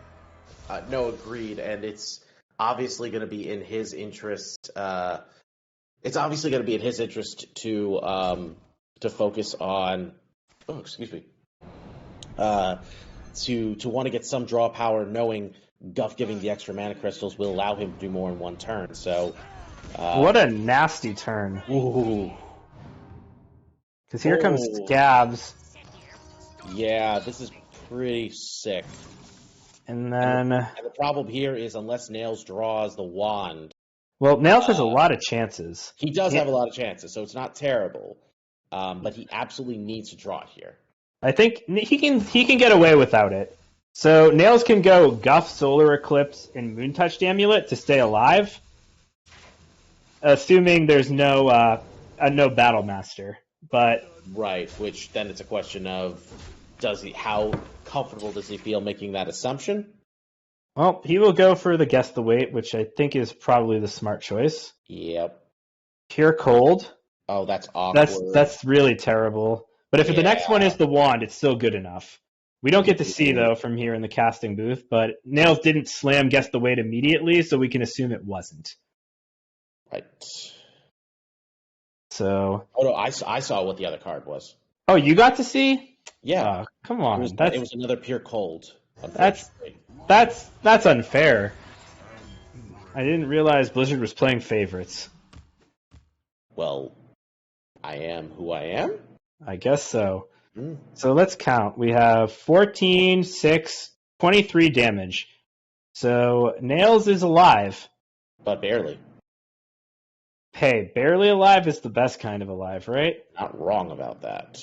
no, agreed. And it's obviously going to be in his interest. It's obviously going to be in his interest to focus on. Oh, excuse me. To want to get some draw power, knowing Guff giving the extra mana crystals will allow him to do more in one turn. So, What a nasty turn. ooh, Because here comes Oh. Scabs, yeah, this is pretty sick. and then, And the problem here is, unless Nails draws the wand, well, Nails has a lot of chances. he does have a lot of chances, so it's not terrible. But he absolutely needs to draw it here. I think he can get away without it. So Nails can go Guff, Solar Eclipse, and Moontouched Amulet to stay alive, assuming there's no Battle Master. But Right, which then it's a question of how comfortable does he feel making that assumption? well, he will go for the Guess the Weight, which I think is probably the smart choice. Yep. Pure Cold. Oh, that's awkward. That's really terrible. But if the next one Yeah. is the wand, it's still good enough. We don't get to see though from here in the casting booth, but Nails didn't slam Guess the Weight immediately, so we can assume it wasn't. Right. So, Oh no, I saw what the other card was. oh, you got to see? Yeah, Oh, come on, it that's was another pure cold. That's- Unfortunately. that's unfair. I didn't realize Blizzard was playing favorites. Well, I am who I am. I guess so. Mm. So let's count. We have 14, 6, 23 damage. So Nails is alive. But barely. Hey, barely alive is the best kind of alive, right? Not wrong about that.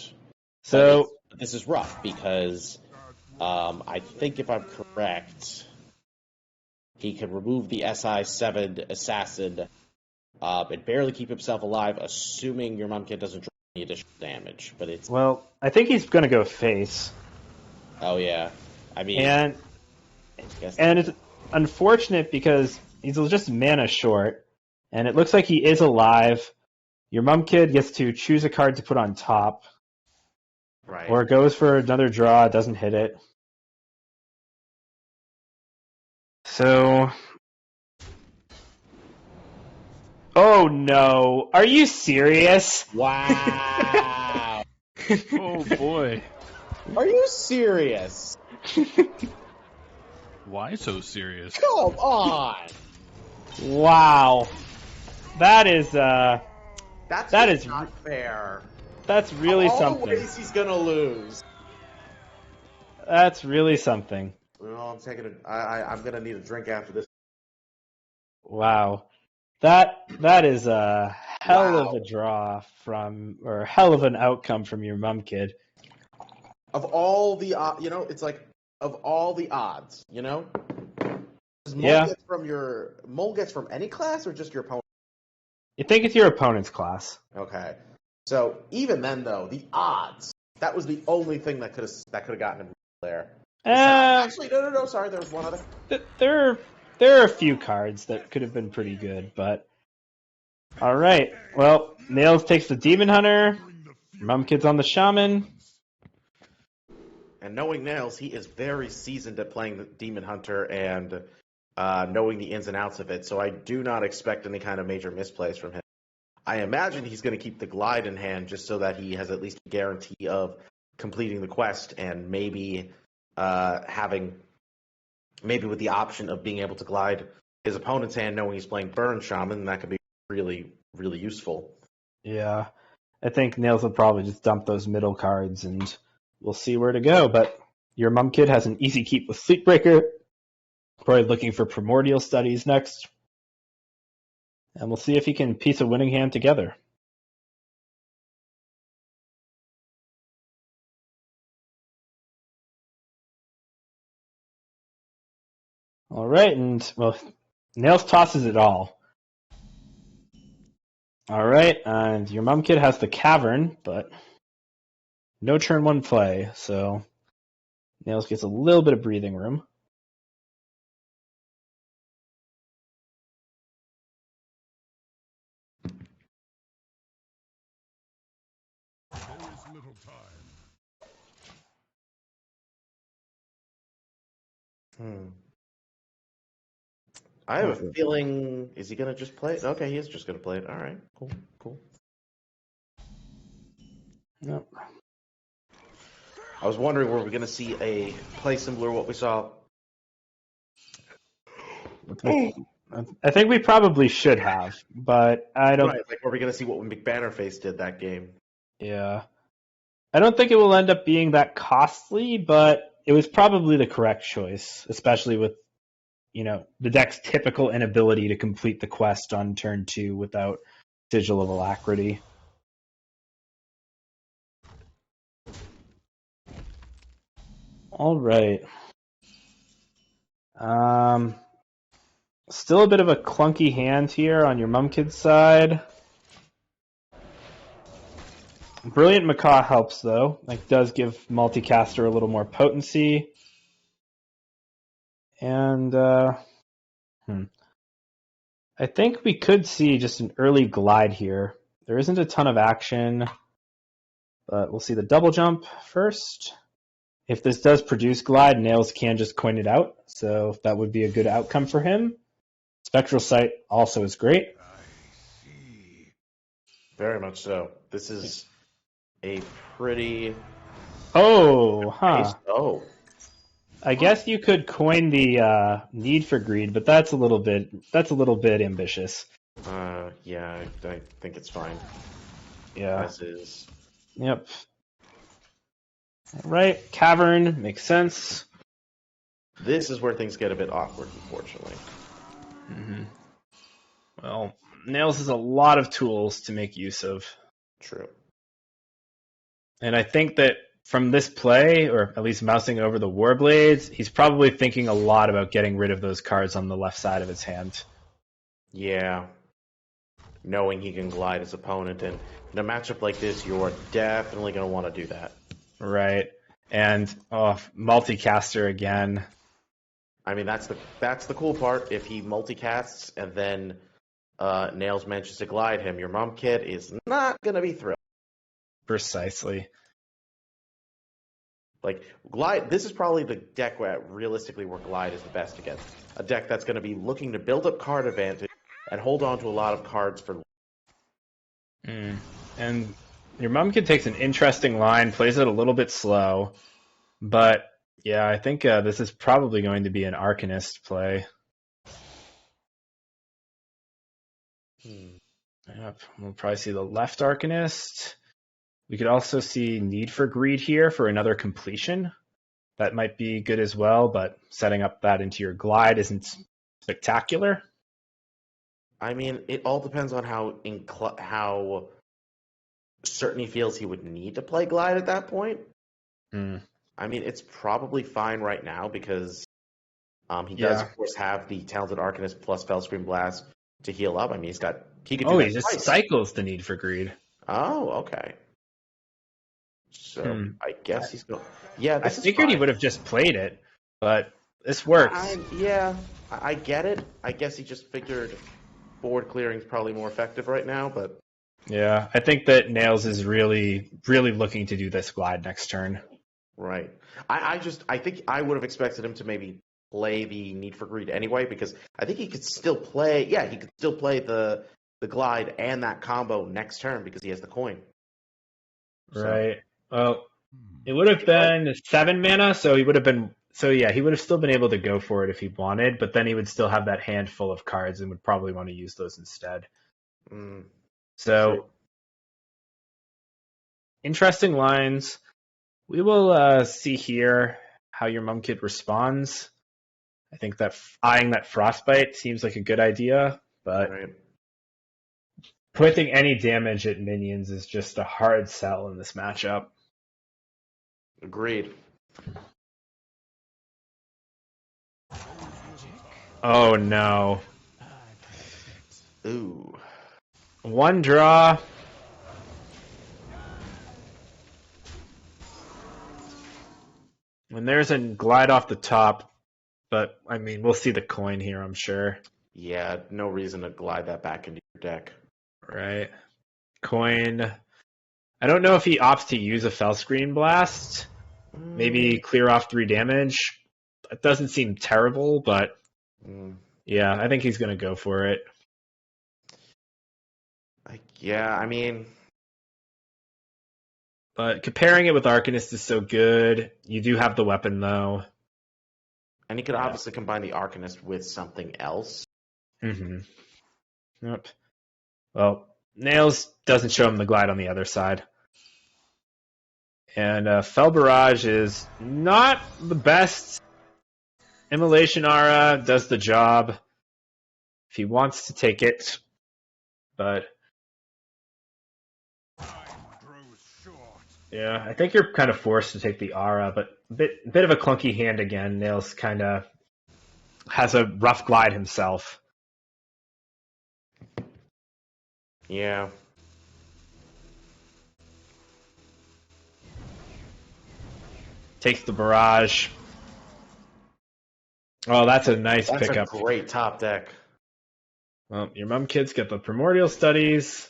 So But this is rough because I think if I'm correct, he can remove the SI7 assassin and barely keep himself alive, assuming your Mumkid doesn't draw any additional damage. But it's well, I think he's gonna go face. oh yeah, I mean, And I guess it's unfortunate because he's just mana short, and it looks like he is alive. Your Mumkid gets to choose a card to put on top, right. or goes for another draw, doesn't hit it. So, oh no, are you serious? Wow. Oh boy. Are you serious? Why so serious? Come on. Wow, that is That That is is not fair. that's really All the something. ways he's gonna lose. That's really something. Well, I'm gonna need a drink after this. Wow, that is a hell of Wow. a draw or a hell of an outcome from your Mumkid. Of all the, it's like of all the odds, Does Yeah. Mole gets from any class or just your opponent? You think it's your opponent's class? Okay. So even then, though, the odds. That was the only thing that could have gotten him there. Actually, no. Sorry, there was one other. There are a few cards that could have been pretty good, but all right. Well, Nails takes the Demon Hunter. Mumkid's on the Shaman. And knowing Nails, he is very seasoned at playing the Demon Hunter and knowing the ins and outs of it. So I do not expect any kind of major misplays from him. I imagine he's going to keep the Glide in hand just so that he has at least a guarantee of completing the quest and maybe maybe with the option of being able to glide his opponent's hand knowing he's playing Burn Shaman, that could be really, really useful. Yeah, I think Nails will probably just dump those middle cards, and we'll see where to go. But your Mumkid has an easy keep with Sleepbreaker. Probably looking for Primordial Studies next. And we'll see if he can piece a winning hand together. All right, and well, Nails tosses it all. All right, and your mom kid has the cavern, but no turn one play, so Nails gets a little bit of breathing room. I have a feeling, is he going to just play it? Okay, he is just going to play it. All right, cool. Yep. I was wondering, were we going to see a play similar to what we saw? I think we probably should have, but I don't. Right, like, were we going to see what McBannerface did that game? Yeah. I don't think it will end up being that costly, but it was probably the correct choice, especially with, the deck's typical inability to complete the quest on turn 2 without Sigil of Alacrity. All right. Still a bit of a clunky hand here on your mum kid's side. Brilliant Macaw helps, though. Like, does give Multicaster a little more potency. And I think we could see just an early glide here. There isn't a ton of action, but we'll see the double jump first. If this does produce glide, Nails can just coin it out, so that would be a good outcome for him. Spectral Sight also is great. Very much so. This is a pretty... Oh, huh. Oh. I guess you could coin the Need for Greed, but that's a little bit ambitious. Yeah, I think it's fine. Yeah. This is... Yep. All right, Cavern makes sense. This is where things get a bit awkward, unfortunately. Mm-hmm. Well, Nails has a lot of tools to make use of. True. And I think that from this play, or at least mousing over the Warblades, he's probably thinking a lot about getting rid of those cards on the left side of his hand. Yeah. Knowing he can glide his opponent, and in a matchup like this, you're definitely going to want to do that. Right. And multicaster again. I mean, that's the cool part. If he multicasts and then Nails manages to glide him, your mom kid is not going to be thrilled. Precisely. Like, glide, this is probably the deck where glide is the best against. A deck that's going to be looking to build up card advantage and hold on to a lot of cards for... And your mom kid takes an interesting line, plays it a little bit slow, but yeah, I think this is probably going to be an Arcanist play. Yep, we'll probably see the left Arcanist. We could also see Need for Greed here for another completion. That might be good as well, but setting up that into your glide isn't spectacular. I mean, it all depends on how certain he feels he would need to play glide at that point. I mean, it's probably fine right now because he does, of course, have the Talented Arcanist plus Fellscream Blast to heal up. I mean, he could do that he just twice. cycles the Need for Greed. Oh, okay. So I guess he's going. Yeah, I figured he would have just played it, but this works. I get it. I guess he just figured board clearing is probably more effective right now, but yeah, I think that Nails is really, really looking to do this glide next turn. Right. I think I would have expected him to maybe play the Need for Greed anyway, because I think he could still play. Yeah, he could still play the glide and that combo next turn because he has the coin. Right. Well, it would have been 7 mana, so he would have been. So yeah, he would have still been able to go for it if he wanted, but then he would still have that hand full of cards and would probably want to use those instead. So, interesting lines. We will see here how your mum kid responds. I think that eyeing that Frostbite seems like a good idea, but putting any damage at minions is just a hard sell in this matchup. Agreed. Oh no. Ooh. One draw. And there's a glide off the top, but I mean, we'll see the coin here, I'm sure. Yeah, no reason to glide that back into your deck. Right. Coin. I don't know if he opts to use a Fell Screen Blast. Maybe clear off 3 damage. It doesn't seem terrible, but yeah, I think he's going to go for it. Yeah, I mean, But comparing it with Arcanist is so good. You do have the weapon, though. and he could obviously combine the Arcanist with something else. Mm-hmm. Yep. Well, Nails doesn't show him the glide on the other side. And Fell Barrage is not the best. Immolation Aura does the job if he wants to take it, but yeah, I think you're kind of forced to take the Aura, but bit of a clunky hand again. Nails kind of has a rough glide himself. Yeah. Takes the Barrage. Oh, that's a nice That's pickup. a great top deck. Well, your mom kids get the Primordial Studies.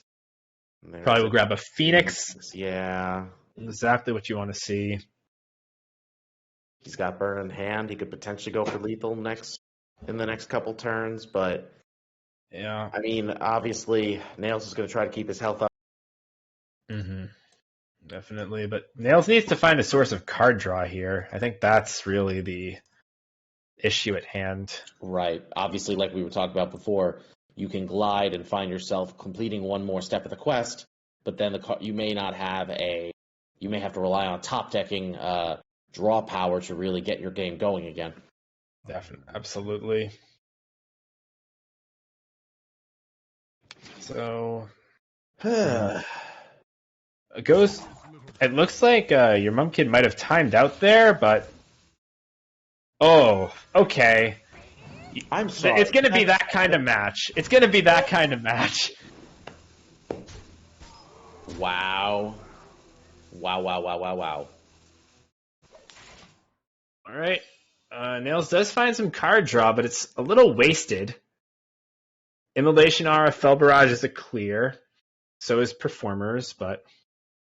Probably will grab a Phoenix. Yeah. Exactly what you want to see. He's got Burn in hand. He could potentially go for lethal in the next couple turns, but Yeah. I mean, obviously, Nails is going to try to keep his health up. Mm-hmm. Definitely, but Nails needs to find a source of card draw here. I think that's really the issue at hand. Right. Obviously, like we were talking about before, you can glide and find yourself completing one more step of the quest, but then you may not have you may have to rely on top decking draw power to really get your game going again. Definitely, absolutely. So it goes. It looks like your mom kid might have timed out there, but oh, okay. I'm sorry. It's going to be that kind of match. It's going to be that kind of match. Wow. Wow. All right. Nails does find some card draw, but it's a little wasted. Immolation Aura, Fell Barrage is a clear. So is Performers, but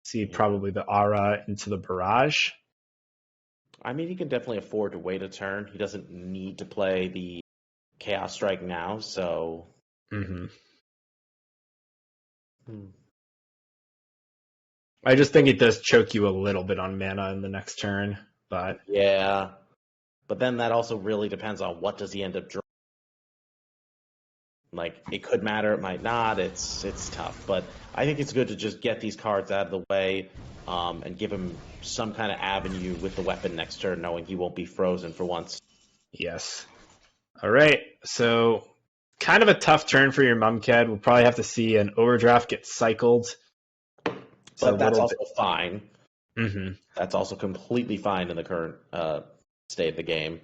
see probably the Aura into the Barrage. I mean, he can definitely afford to wait a turn. He doesn't need to play the Chaos Strike now, so... Mm-hmm. I just think it does choke you a little bit on mana in the next turn, but... Yeah. But then that also really depends on what does he end up drawing. Like, it could matter, it might not. It's tough. But I think it's good to just get these cards out of the way and give him some kind of avenue with the weapon next turn, knowing he won't be frozen for once. Yes. All right. So, kind of a tough turn for your Mumked. We'll probably have to see an Overdraft get cycled. But that's also fine. Mm-hmm. That's also completely fine in the current state of the game.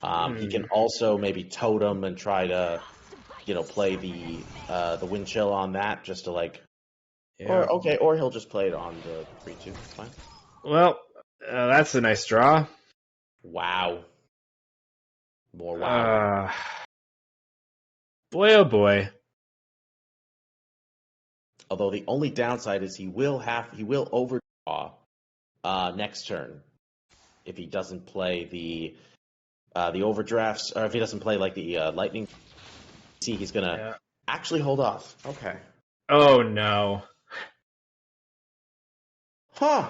He can also maybe totem and try to, play the wind chill on that just to or he'll just play it on the 3-2. It's fine. Well, that's a nice draw. Wow. More wow. Boy, oh boy. Although the only downside is he will overdraw next turn if he doesn't play the overdrafts, or if he doesn't play like the lightning. See, he's gonna actually hold off. Okay. Oh no. Huh.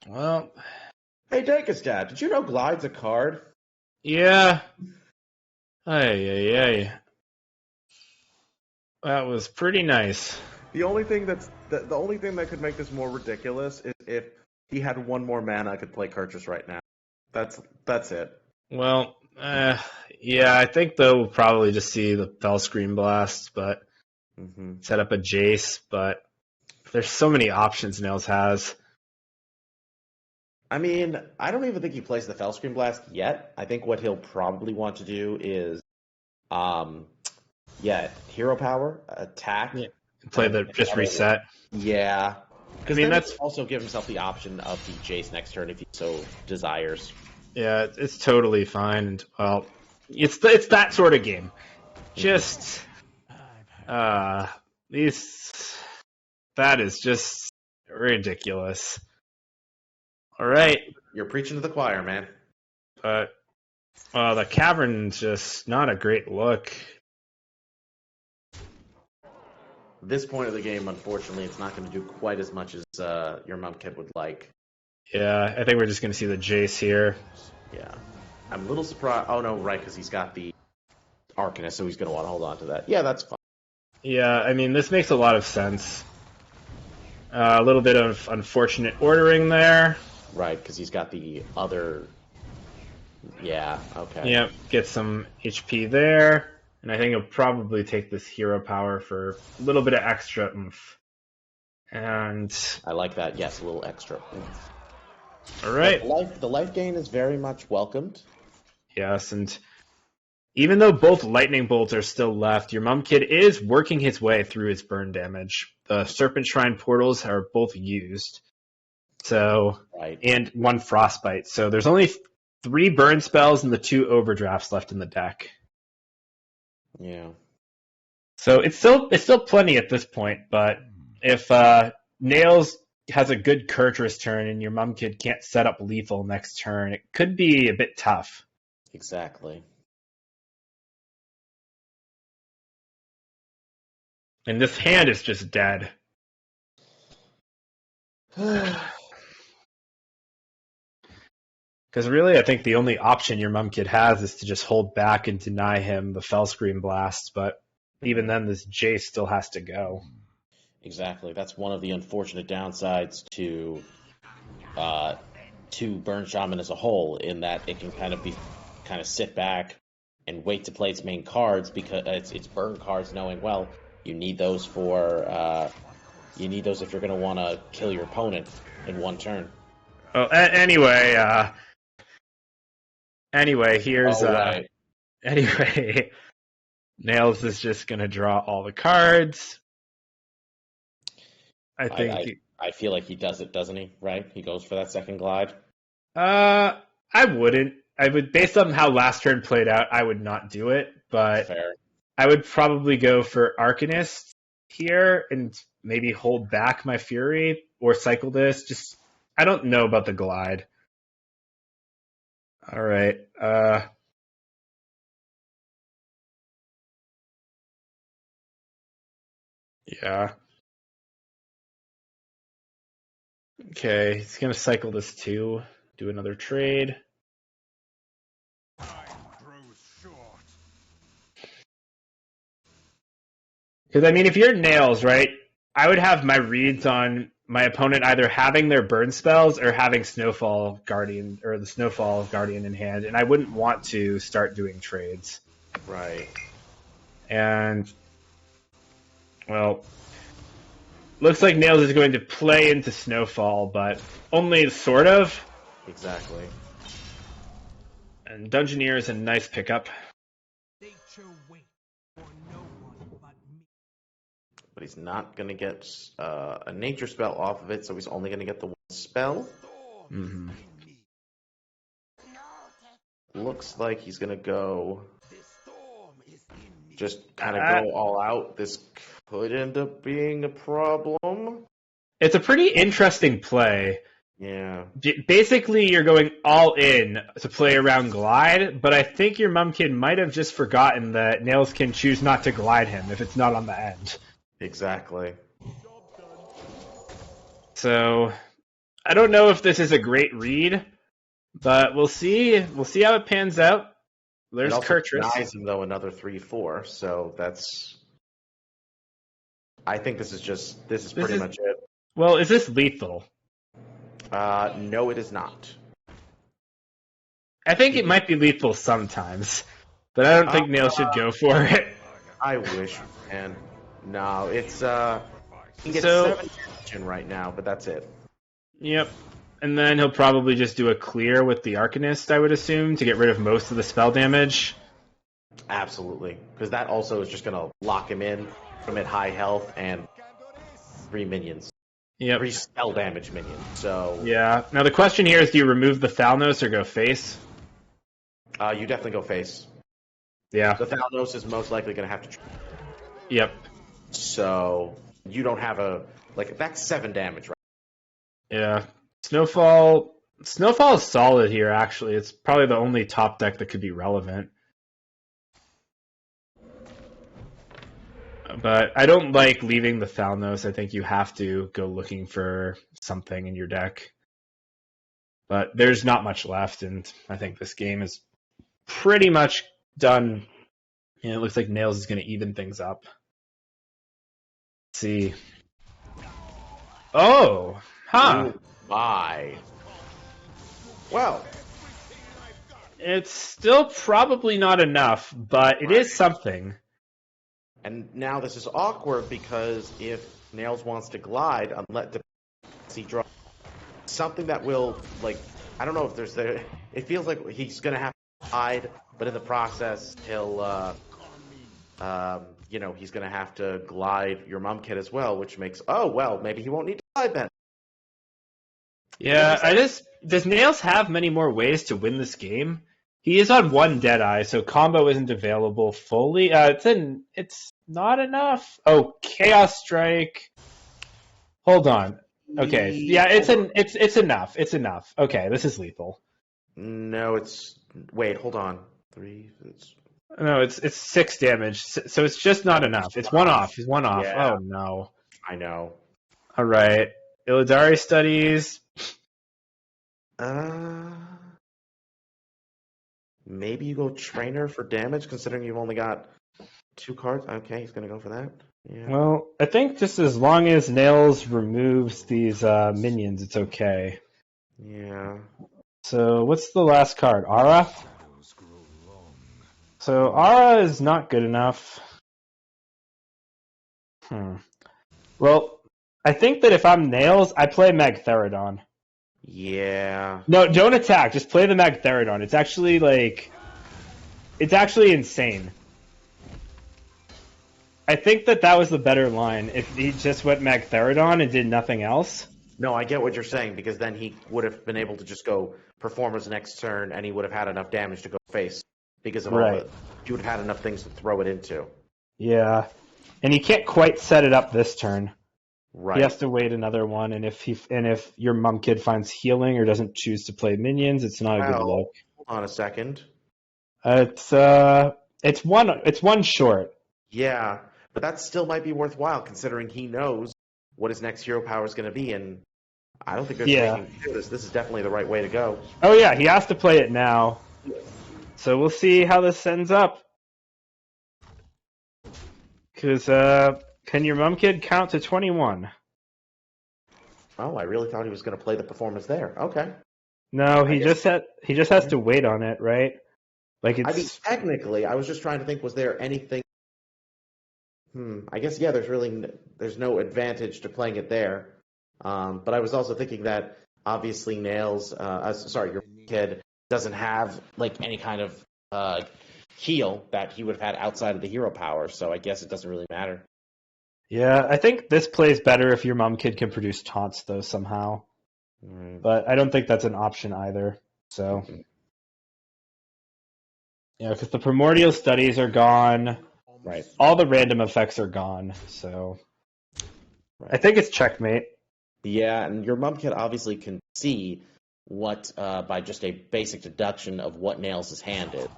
Well. Hey, Dad, did you know Glide's a card? Yeah. Ay. That was pretty nice. The only thing the only thing that could make this more ridiculous is if he had one more mana, I could play Kurtrus right now. That's it. Well, yeah, I think though we'll probably just see the Fell Screen Blast, but set up a Jace. But there's so many options Nails has. I mean, I don't even think he plays the Fellscream Blast yet. I think what he'll probably want to do is, hero power, attack. Yeah. Play the just reset. Yeah. Because I mean, then that's also give himself the option of the Jace next turn if he so desires. yeah, it's totally fine. And well, it's that sort of game. Just these that is just ridiculous. All right, You're preaching to the choir, man. but the cavern's just not a great look. This point of the game, unfortunately, it's not going to do quite as much as your mom kid would like. Yeah, I think we're just going to see the Jace here. Yeah. I'm a little surprised. Oh, no, right, because he's got the Arcanist, so he's going to want to hold on to that. Yeah, that's fine. Yeah, I mean, this makes a lot of sense. A little bit of unfortunate ordering there. Right, because he's got the other... Yeah, okay. Yep, get some HP there. And I think he'll probably take this hero power for a little bit of extra oomph. And... I like that, yes, a little extra. Alright. The life gain is very much welcomed. Yes, and even though both lightning bolts are still left, your mom kid is working his way through his burn damage. The Serpent Shrine portals are both used. So, Right. and one frostbite. So there's only 3 burn spells and the 2 overdrafts left in the deck. Yeah. So it's still plenty at this point, but if Nails has a good Kurtrus turn and your mom kid can't set up lethal next turn, it could be a bit tough. Exactly. And this hand is just dead. Because really, I think the only option your mom kid has is to just hold back and deny him the Fellscream Blast, but even then, this Jace still has to go. Exactly. That's one of the unfortunate downsides to Burn Shaman as a whole, in that it can kind of sit back and wait to play its main cards because it's burn cards, knowing well you need those if you're going to want to kill your opponent in one turn. Oh, anyway, here's right. anyway, Nails is just gonna draw all the cards. I feel like he does it, doesn't he? Right? He goes for that second glide. I wouldn't. I would, based on how last turn played out, I would not do it, but Fair. I would probably go for Arcanist here and maybe hold back my Fury or cycle this. Just, I don't know about the glide. All right. Yeah. Okay, he's gonna cycle this too. Do another trade. Because, I mean, if you're Nails, right, I would have my reads on my opponent either having their burn spells or having Snowfall Guardian, or the Snowfall Guardian in hand, and I wouldn't want to start doing trades. Right. And, well, looks like Nails is going to play into Snowfall, but only sort of. Exactly. And Dungeoneer is a nice pickup. But he's not going to get a nature spell off of it, so he's only going to get the one spell. Mm-hmm. Looks like he's going to go... just kind of go all out. This could end up being a problem. It's a pretty interesting play. Yeah. Basically, you're going all in to play around Glide, but I think your mom kid might have just forgotten that Nails can choose not to glide him if it's not on the end. Exactly. So, I don't know if this is a great read, but we'll see. We'll see how it pans out. There's Kurtrus. Denies him, though, another 3/4, so that's... I think this is pretty much it. Well, is this lethal? No, it is not. I think it might be lethal sometimes, but I don't think Nail should go for it. I wish, man. No, it's... he can get 7 damage in right now, but that's it. Yep. And then he'll probably just do a clear with the Arcanist, I would assume, to get rid of most of the spell damage. Absolutely, because that also is just going to lock him in from at high health and 3 minions. Yep. 3 spell damage minions. So Yeah. Now the question here is, do you remove the Thalnos or go face? you definitely go face. Yeah. The Thalnos is most likely going to have to. Yep. So you don't have a that's 7 damage, right? Yeah. Snowfall is solid here, actually. It's probably the only top deck that could be relevant. But I don't like leaving the Thalnos. I think you have to go looking for something in your deck. But there's not much left, and I think this game is pretty much done. And it looks like Nails is going to even things up. Let's see. Oh! Huh! Ooh, my. Well, It's still probably not enough, but it is something. and now this is awkward because if Nails wants to glide, unless he draw something that will I don't know if there's there. It feels like he's gonna have to hide, but in the process he'll he's gonna have to glide your mum kid as well, which makes maybe he won't need to glide then. Yeah, does Nails have many more ways to win this game? He is on 1 Deadeye, so combo isn't available fully. It's not enough. Oh, Chaos Strike. Hold on. Okay, yeah, it's enough. It's enough. Okay, this is lethal. No, wait, hold on. 3. No, it's 6 damage, so it's just not enough. It's 1 off. He's 1 off. Yeah. Oh no. I know. All right, Illidari Studies. Maybe you go trainer for damage, considering you've only got 2 cards. Okay, he's gonna go for that. Yeah. Well, I think just as long as Nails removes these minions, it's okay. Yeah. So what's the last card? Aura? So Aura is not good enough. Well, I think that if I'm Nails, I play Magtheridon. Yeah. No, don't attack. Just play the Magtheridon. It's actually insane. I think that was the better line if he just went Magtheridon and did nothing else. No, I get what you're saying, because then he would have been able to just go perform his next turn, and he would have had enough damage to go face because of Right. he would have had enough things to throw it into. Yeah, and he can't quite set it up this turn. Right. He has to wait another one, and if your mum kid finds healing or doesn't choose to play minions, it's not a good Well, look. Hold on a second. It's one short. Yeah, but that still might be worthwhile, considering he knows what his next hero power is going to be, and I don't think there's anything to do this. This is definitely the right way to go. Oh yeah, he has to play it now. So we'll see how this ends up. Because can your mum kid count to 21? Oh, I really thought he was going to play the performance there. Okay. No, I he guess- just has to wait on it, right? Like it's I mean, technically, I was just trying to think, was there anything? I guess, yeah, there's no advantage to playing it there. But I was also thinking that obviously Nails, your kid doesn't have any kind of heal that he would have had outside of the hero power, so I guess it doesn't really matter. Yeah, I think this plays better if your mum kid can produce taunts though somehow. But I don't think that's an option either. So yeah, because the primordial studies are gone. Right. All the random effects are gone. So Right. I think it's checkmate. Yeah, and your mum kid obviously can see what, by just a basic deduction of what Nails is handed.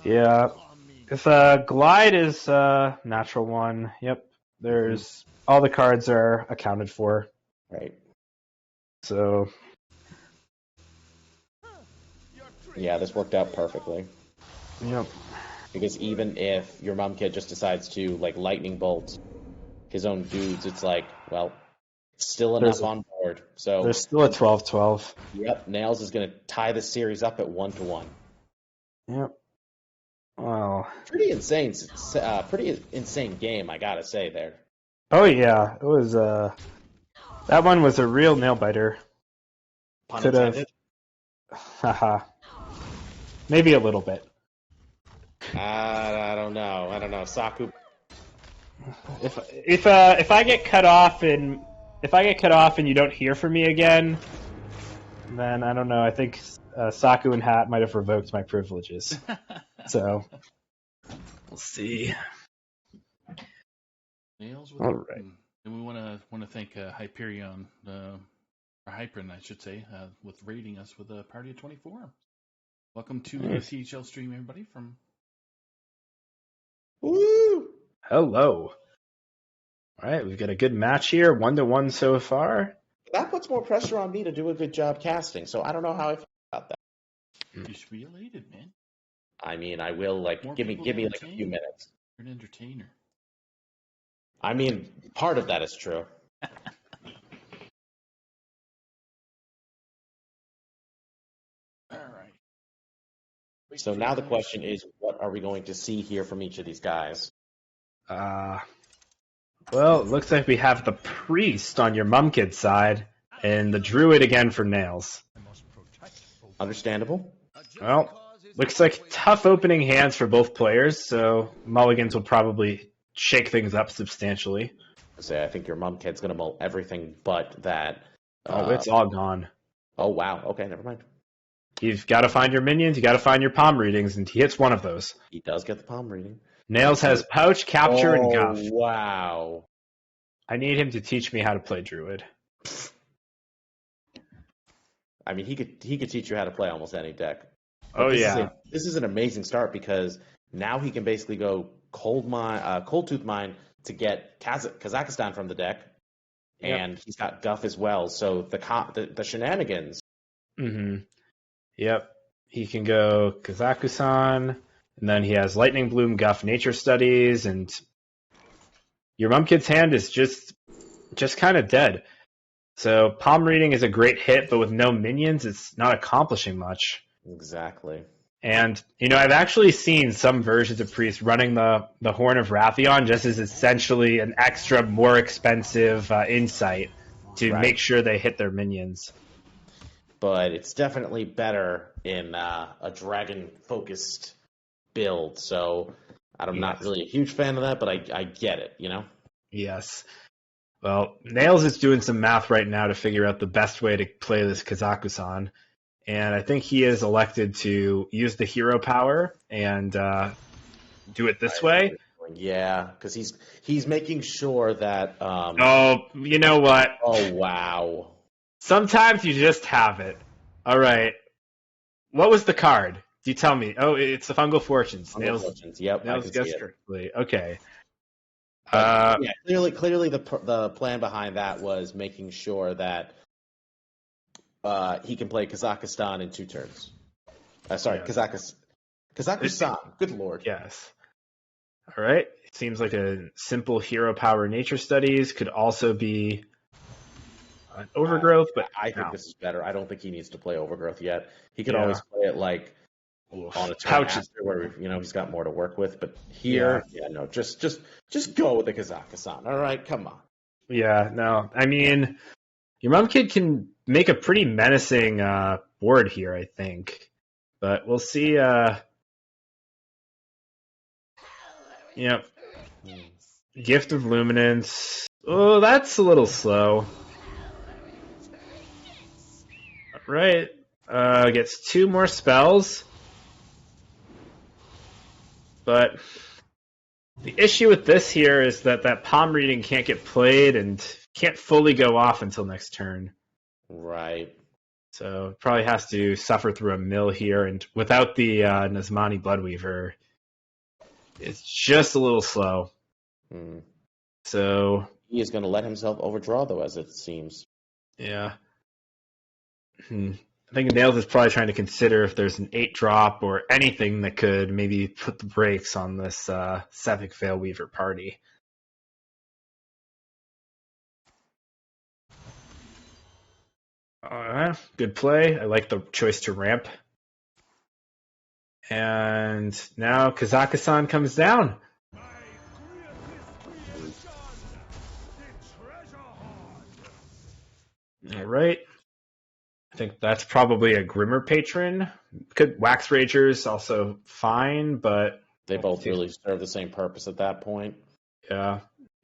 Yeah. If Glide is natural one, yep. There's all the cards are accounted for. Right. So Yeah, this worked out perfectly. yep. Because even if your mum kid just decides to lightning bolt his own dudes, it's still enough on board. So There's still a 12-12. yep, Nails is going to tie this series up at 1-1. Yep. Wow. Pretty insane game, I gotta say there. Oh yeah, it was That one was a real nail biter. Pun Could have. intended. Haha. Maybe a little bit. I don't know. Saku. If I get cut off and you don't hear from me again, then I don't know. I think Saku and Hat might have revoked my privileges. So we'll see. Nails with All right. And we want to thank Hyperion, or Hyperion, I should say, with raiding us with a party of 24. Welcome to the CHL stream, everybody. From Woo! Hello. All right, we've got a good match here, 1-1 so far. That puts more pressure on me to do a good job casting, so I don't know how I feel about that. you should be elated, man. I mean, I will More give me people to like a few entertain. minutes. You're an entertainer. I mean, part of that is true. All right. So now the question is, what are we going to see here from each of these guys? Well, it looks like we have the priest on your mum kid side and the druid again for nails. Understandable. Well, looks like tough opening hands for both players, so Mulligans will probably shake things up substantially. I think your mum kid's going to mull everything but that. Oh, it's all gone. Oh, wow. Okay, never mind. You've got to find your minions, you got to find your palm readings, and he hits one of those. He does get the palm reading. Nails has pouch, capture, and guff. Wow. I need him to teach me how to play druid. I mean, he could teach you how to play almost any deck. Oh yeah. This is an amazing start because now he can basically go Cold Tooth Mine to get Kazakhstan from the deck, and he's got Guff as well. So the shenanigans. Mm-hmm. Yep. He can go Kazakusan, and then he has Lightning Bloom, Guff, Nature Studies, and your mum kid's hand is just kind of dead. So palm reading is a great hit, but with no minions, it's not accomplishing much. Exactly. And, I've actually seen some versions of Priest running the Horn of Rathion just as essentially an extra, more expensive insight to make sure they hit their minions. But it's definitely better in a dragon-focused build. So I'm not really a huge fan of that, but I get it, Yes. Well, Nails is doing some math right now to figure out the best way to play this Kazakusan. And I think he is elected to use the hero power and do it this way. Yeah, because he's making sure that. Oh, you know what? Oh, wow. Sometimes you just have it. All right. What was the card? Do you tell me? Oh, it's the Fungal Fortunes. Fungal Fortunes. Yep, Nails I can see strictly. Okay. Yeah, clearly the plan behind that was making sure that he can play Kazakhstan in 2 turns. Kazakhstan. Good lord. Yes. All right. It seems like a simple hero power nature studies could also be an overgrowth, but I think this is better. I don't think he needs to play overgrowth yet. He could always play it like on a turn after where he's got more to work with. But here, just go with the Kazakhstan. All right, come on. Yeah, no. I mean, your mum kid can make a pretty menacing board here, I think. But we'll see. Gift of Luminance. Oh, that's a little slow. Right. Gets 2 more spells. But the issue with this here is that palm reading can't get played and can't fully go off until next turn. Right. So probably has to suffer through a mill here, and without the Nazmani Bloodweaver, it's just a little slow. So he is going to let himself overdraw, though, as it seems. Yeah. I think Nails is probably trying to consider if there's an 8-drop or anything that could maybe put the brakes on this Sevic Veilweaver party. Good play. I like the choice to ramp. And now Kazakhstan comes down. right. I think that's probably a Grimmer patron. Could Wax Ragers also fine, but They both really serve the same purpose at that point. yeah.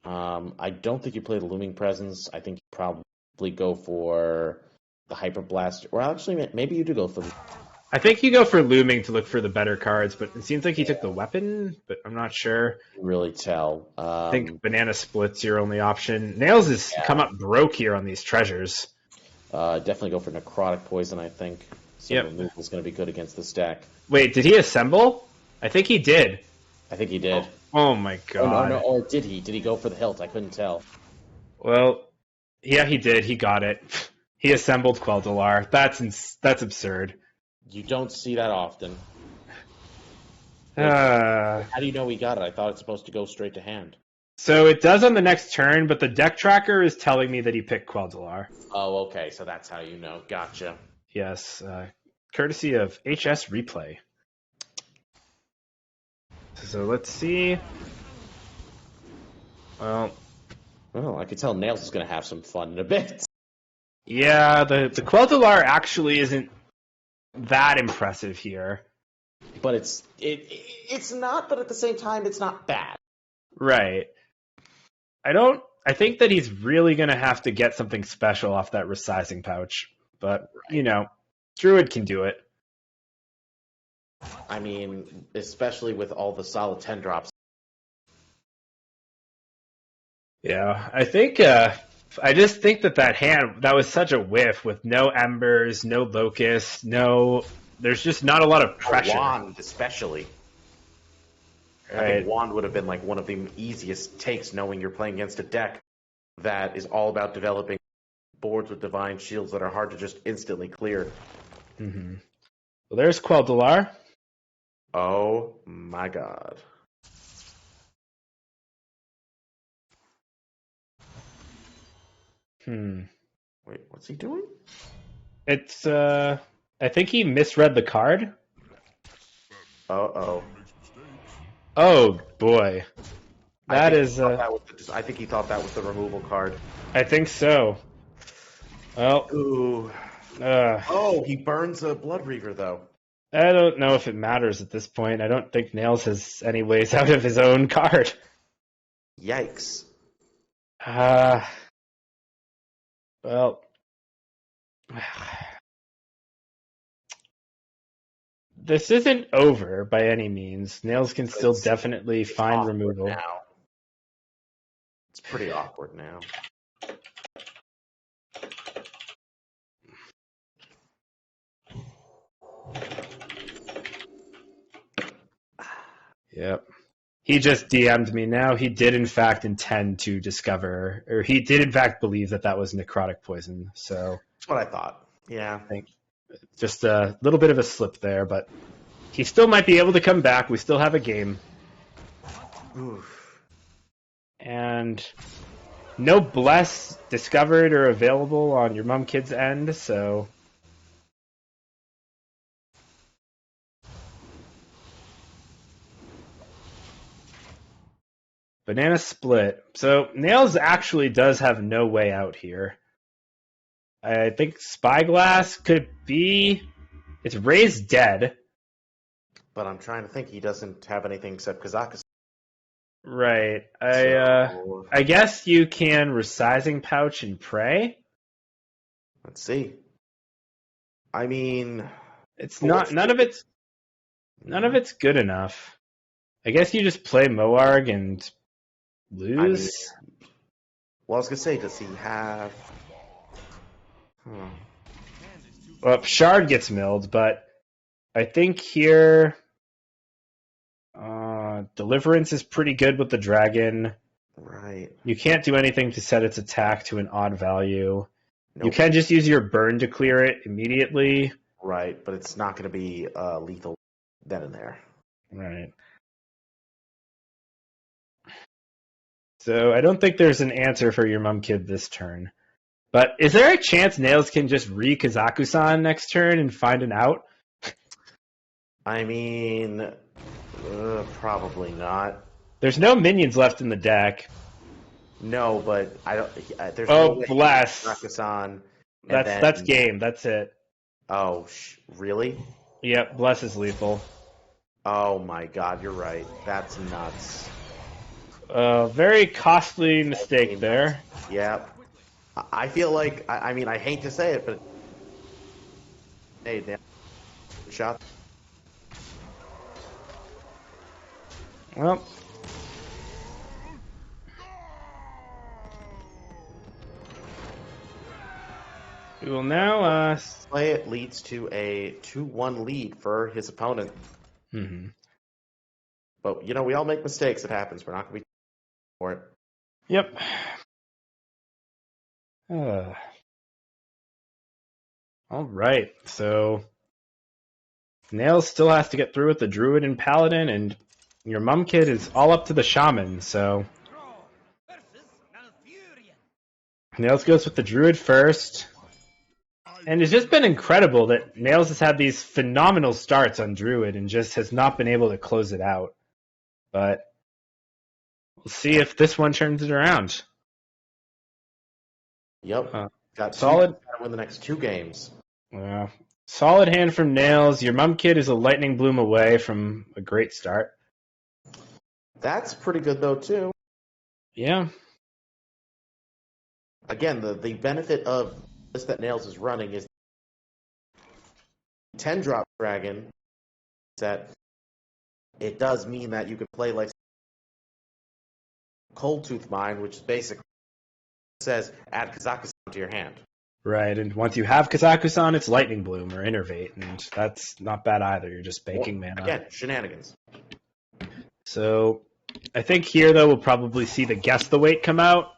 I don't think you play the Looming Presence. I think you probably go for the Hyper Blaster. Or actually, maybe you do go for the... I think you go for Looming to look for the better cards, but it seems like he took the weapon, but I'm not sure. Really tell. I think Banana Split's your only option. Nails has come up broke here on these treasures. Definitely go for Necrotic Poison, I think. So removal is going to be good against this deck. Wait, did he assemble? I think he did. I think he did. Oh my god. No, or did he? Did he go for the hilt? I couldn't tell. Well, yeah, he did. He got it. He assembled Quel'Dalar. That's absurd. You don't see that often. Uh, How do you know he got it? I thought it's supposed to go straight to hand. so it does on the next turn, but the deck tracker is telling me that he picked Quel'Dalar. Oh, okay. So that's how you know. Gotcha. Yes, courtesy of HS Replay. So let's see. Well, I could tell Nails is going to have some fun in a bit. yeah, the Quel'Dalar actually isn't that impressive here. But it's not, but at the same time, it's not bad. Right. I think that he's really going to have to get something special off that resizing pouch. But, Druid can do it. I mean, especially with all the solid 10 drops. Yeah, I think, I just think that hand, that was such a whiff with no embers, no locust, there's just not a lot of pressure. Wand, especially. Right. I think Wand would have been like one of the easiest takes, knowing you're playing against a deck that is all about developing boards with Divine Shields that are hard to just instantly clear. Mm-hmm. Well, there's Quel'Dalar. Oh my god. Wait, what's he doing? It's, I think he misread the card. Uh-oh. Oh, boy. I think he thought that was the removal card. I think so. Well, Ooh. He burns a Blood Reaver, though. I don't know if it matters at this point. I don't think Nails has any ways out of his own card. Yikes. Well, this isn't over by any means. Nails can still definitely find removal. Now. It's pretty awkward now. Yep. He just DM'd me now. He did, in fact, intend to discover, or he did, in fact, believe that was necrotic poison. So that's what I thought. Yeah. I think just a little bit of a slip there, but he still might be able to come back. We still have a game. Oof. And no Bless discovered or available on your mom kid's end, so... Banana Split. So Nails actually does have no way out here. I think Spyglass could be... It's Ray's dead. But I'm trying to think. He doesn't have anything except Kazakhstan. Right. I guess you can Resizing Pouch and Pray. Let's see. I mean... It's not... None of it's good enough. I guess you just play Moarg and... lose? Well, I was going to say, does he have... Well, Shard gets milled, but I think here... Deliverance is pretty good with the dragon. Right. You can't do anything to set its attack to an odd value. Nope. You can just use your burn to clear it immediately. Right, but it's not going to be lethal then and there. Right. So I don't think there's an answer for your mom kid this turn. But is there a chance Nails can just re-Kazaku-san next turn and find an out? I mean, probably not. There's no minions left in the deck. No, but I don't. There's Oh, no way bless. Kazaku-san And That's then- game. That's it. Oh, really? Yep, Bless is lethal. Oh my God, you're right. That's nuts. Very costly mistake there. Yeah. I feel like, I mean, I hate to say it, but hey, damn shot. Well, we will now. Play it leads to a 2-1 lead for his opponent. Mhm. But, we all make mistakes. It happens. We're not going to be for it. Yep. All right. So Nails still has to get through with the Druid and Paladin, and your Mum Kid is all up to the Shaman. So Nails goes with the Druid first. And it's just been incredible that Nails has had these phenomenal starts on Druid and just has not been able to close it out. But we'll see if this one turns it around. Yep. Got solid. To win the next 2 games. Solid hand from Nails. Your Mum Kid is a lightning bloom away from a great start. That's pretty good, though, too. Yeah. Again, the benefit of this that Nails is running is 10-drop dragon set. It does mean that you can play like Cold Tooth Mine, which basically says add Kazakusan to your hand. Right, and once you have Kazakusan, it's Lightning Bloom or Innervate, and that's not bad either. You're just banking mana. Again, shenanigans. So I think here, though, we'll probably see the Guess the Weight come out.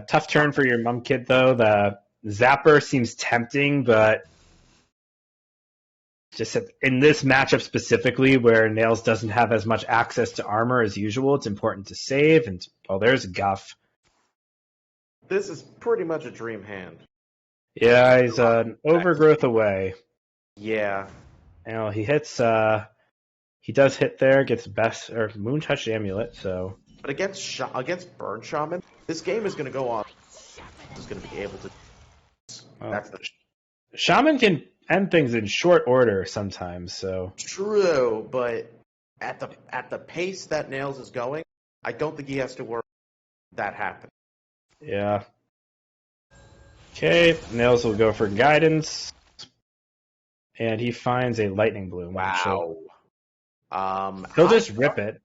Tough turn for your Mum Kid, though. The Zapper seems tempting, but just in this matchup specifically, where Nails doesn't have as much access to armor as usual, it's important to save. And there's a Guff. This is pretty much a dream hand. Yeah, he's an overgrowth away. Yeah. He hits. He does hit there. Gets best or Moontouch Amulet. So. But against Burn Shaman, this game is going to go on. Is going to be able to. Shaman can end things in short order sometimes. So true, but at the pace that Nails is going, I don't think he has to worry that happen. Yeah. Okay, Nails will go for guidance, and he finds a Lightning Bloom. Wow. He'll just rip it.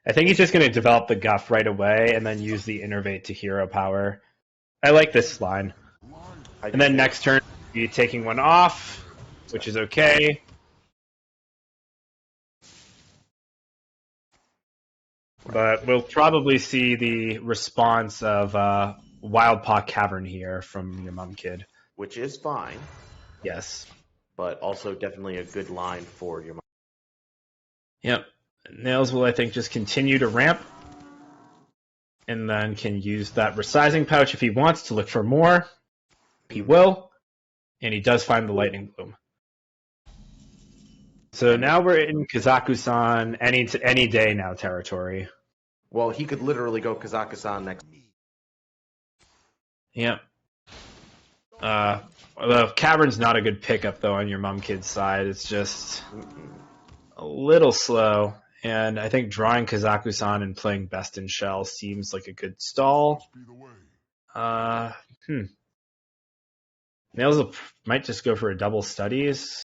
I think he's just going to develop the Guff right away and then use the Innervate to hero power. I like this line. And then next turn, be taking one off, which is okay. But we'll probably see the response of Wildpaw Cavern here from your Mum Kid. Which is fine. Yes. But also definitely a good line for your Mum. Yep. Nails will, I think, just continue to ramp. And then can use that resizing pouch if he wants to look for more. He will. And he does find the Lightning Bloom. So now we're in Kazakusan any day now territory. Well, he could literally go Kazakusan next. Yep. The Cavern's not a good pickup, though, on your Mum Kid's side. It's just a little slow. And I think drawing Kazakusan and playing Best in Shell seems like a good stall. Nails might just go for a double studies.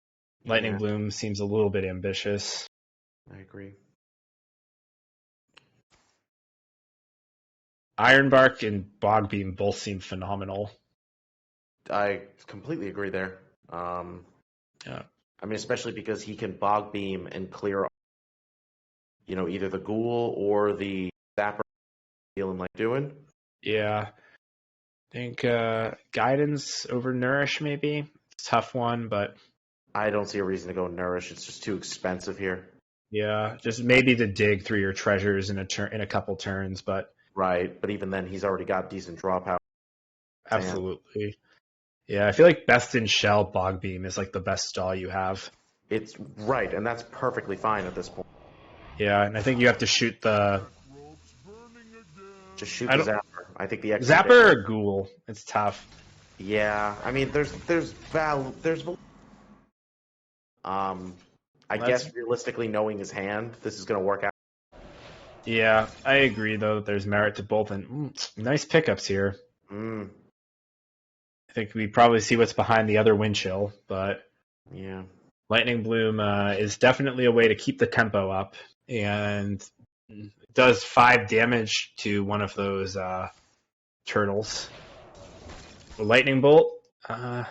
Lightning Bloom seems a little bit ambitious. I agree. Ironbark and Bogbeam both seem phenomenal. I completely agree there. Yeah. I mean, especially because he can Bogbeam and clear, either the Ghoul or the Zapper feeling like doing. Yeah. I think Guidance over Nourish, maybe. It's a tough one, but... I don't see a reason to go Nourish. It's just too expensive here. Yeah, just maybe to dig through your treasures in a couple turns, but... Right, but even then, he's already got decent draw power. Absolutely. Yeah, I feel like Best in Shell Bogbeam is like the best stall you have. It's right, and that's perfectly fine at this point. Yeah, and I think you have to shoot the... Just shoot the Zapper. I think the Zapper or Ghoul? It's tough. Yeah, I mean, I That's- guess realistically, knowing his hand, this is going to work out. Yeah, I agree though that there's merit to both, and nice pickups here. Mm, I think we probably see what's behind the other wind chill, but yeah. Lightning Bloom is definitely a way to keep the tempo up, and does 5 damage to one of those turtles. The Lightning Bolt can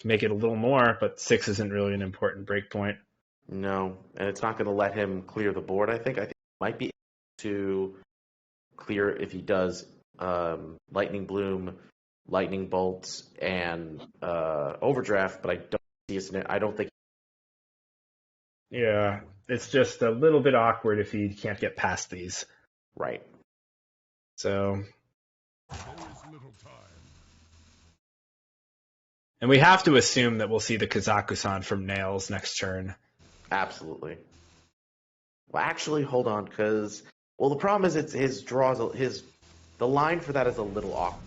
make it a little more, but 6 isn't really an important breakpoint. No, and it's not going to let him clear the board. I think he might be able to clear if he does Lightning Bloom, Lightning Bolts, and Overdraft. But I don't see a I don't think. Yeah, it's just a little bit awkward if he can't get past these. Right. So, and we have to assume that we'll see the Kazakusan from Nails next turn. Absolutely. Well, actually, hold on, because the problem is his draws the line for that is a little awkward.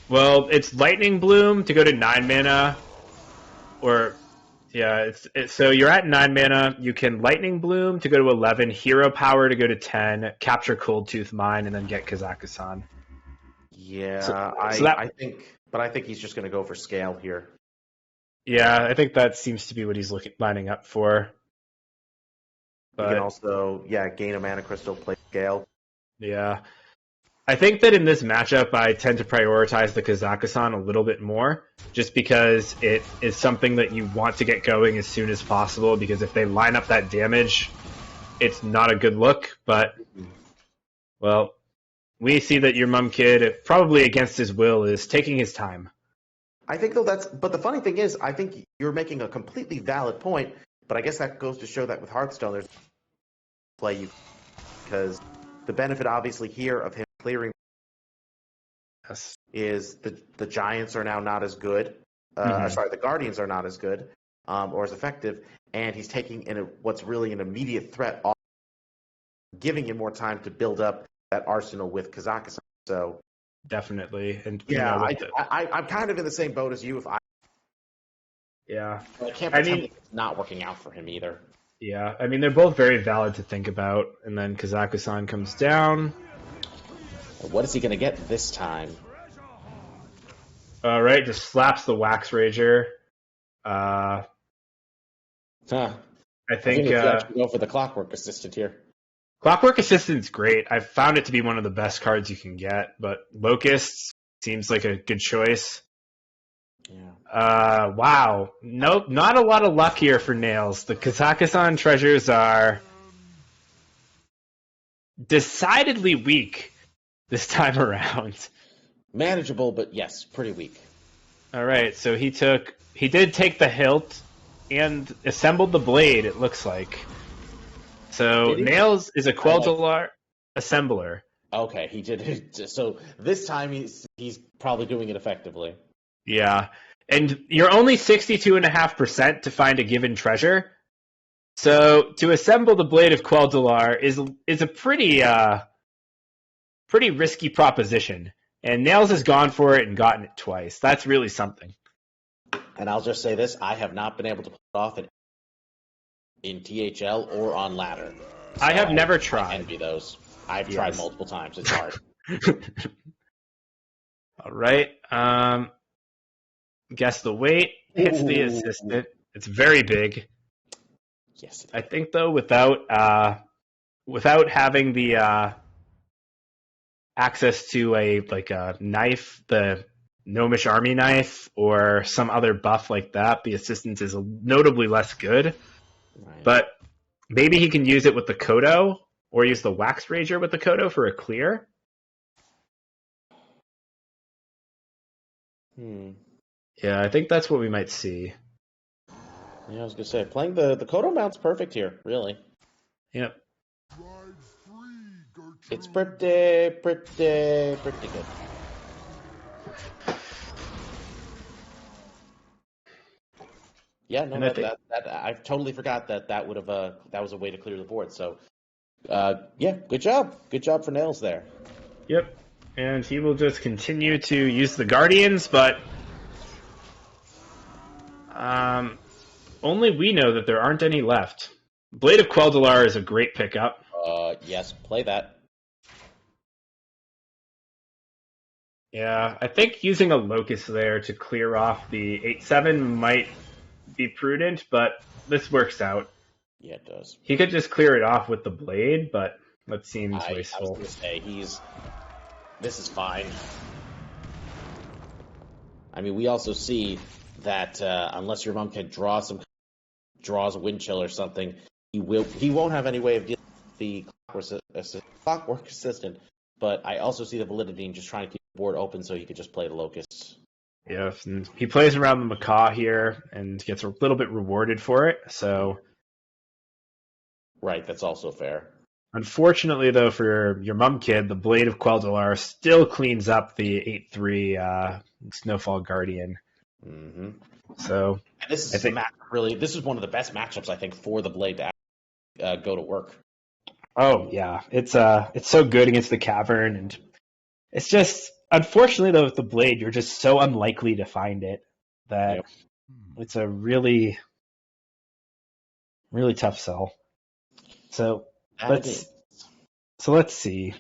Well, it's Lightning Bloom to go to 9 mana, or yeah, so you're at 9 mana. You can Lightning Bloom to go to 11, Hero Power to go to 10, capture Cold Tooth Mine, and then get Kazakusan. Yeah, I think he's just going to go for scale here. Yeah, I think that seems to be what he's lining up for. He But can also, gain a mana crystal, play scale. yeah, I think that in this matchup, I tend to prioritize the Kazakusan a little bit more, just because it is something that you want to get going as soon as possible, because if they line up that damage, it's not a good look. But, well, we see that your mum kid, probably against his will, is taking his time. I think, but the funny thing is, I think you're making a completely valid point, but I guess that goes to show that with Hearthstone, there's play you, because the benefit, obviously, here of him clearing is the Giants are now not as good. Sorry, the Guardians are not as good or as effective, and he's taking what's really an immediate threat off, giving him more time to build up that arsenal with Kazakhstan. So definitely, and I'm kind of in the same boat as you. Yeah, I can't pretend it's not working out for him either. Yeah, I mean, they're both very valid to think about. And then Kazakusan comes down. What is he going to get this time? All right, just slaps the Wax Rager. I think we actually go for the Clockwork Assistant here. Clockwork Assistant's great. I've found it to be one of the best cards you can get, but Locusts seems like a good choice. Yeah. Wow. Nope, not a lot of luck here for Nails. The Kazakusan treasures are decidedly weak this time around. Manageable, but yes, pretty weak. All right, so he did take the hilt and assembled the blade, it looks like. So Nails is a Quel'Dalar assembler. Okay, he did. So this time he's probably doing it effectively. Yeah. And you're only 62.5% to find a given treasure. So to assemble the Blade of Quel'Dalar is a pretty risky proposition. And Nails has gone for it and gotten it twice. That's really something. And I'll just say this, I have not been able to pull it off in THL or on ladder. So I have never tried. I envy those. I've tried multiple times. It's hard. All right. Guess the weight hits the assistant. It's very big. Yes. I think though, without having the access to a knife, the Gnomish Army knife, or some other buff like that, the assistant is notably less good. Right. But maybe he can use it with the Kodo, or use the Wax Rager with the Kodo for a clear. Yeah, I think that's what we might see. Yeah, I was gonna say playing the Kodo mount's perfect here, really. Yep. It's pretty good. Yeah, no, that I totally forgot that would have that was a way to clear the board. So, yeah, good job for Nails there. Yep. And he will just continue to use the Guardians, but only we know that there aren't any left. Blade of Quel'Dalar is a great pickup. Yes, play that. Yeah, I think using a Locust there to clear off the 8/7 might be prudent, but this works out. Yeah, it does. He could just clear it off with the Blade, but that seems I was wasteful. going to say, this is fine. I mean, we also see that unless your Mumkid draws a wind chill or something, he won't have any way of dealing with the clockwork assistant. But I also see the Validity just trying to keep the board open so he could just play the Locusts. Yes, and he plays around the Macaw here and gets a little bit rewarded for it. So, right, that's also fair. Unfortunately, though, for your Mumkid, the Blade of Quel'Dalar still cleans up the 8/3 Snowfall Guardian. Mm-hmm. So and this is this is one of the best matchups I think for the Blade to go to work. Oh yeah, it's so good against the Cavern, and it's just unfortunately though with the Blade, you're just so unlikely to find it that it's a really, really tough sell. So let's see.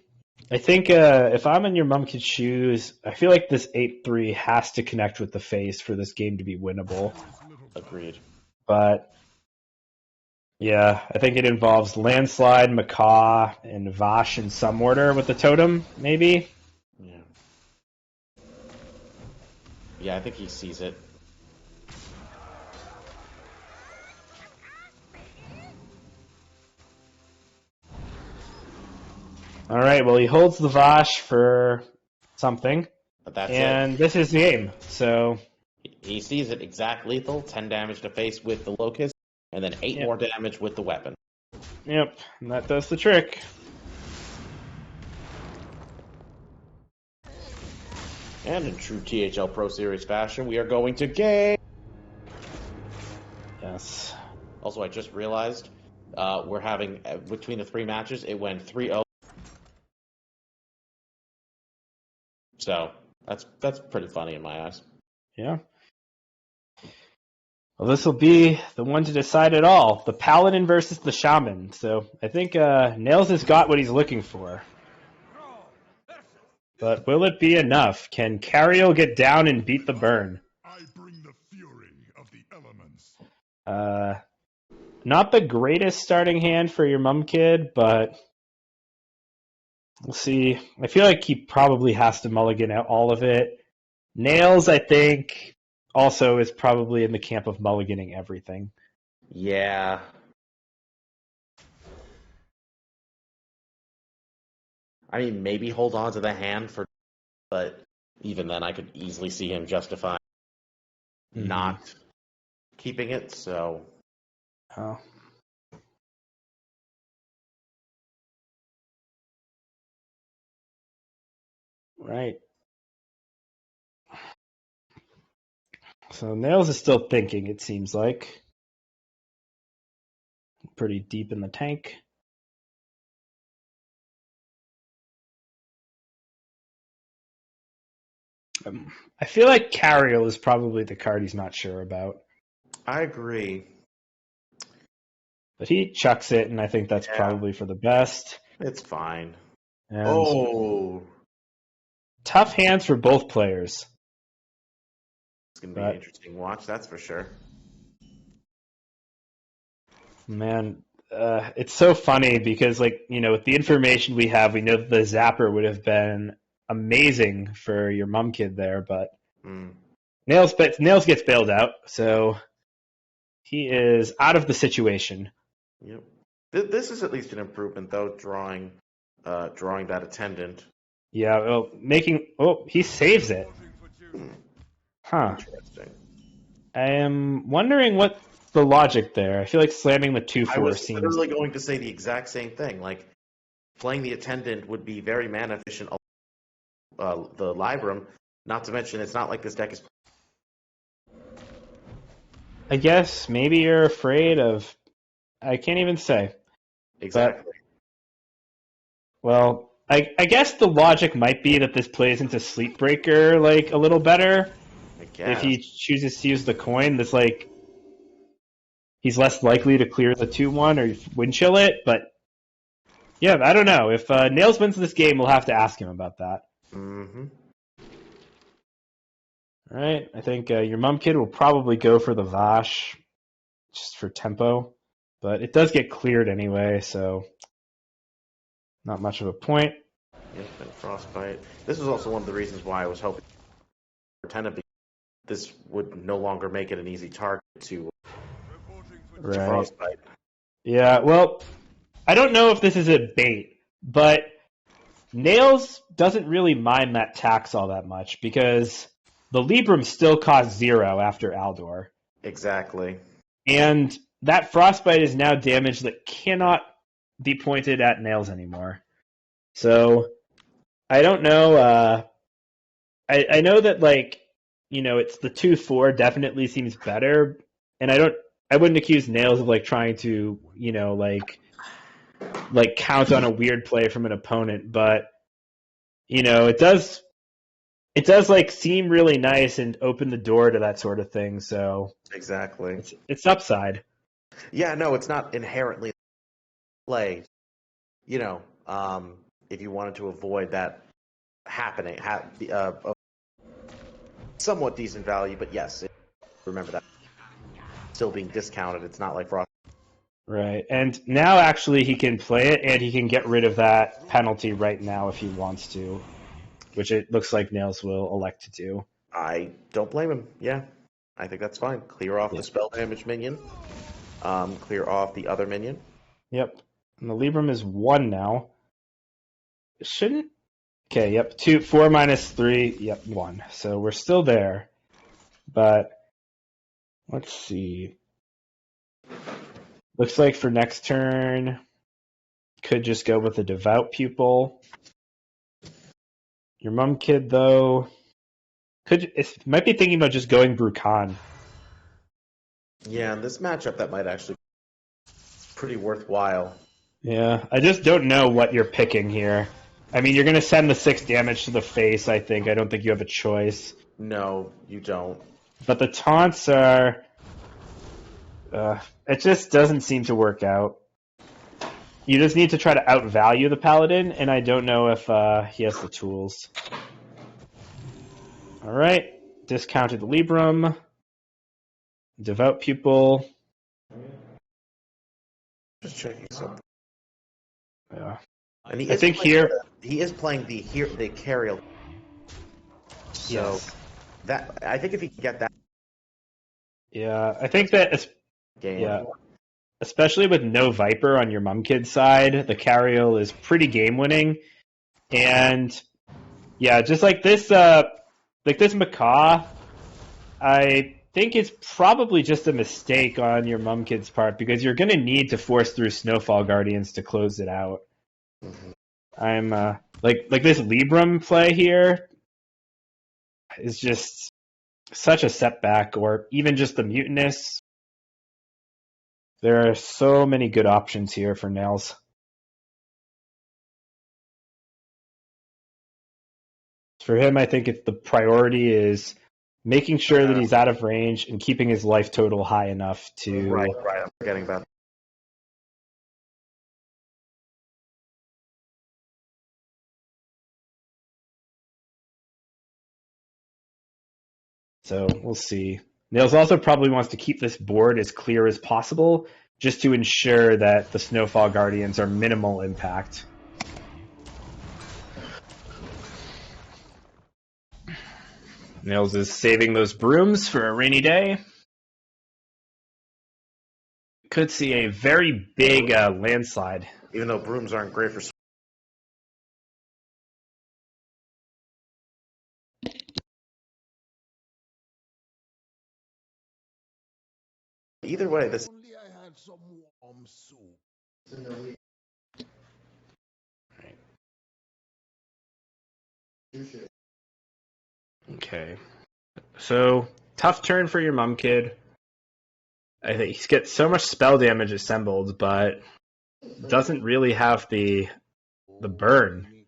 I think if I'm in your Mumkid shoes, I feel like this 8/3 has to connect with the face for this game to be winnable. Agreed. But yeah, I think it involves Landslide, Macaw, and Vash in some order with the totem, maybe? Yeah. Yeah, I think he sees it. All right, well, he holds the Vash for something. But that's and it. This is the game, so... He sees it exact lethal, 10 damage to face with the Locust, and then 8 more damage with the weapon. Yep, and that does the trick. And in true THL Pro Series fashion, we are going to game. Yes. Also, I just realized we're having, between the 3 matches, it went 3-0. So, that's pretty funny in my eyes. Yeah. Well, this will be the one to decide it all. The Paladin versus the Shaman. So I think Nails has got what he's looking for. But will it be enough? Can Cario get down and beat the burn? I bring the fury of the elements. Not the greatest starting hand for your Mumkid, but we'll see. I feel like he probably has to mulligan out all of it. Nails, I think, also is probably in the camp of mulliganing everything. Yeah. I mean, maybe hold on to the hand but even then I could easily see him justify not keeping it, so... Oh. Right. So Nails is still thinking, it seems like. Pretty deep in the tank. I feel like Cariel is probably the card he's not sure about. I agree. But he chucks it, and I think that's probably for the best. It's fine. And tough hands for both players. It's going to be an interesting watch, that's for sure. Man, it's so funny because, with the information we have, we know that the Zapper would have been amazing for your Mumkid there, but Nails gets bailed out, so he is out of the situation. Yep. This is at least an improvement, though, drawing that attendant. Yeah, well, he saves it. Huh. Interesting. I am wondering what the logic there. I feel like slamming the 2/4 seems... I was literally going to say the exact same thing. Like, playing the attendant would be very mana efficient. The Libram, not to mention it's not like this deck is... I guess maybe you're afraid of... I can't even say. Exactly. Well, I guess the logic might be that this plays into Sleep Breaker like a little better. I If guess. he chooses to use the coin, that's like he's less likely to clear the 2-1 or wind chill it. But yeah, I don't know. If Nails wins this game, we'll have to ask him about that. Mm-hmm. All right, I think your mum kid will probably go for the Vash just for tempo, but it does get cleared anyway, so not much of a point. Yep, and Frostbite. This is also one of the reasons why I was hoping for Tenna, because this would no longer make it an easy target to Right. Frostbite. Yeah, well, I don't know if this is a bait, but Nails doesn't really mind that tax all that much because the Libram still costs 0 after Aldor. Exactly. And that Frostbite is now damage that cannot be pointed at Nails anymore. So, I don't know. I know that, like, you know, it's the 2-4 definitely seems better, and I wouldn't accuse Nails of, like, trying to, you know, like count on a weird play from an opponent, but, you know, it does like seem really nice and open the door to that sort of thing, so Exactly. it's upside. Yeah, no, it's not inherently play. You know, if you wanted to avoid that happening, somewhat decent value, but yes, remember that still being discounted. It's not like Frost. Right. And now actually he can play it and he can get rid of that penalty right now if he wants to, which it looks like Nails will elect to do. I don't blame him. Yeah, I think that's fine. Clear off the spell damage minion. Clear off the other minion. Yep. And the Libram is 1 now. It shouldn't. Okay, yep. 4 minus 3. Yep, 1. So we're still there. But let's see. Looks like for next turn, could just go with a Devout Pupil. Your mum kid, though, might be thinking about just going Brukan. Yeah, in this matchup, that might actually be pretty worthwhile. Yeah, I just don't know what you're picking here. I mean, you're going to send the 6 damage to the face, I think. I don't think you have a choice. No, you don't. But the taunts are... it just doesn't seem to work out. You just need to try to outvalue the Paladin, and I don't know if he has the tools. Alright, discounted Libram. Devout Pupil. Just checking something. Yeah. And I think here... he is playing the Cariel. So, Yes. that I think if he can get that Yeah, I think that... game... Yeah. Especially with no Viper on your mum kid's side, the Cariel is pretty game winning. And yeah, just like this Macaw, I think it's probably just a mistake on your mum kid's part because you're gonna need to force through Snowfall Guardians to close it out. I'm like this Libram play here is just such a setback, or even just the Mutinous. There are so many good options here for Nails. For him, I think the priority is making sure that he's out of range and keeping his life total high enough to... Right, I'm forgetting about that. So we'll see. Nails also probably wants to keep this board as clear as possible, just to ensure that the Snowfall Guardians are minimal impact. Nails is saving those brooms for a rainy day. Could see a very big landslide. Even though brooms aren't great for... Either way, this... Only I had some warm soup. Okay. So, tough turn for your mum kid. I think he's got so much spell damage assembled, but doesn't really have the burn.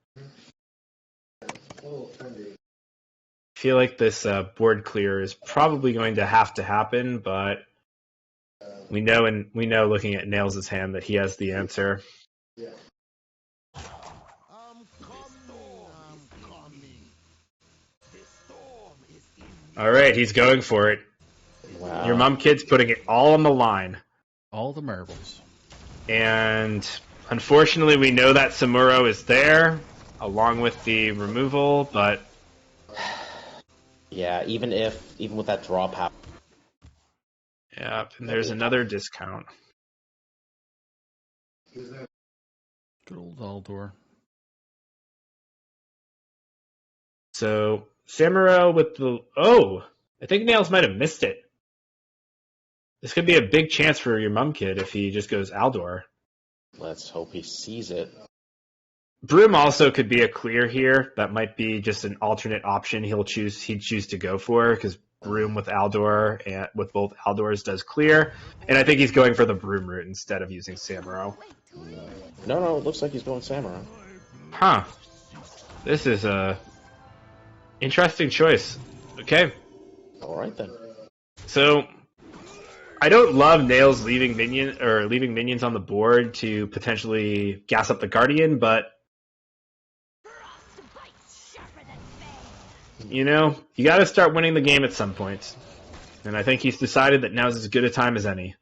I feel like this board clear is probably going to happen, but we know looking at Nails' hand that he has the answer. I'm coming. The storm is in All right, he's going for it. Wow. Your mom kid's putting it all on the line. All the marbles. And unfortunately, we know that Samuro is there, along with the removal, but... Yeah, even with that draw power. Yeah, and there's another discount. Good old Aldor. So, Samuro with the... Oh! I think Nails might have missed it. This could be a big chance for your mum kid if he just goes Aldor. Let's hope he sees it. Broom also could be a clear here. That might be just an alternate option he'd choose to go for, because Broom with Aldor and with both Aldors does clear. And I think he's going for the Broom route instead of using Samuro. No, it looks like he's going Samurai. Huh. This is a interesting choice. Okay. Alright then. So I don't love Nails leaving minions on the board to potentially gas up the Guardian, but you know, you got to start winning the game at some point. And I think he's decided that now's as good a time as any.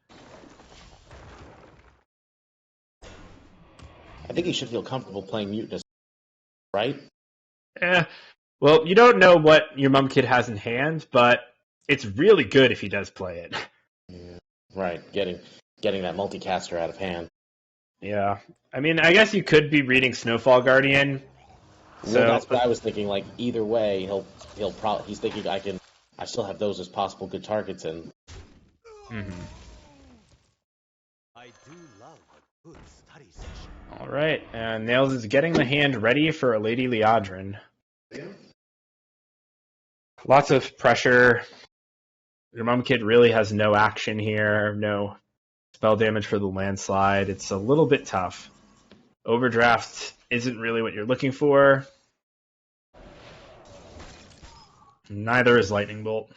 I think he should feel comfortable playing Mutinous, right? Well, you don't know what your mum kid has in hand, but it's really good if he does play it. Yeah. Right, getting that multicaster out of hand. Yeah. I mean, I guess you could be reading Snowfall Guardian. So Well, that's what I was thinking. Like either way, he's thinking I still have those as possible good targets, and Mhm. I do love a good study session. All right, and Nails is getting the hand ready for a Lady Liadrin. Lots of pressure. Your mum kid really has no action here, no spell damage for the landslide. It's a little bit tough. Overdraft isn't really what you're looking for. Neither is Lightning Bolt.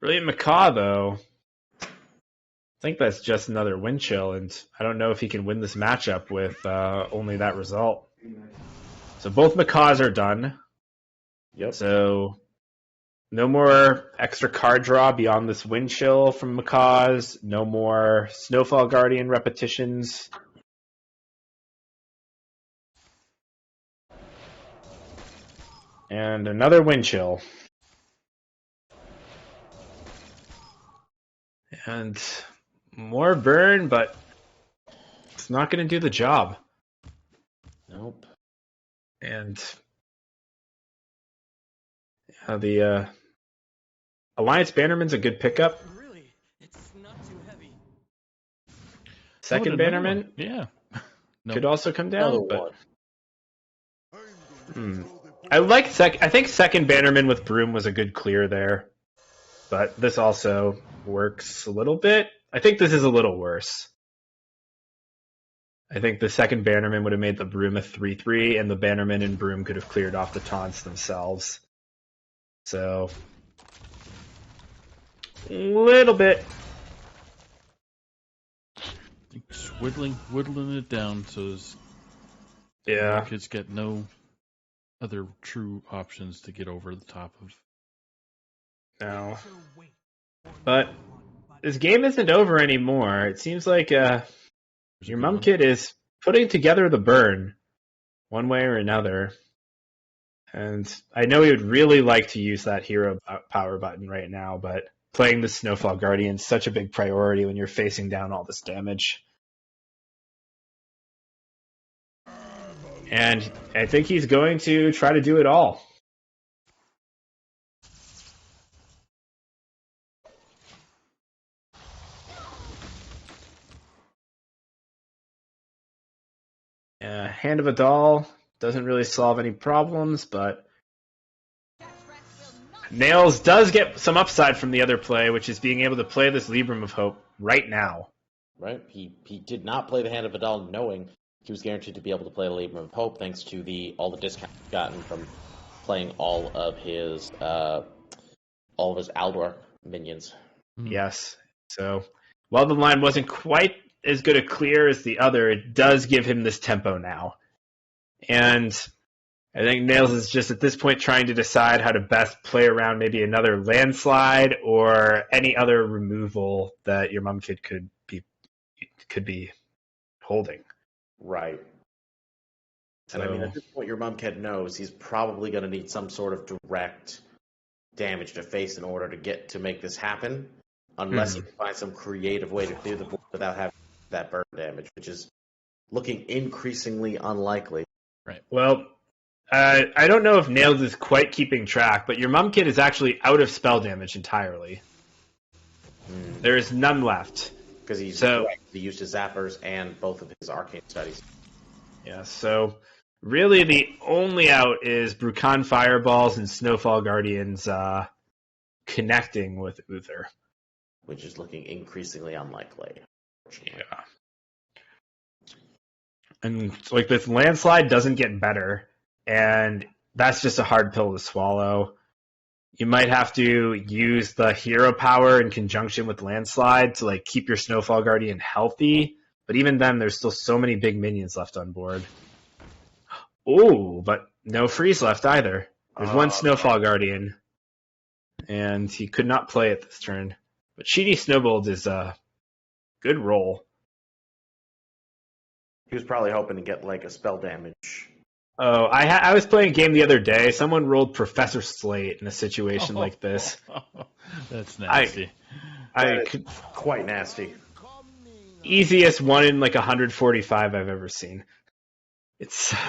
Brilliant Macaw, though. I think that's just another wind chill, and I don't know if he can win this matchup with only that result. So both Macaws are done. yep. So no more extra card draw beyond this wind chill from Macaws. No more Snowfall Guardian repetitions. And another wind chill. And more burn, but it's not going to do the job. Nope. And the Alliance Bannerman's a good pickup. Really, it's not too heavy. Second Oh, another Bannerman one. Yeah. No. could also come Another down, but one. I think second Bannerman with Broom was a good clear there, but this also works a little bit. I think this is a little worse. I think the second Bannerman would have made the Broom a 3/3, and the Bannerman and Broom could have cleared off the taunts themselves. So, a little bit. Just whittling it down so his Yeah. kids get no other true options to get over the top of. No. But this game isn't over anymore. It seems like your mum kid is putting together the burn one way or another. And I know he would really like to use that hero power button right now, but playing the Snowfall Guardian is such a big priority when you're facing down all this damage. And I think he's going to try to do it all. Hand of a Doll doesn't really solve any problems, but Nails does get some upside from the other play, which is being able to play this Libram of Hope right now. Right? He did not play the Hand of Vidal knowing he was guaranteed to be able to play Labor of Hope thanks to all the discounts he's gotten from playing all of his Aldor minions. Yes. So while the line wasn't quite as good a clear as the other, it does give him this tempo now. And I think Nails is just at this point trying to decide how to best play around maybe another landslide or any other removal that your mum kid could be holding. Right. So, And I mean, at this point, your mum kid knows he's probably going to need some sort of direct damage to face in order to make this happen, unless he can find some creative way to clear the board without having that burn damage, which is looking increasingly unlikely. Right. Well, I don't know if Nails is quite keeping track, but your mum kid is actually out of spell damage entirely. There is none left. Because he used his zappers and both of his arcane studies. Yeah, so really the only out is Brukan Fireballs and Snowfall Guardians connecting with Uther. Which is looking increasingly unlikely. Yeah. And like this landslide doesn't get better, and that's just a hard pill to swallow. You might have to use the hero power in conjunction with landslide to like keep your Snowfall Guardian healthy, but even then there's still so many big minions left on board. Oh, but no freeze left either. There's one Snowfall Guardian, and he could not play it this turn. But Sheedy Snowbolt is a good roll. He was probably hoping to get like a spell damage. Oh, I was playing a game the other day. Someone rolled Professor Slate in a situation like this. That's nasty. Quite nasty. Easiest one in like 145 I've ever seen.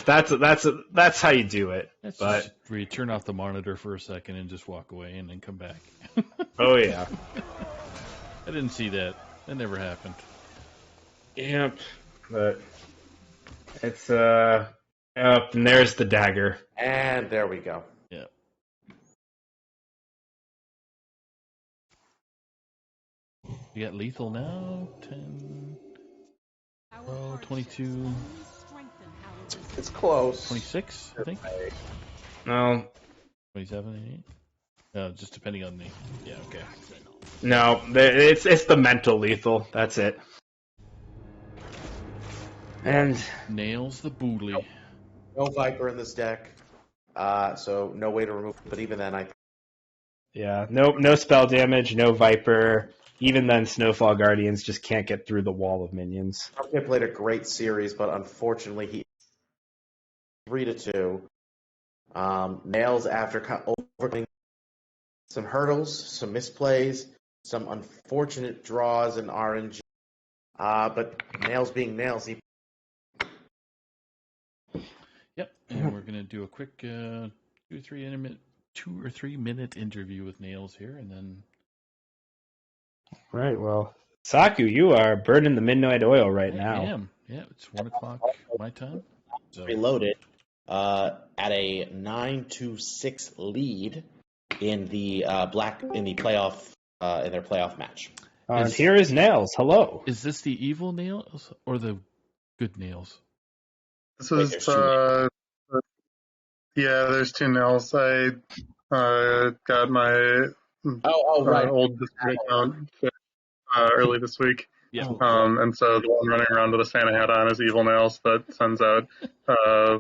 That's how you do it. That's but just where you turn off the monitor for a second and just walk away and then come back. Oh yeah. I didn't see that. That never happened. Yep. But it's up, and there's the dagger. And there we go. Yeah. You got lethal now. 10, 12, 22, It's close. 26, I think. No, 27, 8. Just depending on the. Yeah. Okay. no, it's the mental lethal. That's it. And Nails the boodly. No Viper in this deck, so no way to remove it. But even then, no spell damage, no Viper. Even then, Snowfall Guardians just can't get through the wall of minions. He played a great series, but unfortunately, he 3-2. Nails after overcoming some hurdles, some misplays, some unfortunate draws in RNG. But Nails being Nails, he. Yep, and we're gonna do a quick 2 or 3 minute interview with Nails here, and then. Right. Well, Saku, you are burning the midnight oil right now. I am. Yeah, it's 1 o'clock my time. So. Reloaded at a 9-6 lead in the playoff in their playoff match. And here is Nails. Hello. Is this the evil Nails or the good Nails? This is there's 2 Nails. I got my old Discord account early this week. Yeah. And so the one running around with a Santa hat on is Evil Nails that sends out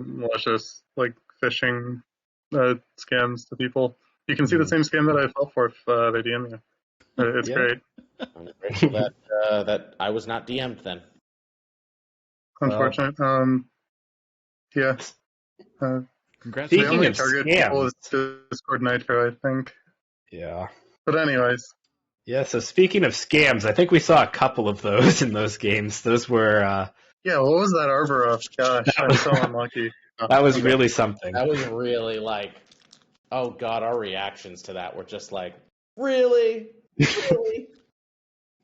malicious like phishing scams to people. You can see the same scam that I fell for if they DM you. It's great. I'm grateful that I was not DM'd then. Unfortunate. Yeah. Congrats. The Speaking only of target scams. people is Discord Nitro, I think. Yeah. But anyways. Yeah, so speaking of scams, I think we saw a couple of those in those games. Those were... Yeah, what was that Arbor? Gosh, I'm so unlucky. That was really something. That was really like, oh god, our reactions to that were just like, really? Really?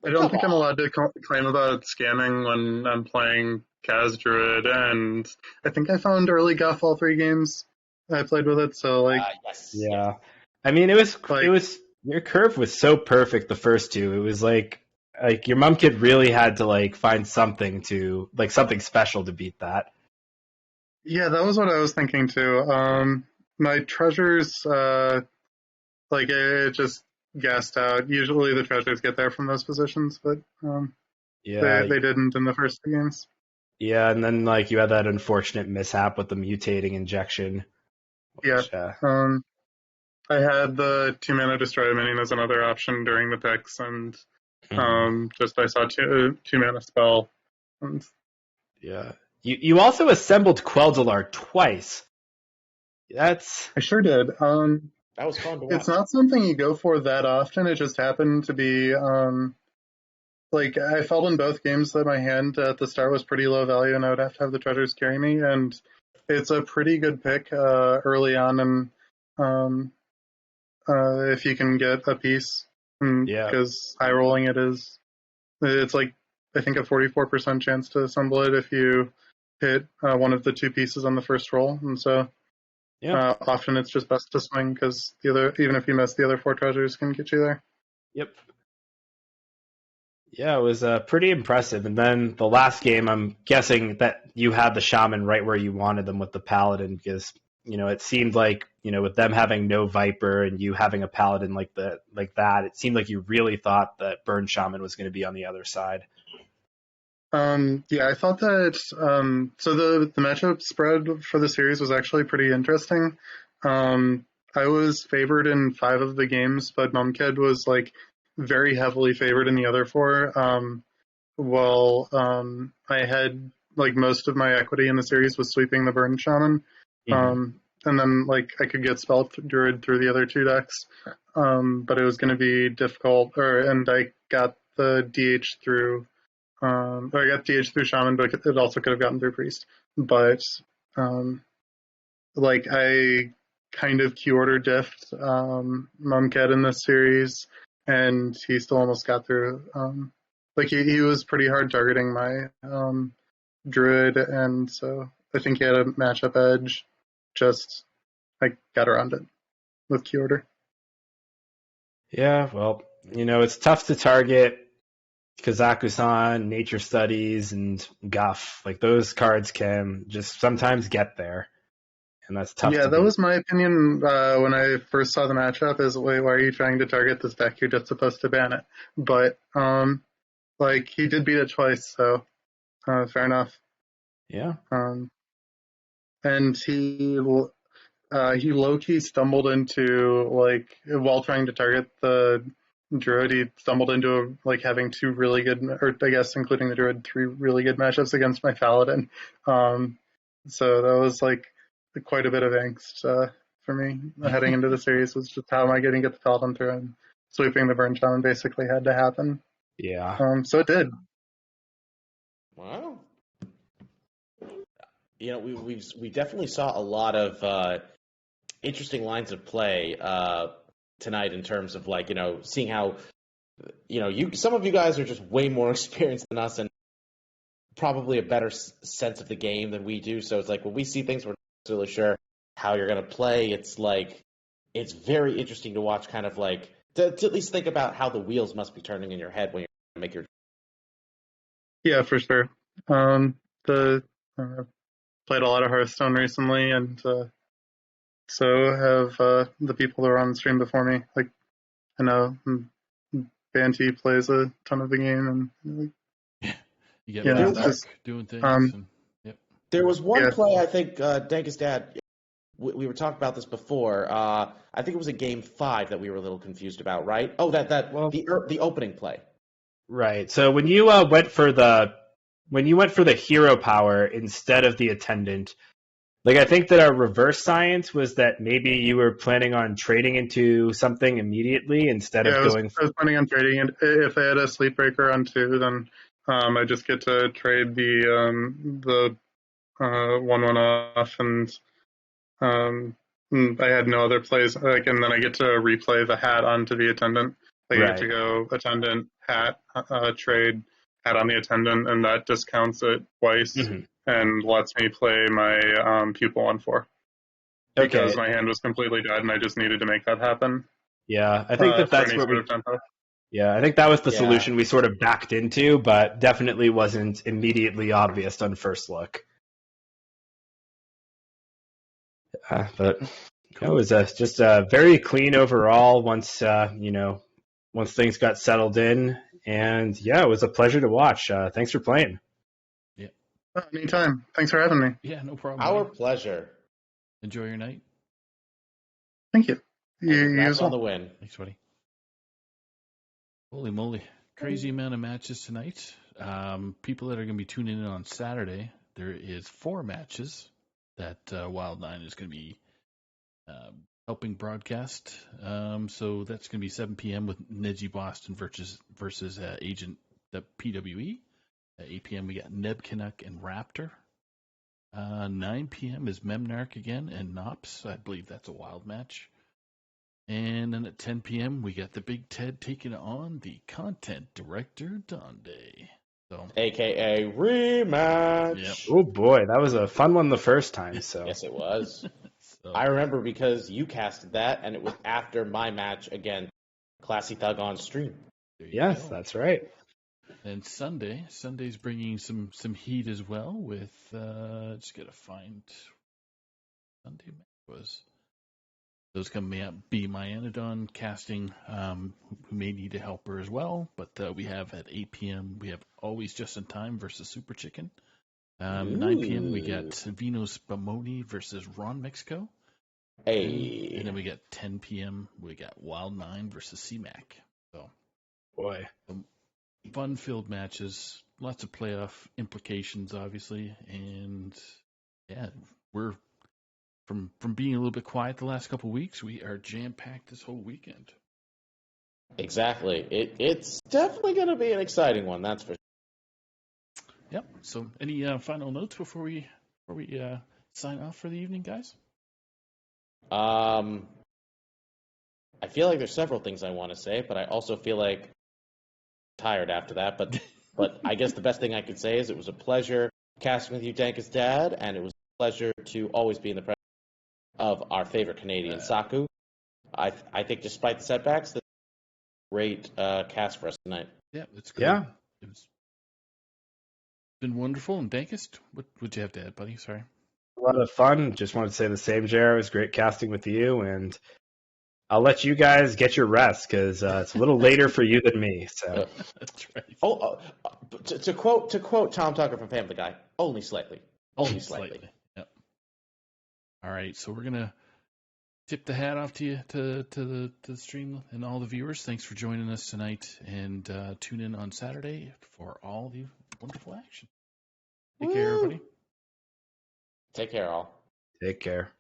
I don't think I'm allowed to claim about scamming when I'm playing Kaz Druid, and I think I found early Guff all 3 games I played with it, so like... Yes. Yeah. I mean, your curve was so perfect the first 2. It was like Like your mom kid really had to like find something to like something special to beat that. Yeah, that was what I was thinking too. My treasures, like it just gassed out. Usually the treasures get there from those positions, but Yeah, they didn't in the first two games. yeah, and then like you had that unfortunate mishap with the mutating injection. Yeah. Which, I had the 2-mana destroy minion as another option during the picks, and just I saw 2-mana spell. And yeah. You also assembled Quel'Dalar twice. That's I sure did. That was fun to watch. It's not something you go for that often. It just happened to be like I felt in both games that my hand at the start was pretty low value, and I would have to have the treasures carry me. And it's a pretty good pick early on, and if you can get a piece, because high rolling it's like I think a 44% chance to assemble it if you hit one of the two pieces on the first roll, and so. Yeah. Often it's just best to swing because even if you miss, the other 4 treasures can get you there. Yep. Yeah, it was pretty impressive. And then the last game, I'm guessing that you had the shaman right where you wanted them with the paladin because it seemed like with them having no viper and you having a paladin like that, it seemed like you really thought that burn shaman was going to be on the other side. Yeah, I thought that so the matchup spread for the series was actually pretty interesting. I was favored in 5 of the games, but Mumked was like very heavily favored in the other 4. While I had like most of my equity in the series was sweeping the Burn Shaman. And then like I could get Spell Druid through the other 2 decks. But it was going to be difficult, and I got the DH through I got DH through Shaman, but it also could have gotten through Priest. But like I kind of Q-order diffed Mumked in this series, and he still almost got through. Like he was pretty hard targeting my Druid, and so I think he had a matchup edge. Just I got around it with Q-order. Yeah, well, it's tough to target Kazakusan, Nature Studies, and Guff. Like those cards can just sometimes get there, and that's tough. Yeah, that was my opinion when I first saw the matchup. Is why are you trying to target this deck? You're just supposed to ban it. But like he did beat it twice, so fair enough. Yeah. And he low-key stumbled into like while trying to target the Druid, he stumbled into having 2 really good, or I guess including the Druid, 3 really good matchups against my Paladin. So that was like quite a bit of angst for me heading into the series. Was just how am I going to get the Paladin through, and sweeping the Burn Shaman basically had to happen. Yeah. So it did. Wow. We definitely saw a lot of interesting lines of play tonight in terms of seeing how some of you guys are just way more experienced than us and probably a better sense of the game than we do. So it's like when we see things, we're not really sure how you're going to play. It's like it's very interesting to watch, kind of like to at least think about how the wheels must be turning in your head when you're going to make your. Yeah, for sure. Played a lot of Hearthstone recently, and so have the people that were on the stream before me. Like I know Banty plays a ton of the game, and you get just doing things. There was one play, I think, Dankus Dad, we were talking about this before. I think it was a game 5 that we were a little confused about, right? Oh, the opening play. Right. So when you went for the hero power instead of the attendant, like I think that our reverse science was that maybe you were planning on trading into something immediately instead of going. I was planning on trading, and if I had a sleep breaker on 2, then I just get to trade the 1/1 off, and I had no other plays. And then I get to replay the hat onto the attendant. I get to go attendant hat trade hat on the attendant, and that discounts it twice and lets me play my pupil on 4. Because my hand was completely dead, and I just needed to make that happen. Yeah, I think that's what Yeah, I think that was the Yeah. solution we sort of backed into, but definitely wasn't immediately obvious on first look. But it was just very clean overall once once things got settled in, and yeah, it was a pleasure to watch. Thanks for playing. Anytime. Thanks for having me. Yeah, no problem. Our buddy. pleasure. Enjoy your night. Thank you. And You congrats as on well. the win. Thanks, buddy. Holy moly. Crazy amount of matches tonight. People that are going to be tuning in on Saturday, there is 4 matches that Wild9 is going to be helping broadcast. So that's going to be 7 p.m. with Neji Boston versus Agent the PWE. At 8 p.m. we got Neb Canuck and Raptor. 9 p.m. is Memnarch again and Nops. I believe that's a wild match. And then at 10 p.m. we got the Big Ted taking on the content director Donde. So, AKA rematch. Yep. Oh boy, that was a fun one the first time. So Yes, it was. so I remember because you casted that, and it was after my match against Classy Thug on stream. there you yes, go. that's right. And Sunday's bringing some heat as well with just gotta find Sunday was those come be Myanodon casting who may need a helper as well, but we have at 8 p.m. we have Always Just in Time versus Super Chicken. 9 p.m. we got Vino Spumoni versus Ron Mexico. Hey. And then we got 10 p.m. we got Wild9 versus C-Mac. So Boy, fun-filled matches, lots of playoff implications, obviously, and yeah, we're from being a little bit quiet the last couple of weeks, we are jam-packed this whole weekend. Exactly. It's definitely going to be an exciting one, that's for sure. Yep. So, any final notes before we sign off for the evening, guys? I feel like there's several things I want to say, but I also feel like I'm tired after that. But I guess the best thing I could say is it was a pleasure casting with you, Danka's dad, and it was a pleasure to always be in the presence of our favorite Canadian, Saku. I think despite the setbacks, that's a great cast for us tonight. Yeah, it's great. yeah. It's been wonderful. And Dankus, what would you have to add, buddy? Sorry. A lot of fun. Just wanted to say the same, Jared. It was great casting with you, and I'll let you guys get your rest because it's a little later for you than me. So That's right. To quote Tom Tucker from Family Guy, only slightly. Only slightly. Yep. All right, so we're gonna tip the hat off to you to the stream and all the viewers. Thanks for joining us tonight, and tune in on Saturday for all the wonderful action. Take care, everybody. Take care, all. take care.